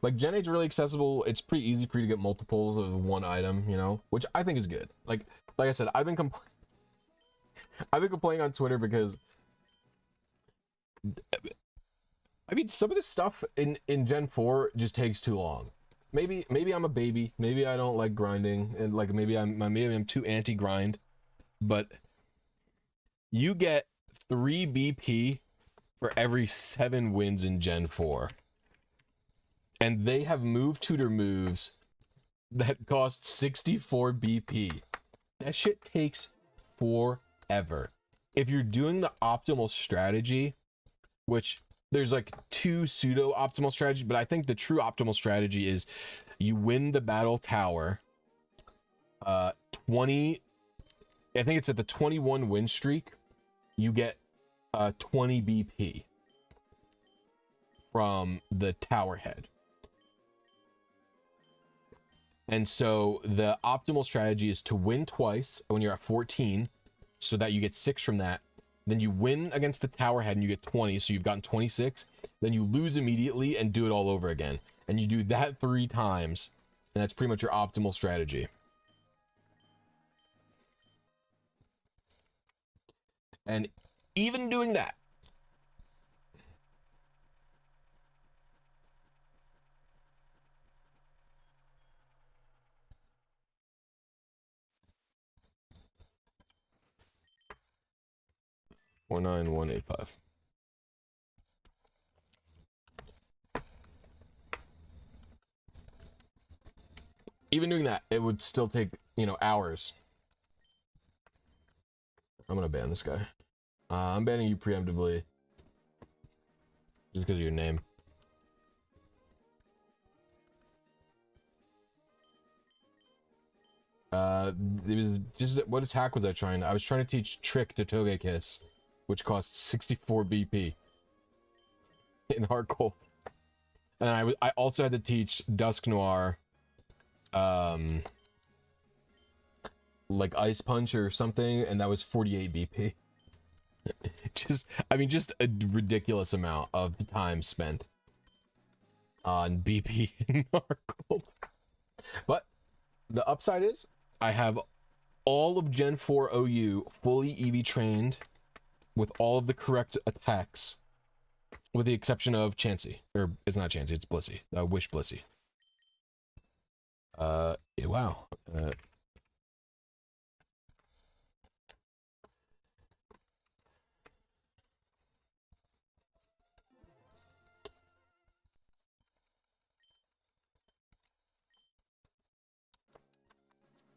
Like Gen 8's really accessible. It's pretty easy for you to get multiples of one item, you know, which I think is good. Like I said, I've been complaining on Twitter because I mean some of this stuff in Gen 4 just takes too long. Maybe I'm a baby. Maybe I don't like grinding, and like maybe I'm too anti-grind. But you get 3 BP for every 7 wins in Gen 4. And they have move tutor moves that cost 64 BP. That shit takes forever. If you're doing the optimal strategy, which there's like 2 pseudo optimal strategies, but I think the true optimal strategy is you win the battle tower, 20, I think it's at the 21 win streak, you get 20 BP from the tower head. And so the optimal strategy is to win twice when you're at 14, so that you get 6 from that. Then you win against the tower head and you get 20, so you've gotten 26. Then you lose immediately and do it all over again. And you do that 3 times, and that's pretty much your optimal strategy. And even doing that, $49185. Even doing that, it would still take, you know, hours. I'm gonna ban this guy. I'm banning you preemptively. Just because of your name. It was just, what attack was I trying? I was trying to teach Trick to Togekiss, which costs 64 BP in hard cold. And I also had to teach Dusk Noir, like Ice Punch or something, and that was 48 BP. Just a ridiculous amount of time spent on BP in hard cold. But the upside is I have all of Gen 4 OU fully EV trained with all of the correct attacks, with the exception of Chansey. Or it's not Chansey, it's Blisy. Wish Blisy. Yeah, wow.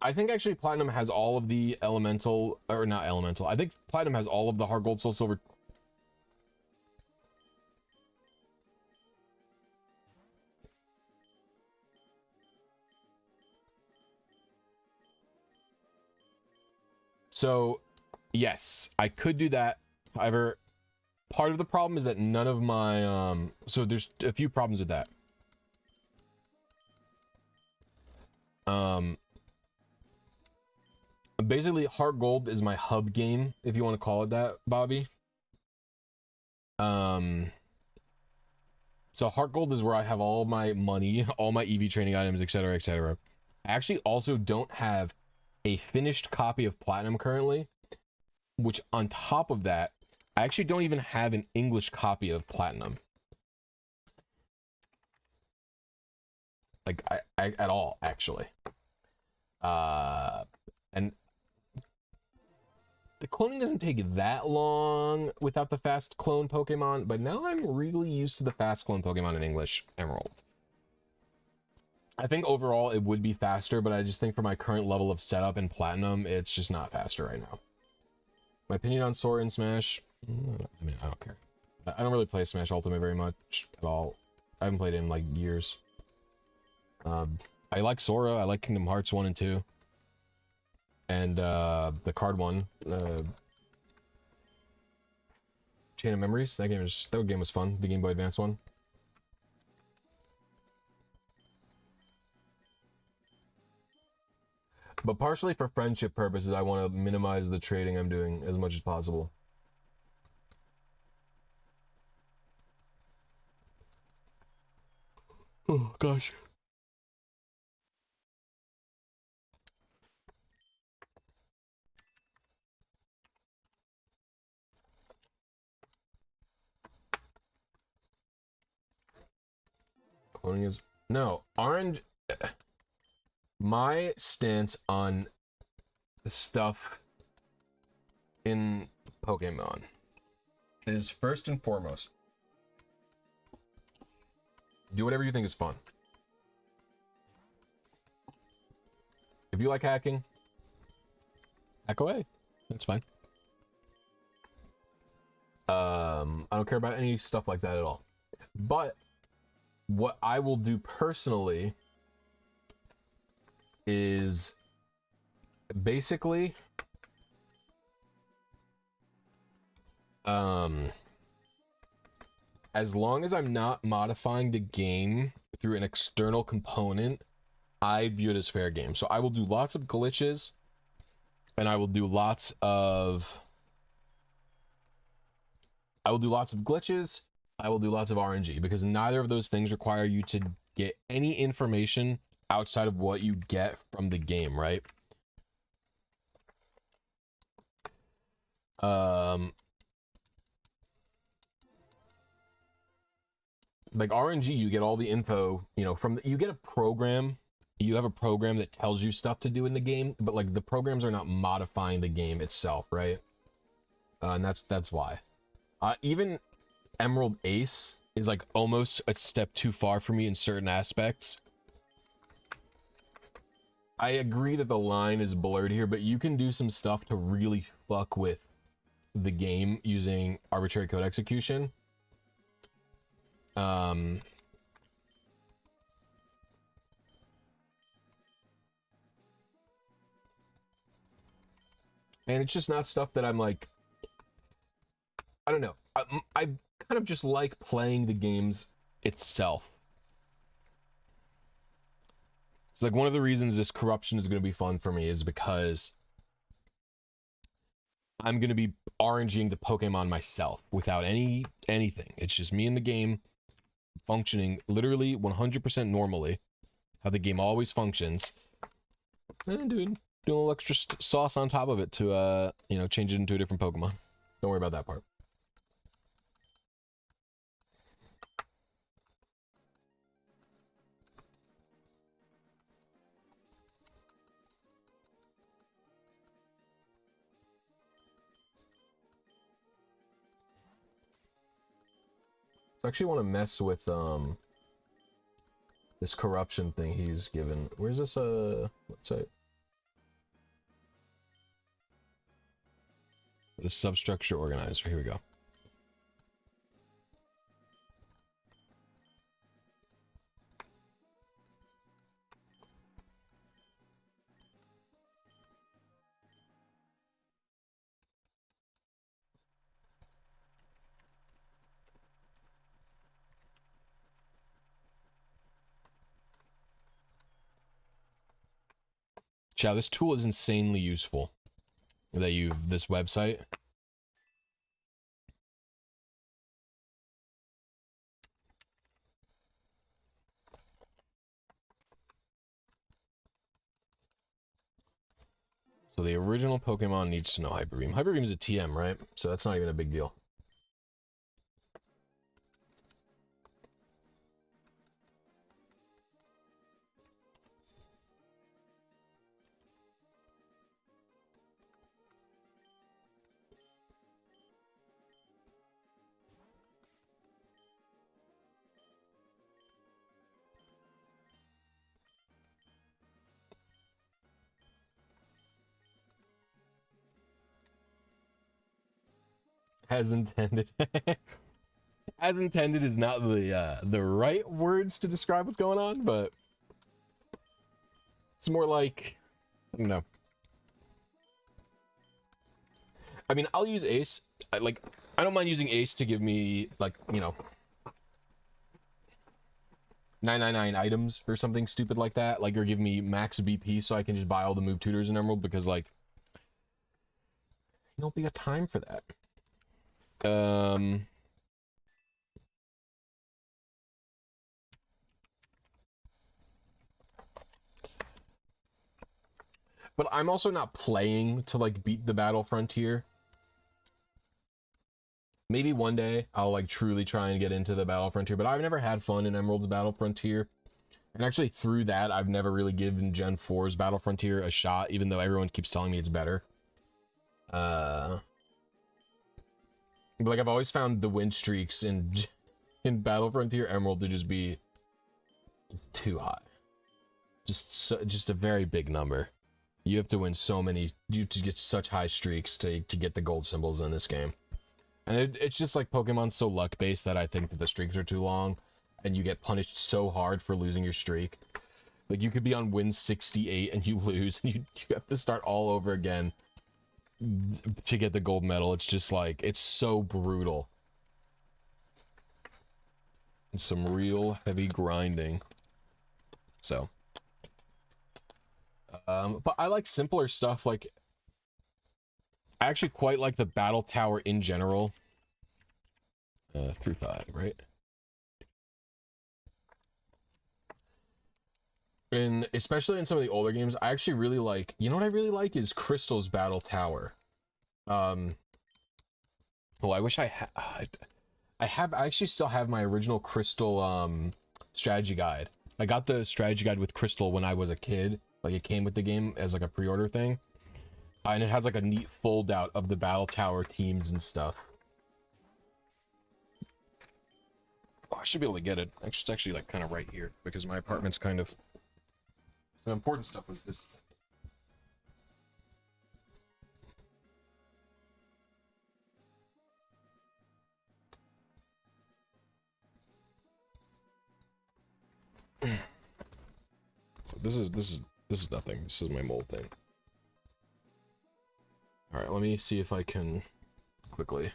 I think actually Platinum has all of the elemental, or not elemental. I think Platinum has all of the hard gold, soul silver. So, yes, I could do that. However, part of the problem is that none of my, so there's a few problems with that. Basically, Heart Gold is my hub game, if you want to call it that, Bobby. So Heart Gold is where I have all my money, all my EV training items, etc., etc. I actually also don't have a finished copy of Platinum currently, which on top of that, I actually don't even have an English copy of Platinum. Like, I at all, actually. And the cloning doesn't take that long without the fast clone Pokemon, but now I'm really used to the fast clone Pokemon in English Emerald. I think overall it would be faster, but I just think for my current level of setup in Platinum, it's just not faster right now. My opinion on Sora and Smash, I mean, I don't care. I don't really play Smash Ultimate very much at all. I haven't played it in like years. I like Sora, I like Kingdom Hearts 1 and 2. And the card one, Chain of Memories. That game was fun. The Game Boy Advance one. But partially for friendship purposes, I want to minimize the trading I'm doing as much as possible. Oh gosh. Cloning is no RNG. My stance on the stuff in Pokemon is first and foremost, do whatever you think is fun. If you like hacking, hack away. That's fine. I don't care about any stuff like that at all. But what I will do personally is basically as long as I'm not modifying the game through an external component, I view it as fair game. So I will do lots of glitches, and I will do lots of RNG, because neither of those things require you to get any information outside of what you get from the game, right? Like RNG, you get all the info, you know, from you get a program. You have a program that tells you stuff to do in the game, but like the programs are not modifying the game itself, right? And that's why. Even Emerald Ace is like almost a step too far for me in certain aspects. I agree that the line is blurred here, but you can do some stuff to really fuck with the game using arbitrary code execution. And it's just not stuff that I'm like, I don't know. I kind of just like playing the games itself. It's like one of the reasons this corruption is going to be fun for me is because I'm going to be RNGing the Pokemon myself without anything. It's just me in the game functioning literally 100% normally, how the game always functions, and doing a little extra sauce on top of it to you know, change it into a different Pokemon. Don't worry about that part. I actually want to mess with this corruption thing he's given. Where's this website? The substructure organizer. Here we go. Chow, this tool is insanely useful. This website. So the original Pokemon needs to know Hyper Beam. Hyper Beam is a TM, right? So that's not even a big deal. As intended. As intended is not the right words to describe what's going on, but it's more like, I don't know. I mean, I'll use Ace. I don't mind using Ace to give me, like, you know, 999 items or something stupid like that, like, or give me max BP so I can just buy all the move tutors in Emerald, because like, you don't be got time for that. But I'm also not playing to like beat the Battle Frontier. Maybe one day I'll like truly try and get into the Battle Frontier, but I've never had fun in Emerald's Battle Frontier. And actually through that, I've never really given Gen 4's Battle Frontier a shot, even though everyone keeps telling me it's better. But like I've always found the win streaks in Battle Frontier Emerald to just be just too high. Just a very big number. You have to win so many, you have to get such high streaks to get the gold symbols in this game. And it's just like Pokemon's so luck-based that I think that the streaks are too long, and you get punished so hard for losing your streak. Like, you could be on win 68 and you lose, and you have to start all over again to get the gold medal. It's just like, it's so brutal. It's some real heavy grinding. So. But I like simpler stuff, like, I actually quite like the battle tower in general. 3-5, right? And especially in some of the older games, I actually really like, you know what I really like is Crystal's battle tower. Well, I wish I actually still have my original Crystal strategy guide. I got the strategy guide with Crystal when I was a kid. Like, it came with the game as like a pre-order thing. And it has like a neat fold out of the battle tower teams and stuff. Oh, I should be able to get it. It's actually like kind of right here because my apartment's kind of, some important stuff was this. This is nothing. This is my mold thing. All right, let me see if I can quickly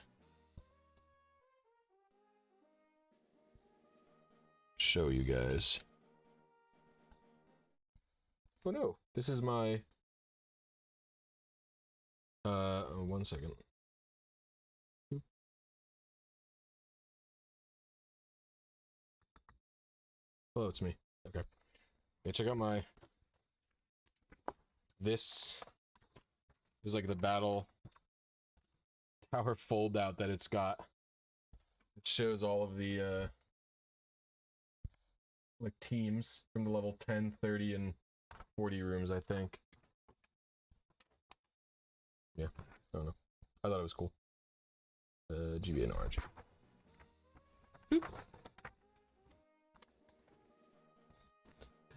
show you guys. Oh no, this is my 1 second. Oh, it's me. Okay. Yeah, check out my, this is like the battle tower fold out that it's got. It shows all of the like teams from the level 10, 30, and 40 rooms, I think. Yeah, I don't know. I thought it was cool. GB and orange. Boop.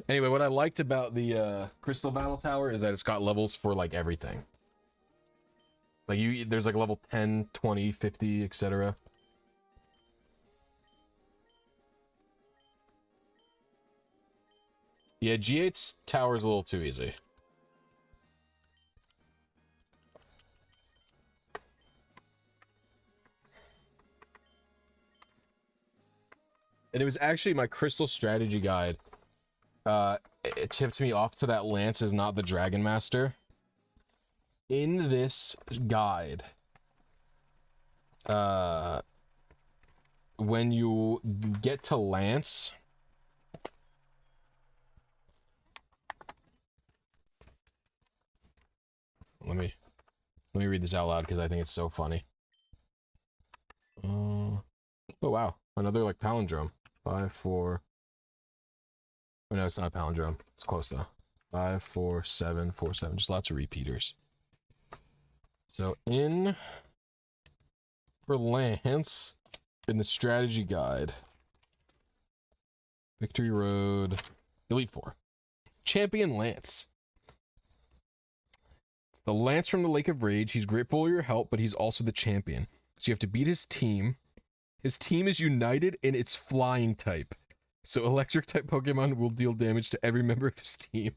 Anyway, what I liked about the Crystal Battle Tower is that it's got levels for like everything. Like there's like level 10, 20, 50, etc. Yeah, G8's tower is a little too easy. And it was actually my Crystal strategy guide. It tipped me off to that Lance is not the Dragon Master. In this guide, when you get to Lance, let me read this out loud because I think it's so funny. Oh wow, another like palindrome. 5, 4. Oh, no, it's not a palindrome. It's close though. 5, 4, 7, 4, 7. Just lots of repeaters. So for Lance, in the strategy guide, Victory Road, Elite 4. Champion Lance. It's the Lance from the Lake of Rage. He's grateful for your help, but he's also the champion. So you have to beat his team. His team is united in its flying type. So electric type Pokemon will deal damage to every member of his team.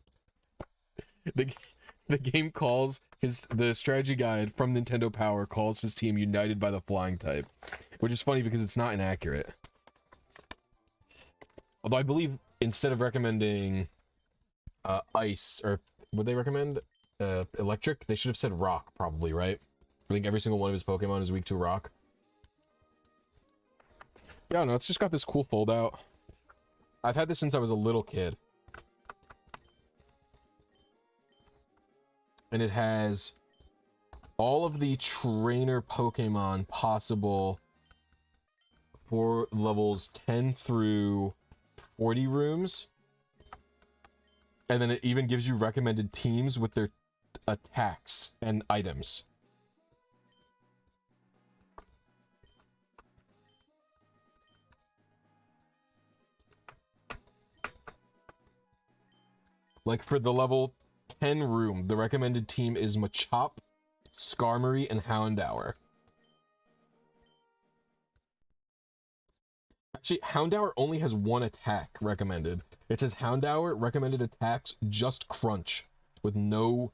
The game calls the strategy guide from Nintendo Power calls his team united by the flying type, which is funny because it's not inaccurate. Although I believe instead of recommending ice, or would they recommend electric, they should have said rock, probably, right? I think every single one of his Pokemon is weak to rock. Yeah, no, it's just got this cool fold out. I've had this since I was a little kid. and it has all of the trainer Pokemon possible for levels 10 through 40 rooms. And then it even gives you recommended teams with their attacks and items. Like for the level 10 room, the recommended team is Machop, Skarmory, and Houndour. Actually, Houndour only has one attack recommended. It says Houndour recommended attacks just Crunch with no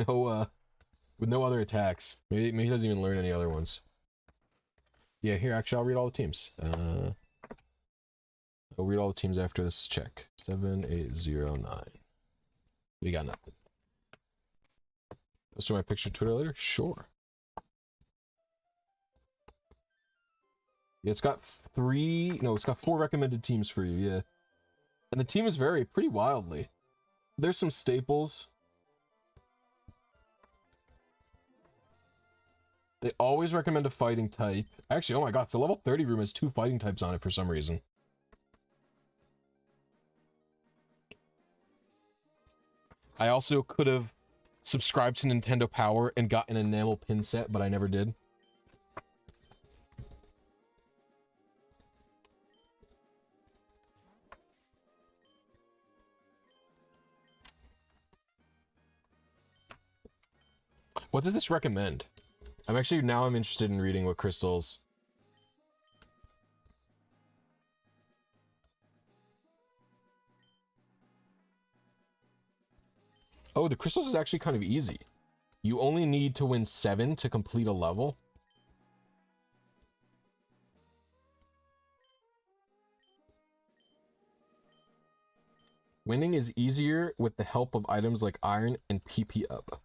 other attacks. Maybe he doesn't even learn any other ones. Yeah, here actually I'll read all the teams. I'll read all the teams after this check. 7809. We got nothing. Post my picture Twitter later? Sure. Yeah, it's got it's got 4 recommended teams for you, yeah. And the teams vary pretty wildly. There's some staples. They always recommend a fighting type. Actually, oh my god, the level 30 room has 2 fighting types on it for some reason. I also could have subscribed to Nintendo Power and got an enamel pin set, but I never did. What does this recommend? I'm interested in reading what crystals. Oh, the crystals is actually kind of easy. You only need to win 7 to complete a level. Winning is easier with the help of items like iron and PP up.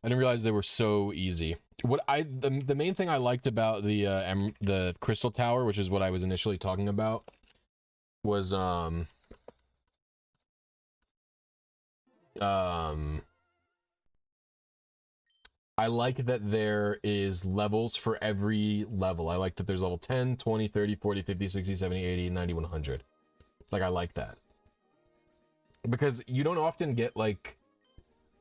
I didn't realize they were so easy. The main thing I liked about the Crystal Tower, which is what I was initially talking about, was I like that there is levels for every level. I like that there's level 10, 20, 30, 40, 50, 60, 70, 80, 90, 100. Like, I like that. Because you don't often get, like...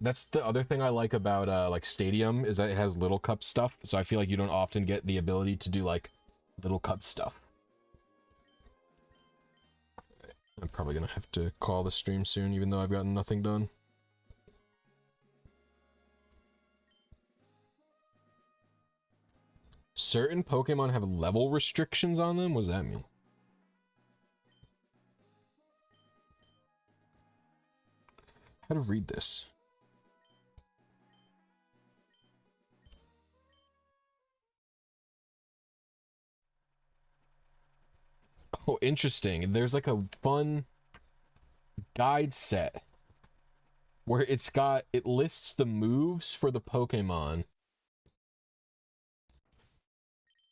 That's the other thing I like about, like, Stadium, is that it has Little Cup stuff. So I feel like you don't often get the ability to do, like, Little Cup stuff. I'm probably gonna have to call the stream soon, even though I've gotten nothing done. Certain Pokemon have level restrictions on them? What does that mean? How to read this? Oh, interesting. There's like a fun guide set where it lists the moves for the Pokemon.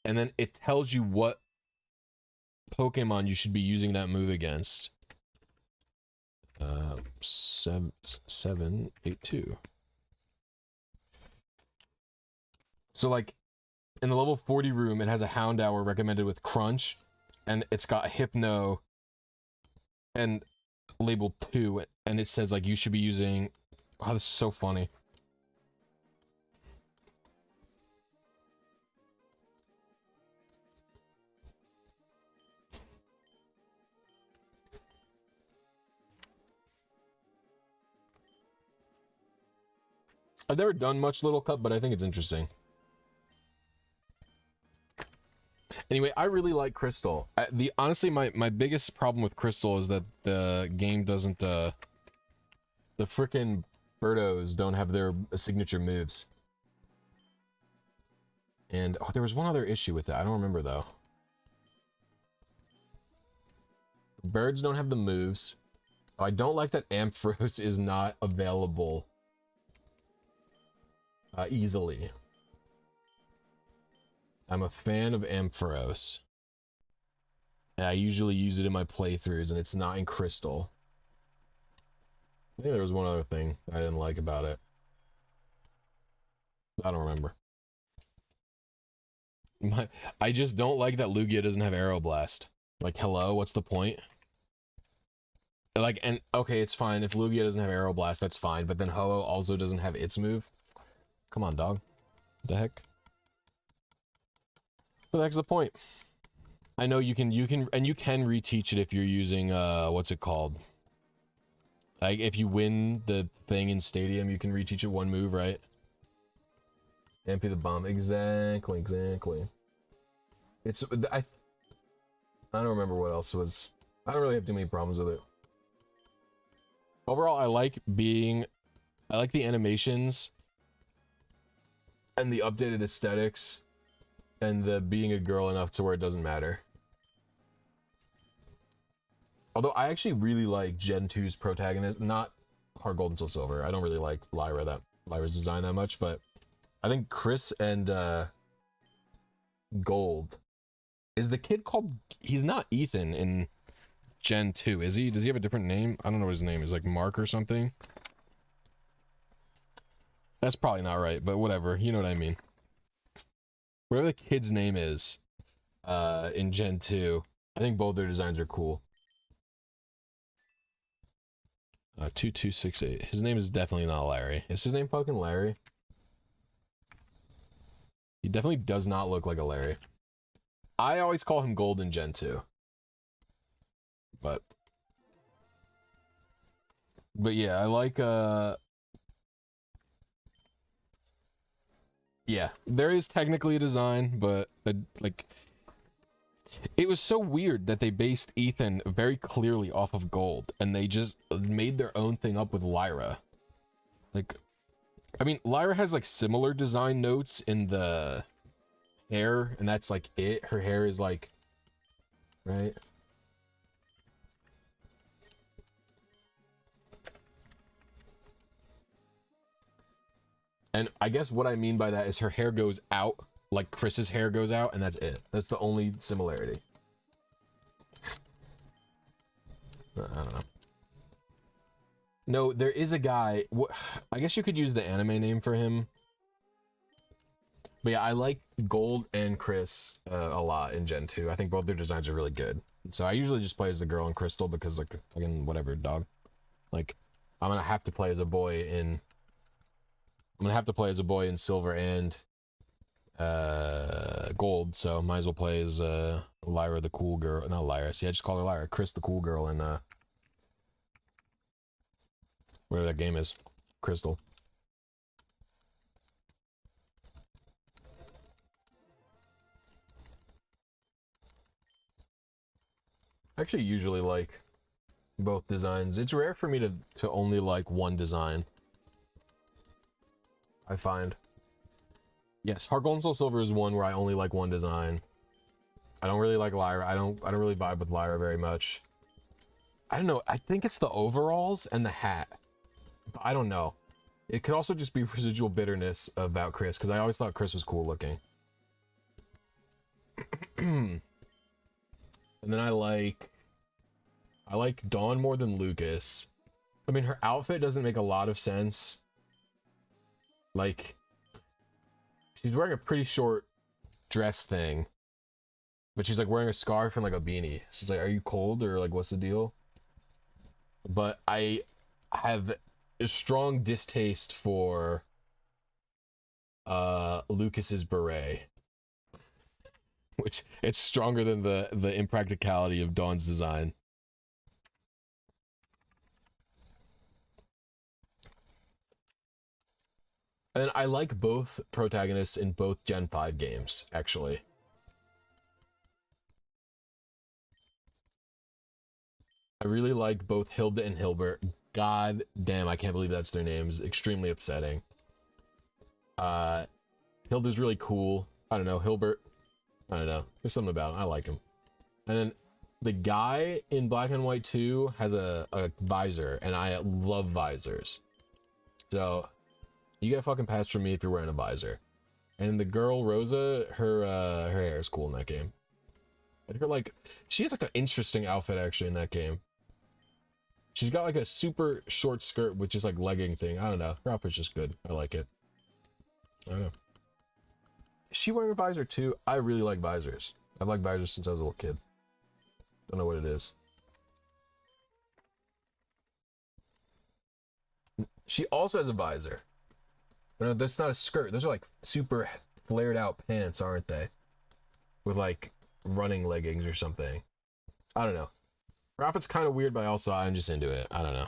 And then it tells you what Pokemon you should be using that move against. 782. So like in the level 40 room, it has a Houndour recommended with Crunch, and it's got Hypno and labeled 2, and it says like you should be using. Oh, this is so funny. I've never done much Little Cup, but I think it's interesting. Anyway, I really like Crystal. Honestly, my biggest problem with Crystal is that the game doesn't, the frickin' Birdos don't have their signature moves. And, oh, there was one other issue with that. I don't remember, though. Birds don't have the moves. Oh, I don't like that Ampharos is not available easily. I'm a fan of Ampharos. And I usually use it in my playthroughs, and it's not in Crystal. I think there was one other thing I didn't like about it. I don't remember. I just don't like that Lugia doesn't have Aeroblast. Like, hello, what's the point? Like, and okay, it's fine if Lugia doesn't have Aeroblast, that's fine. But then Ho-Oh also doesn't have its move. Come on, dog. What the heck? What the heck's the point? I know you can reteach it if you're using what's it called? Like, if you win the thing in Stadium, you can reteach it one move, right? Amphi the bomb, exactly. It's I don't remember what else was. I don't really have too many problems with it. Overall, I like the animations and the updated aesthetics and the being a girl enough to where it doesn't matter. Although I actually really like Gen 2's protagonist, not Heart Gold until Silver. I don't really like Lyra's design that much, but I think Chris and Gold is the kid called. He's not Ethan in Gen 2, is he? Does he have a different name? I don't know what his name is, like Mark or something. That's probably not right, but whatever. You know what I mean. Whatever the kid's name is in Gen 2, I think both their designs are cool. 2268. His name is definitely not Larry. Is his name fucking Larry? He definitely does not look like a Larry. I always call him Gold in Gen 2. But yeah, I like yeah, there is technically a design, but like it was so weird that they based Ethan very clearly off of Gold and they just made their own thing up with Lyra. Like, I mean, Lyra has like similar design notes in the hair, and that's like it. Her hair is like, right? And I guess what I mean by that is her hair goes out like Chris's hair goes out, and that's it. That's the only similarity. I don't know. No, there is a guy. I guess you could use the anime name for him. But yeah, I like Gold and Chris a lot in Gen 2. I think both their designs are really good. So I usually just play as the girl in Crystal because, like, fucking whatever, dog. Like, I'm gonna have to play as a boy in Silver and Gold, so might as well play as Lyra the cool girl. Not Lyra, see, I just call her Lyra. Chris the cool girl in whatever that game is. Crystal. I actually usually like both designs. It's rare for me to only like one design, I find. Yes, Heart Gold and Soul Silver is one where I only like one design. I don't really like Lyra. I don't really vibe with Lyra very much. I don't know. I think it's the overalls and the hat. But I don't know. It could also just be residual bitterness about Chris, because I always thought Chris was cool looking. And then I like Dawn more than Lucas. I mean, her outfit doesn't make a lot of sense. Like, she's wearing a pretty short dress thing, but she's like wearing a scarf and like a beanie. So it's like, are you cold or like what's the deal? But I have a strong distaste for Lucas's beret, which it's stronger than the impracticality of Dawn's design. And I like both protagonists in both Gen 5 games, actually. I really like both Hilda and Hilbert. God damn, I can't believe that's their names. Extremely upsetting. Hilda's really cool. I don't know, Hilbert, I don't know. There's something about him. I like him. And then the guy in Black and White 2 has a visor, and I love visors. So You get a fucking pass from me if you're wearing a visor. And the girl Rosa, her hair is cool in that game. And her like, she has like an interesting outfit actually in that game. She's got like a super short skirt with just like legging thing. I don't know. Her outfit's just good. I like it. I don't know. Is she wearing a visor too? I really like visors. I've liked visors since I was a little kid. Don't know what it is. She also has a visor. No, that's not a skirt. Those are like super flared out pants, aren't they? With like running leggings or something. I don't know. Her outfit's kind of weird, but also I'm just into it. I don't know.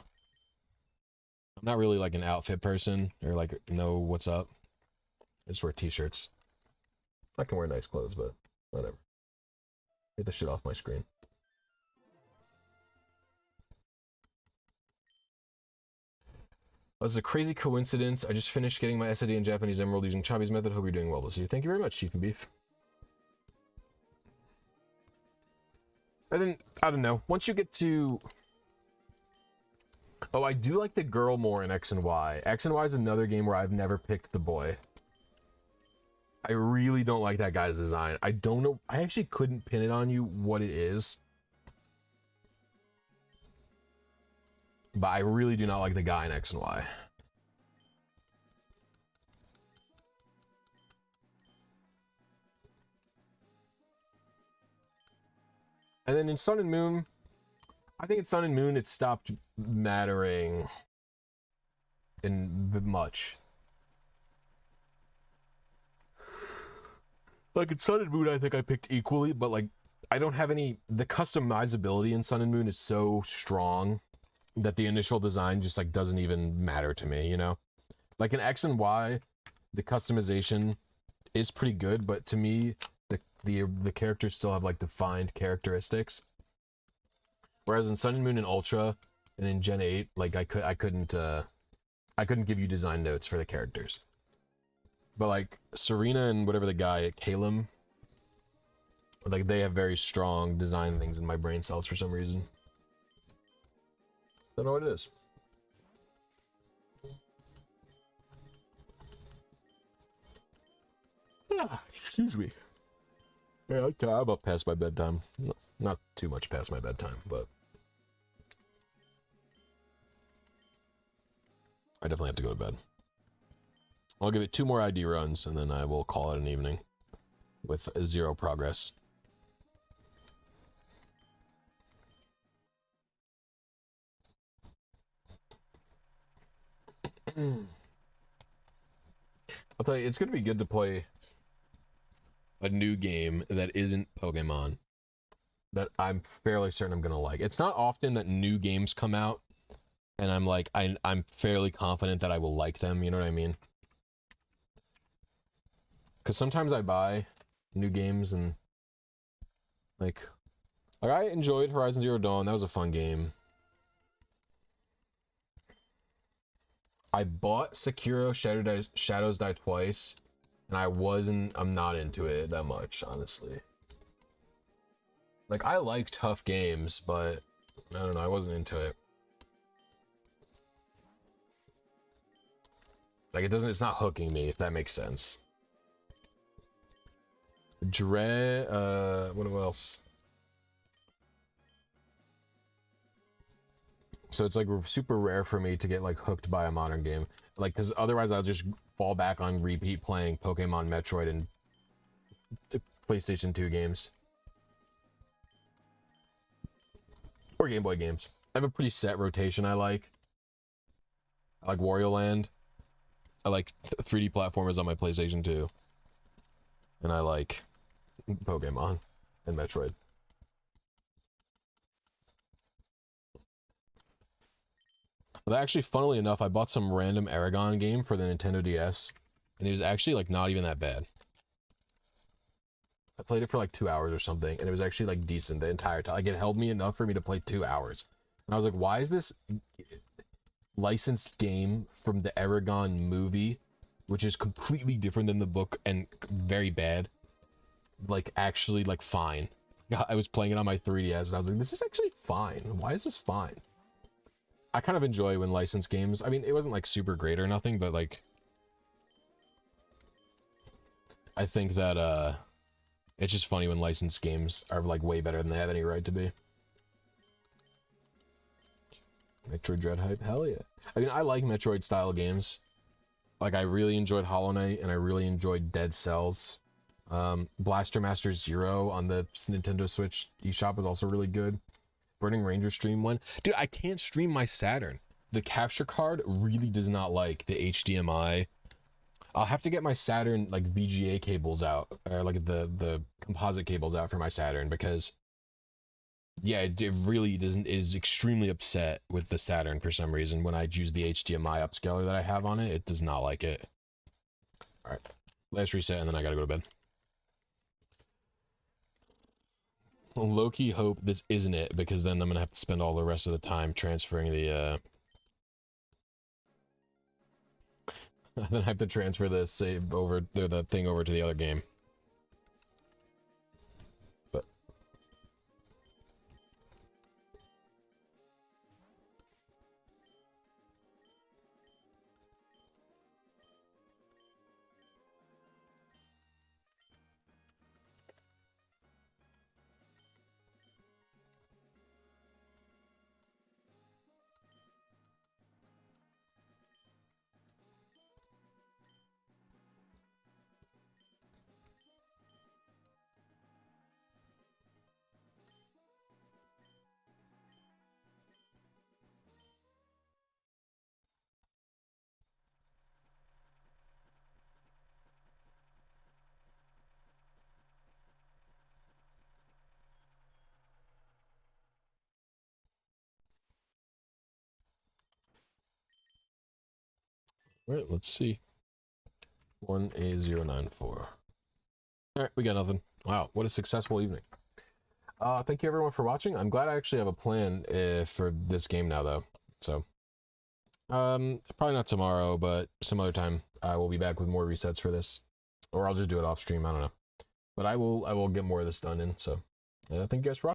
I'm not really like an outfit person or like know what's up. I just wear t-shirts. I can wear nice clothes, but whatever. Get the shit off my screen. This is a crazy coincidence. I just finished getting my SID in Japanese Emerald using Chabi's method. Hope you're doing well this year. Thank you very much, Chief and Beef. And then, I don't know. Once you get to... Oh, I do like the girl more in X and Y. X and Y is another game where I've never picked the boy. I really don't like that guy's design. I don't know. I actually couldn't pin it on you what it is. But I really do not like the guy in X and Y. And then in Sun and Moon, I think in Sun and Moon it stopped mattering in much. Like in Sun and Moon, I think I picked equally, but like I don't have any. The customizability in Sun and Moon is so strong that the initial design just like doesn't even matter to me, you know? Like in X and Y, the customization is pretty good, but to me, the characters still have like defined characteristics. Whereas in Sun and Moon and Ultra and in Gen 8, like I couldn't give you design notes for the characters. But like Serena and whatever the guy, Calum, like they have very strong design things in my brain cells for some reason. Don't know what it is. Ah, excuse me. Yeah, I'm about past my bedtime. Not too much past my bedtime, but I definitely have to go to bed. I'll give it 2 more ID runs, and then I will call it an evening with 0 progress. I'll tell you, it's going to be good to play a new game that isn't Pokemon that I'm fairly certain I'm going to like. It's not often that new games come out and I'm like, I'm fairly confident that I will like them, you know what I mean? Because sometimes I buy new games and like I enjoyed Horizon Zero Dawn. That was a fun game. I bought Sekiro Shadows Die Twice, and I'm not into it that much, honestly. Like, I like tough games, but I don't know, I wasn't into it. Like, it's not hooking me, if that makes sense. What else? So it's like super rare for me to get like hooked by a modern game, like because otherwise I'll just fall back on repeat playing Pokemon, Metroid, and PlayStation 2 games or Game Boy games. I have a pretty set rotation. I like Wario Land. I like 3D platformers on my PlayStation 2, and I like Pokemon and Metroid. But actually, funnily enough, I bought some random Aragon game for the Nintendo DS, and it was actually like not even that bad. I played it for like 2 hours or something, and it was actually like decent the entire time. Like it held me enough for me to play 2 hours. And I was like, why is this licensed game from the Aragon movie, which is completely different than the book and very bad, like actually like fine? I was playing it on my 3DS, and I was like, this is actually fine. Why is this fine? I kind of enjoy when licensed games, I mean, it wasn't like super great or nothing, but like, I think that it's just funny when licensed games are like way better than they have any right to be. Metroid Dread hype, hell yeah. I mean, I like Metroid style games. Like, I really enjoyed Hollow Knight, and I really enjoyed Dead Cells. Blaster Master Zero on the Nintendo Switch eShop was also really good. Burning Ranger stream one. Dude, I can't stream my Saturn. The capture card really does not like the HDMI. I'll have to get my Saturn, like, VGA cables out, or like the composite cables out for my Saturn, because yeah, it really is extremely upset with the Saturn for some reason. When I use the HDMI upscaler that I have on it, it does not like it. All right, last reset, and then I gotta go to bed. Low-key hope this isn't it, because then I'm gonna have to spend all the rest of the time transferring the then I have to transfer the save over, the thing over to the other game. But all right, let's see. 1A094. All right, we got nothing. Wow, what a successful evening. Thank you everyone for watching. I'm glad I actually have a plan for this game now, though. So, probably not tomorrow, but some other time I will be back with more resets for this, or I'll just do it off stream. I don't know, but I will get more of this done in. So, thank you guys for watching.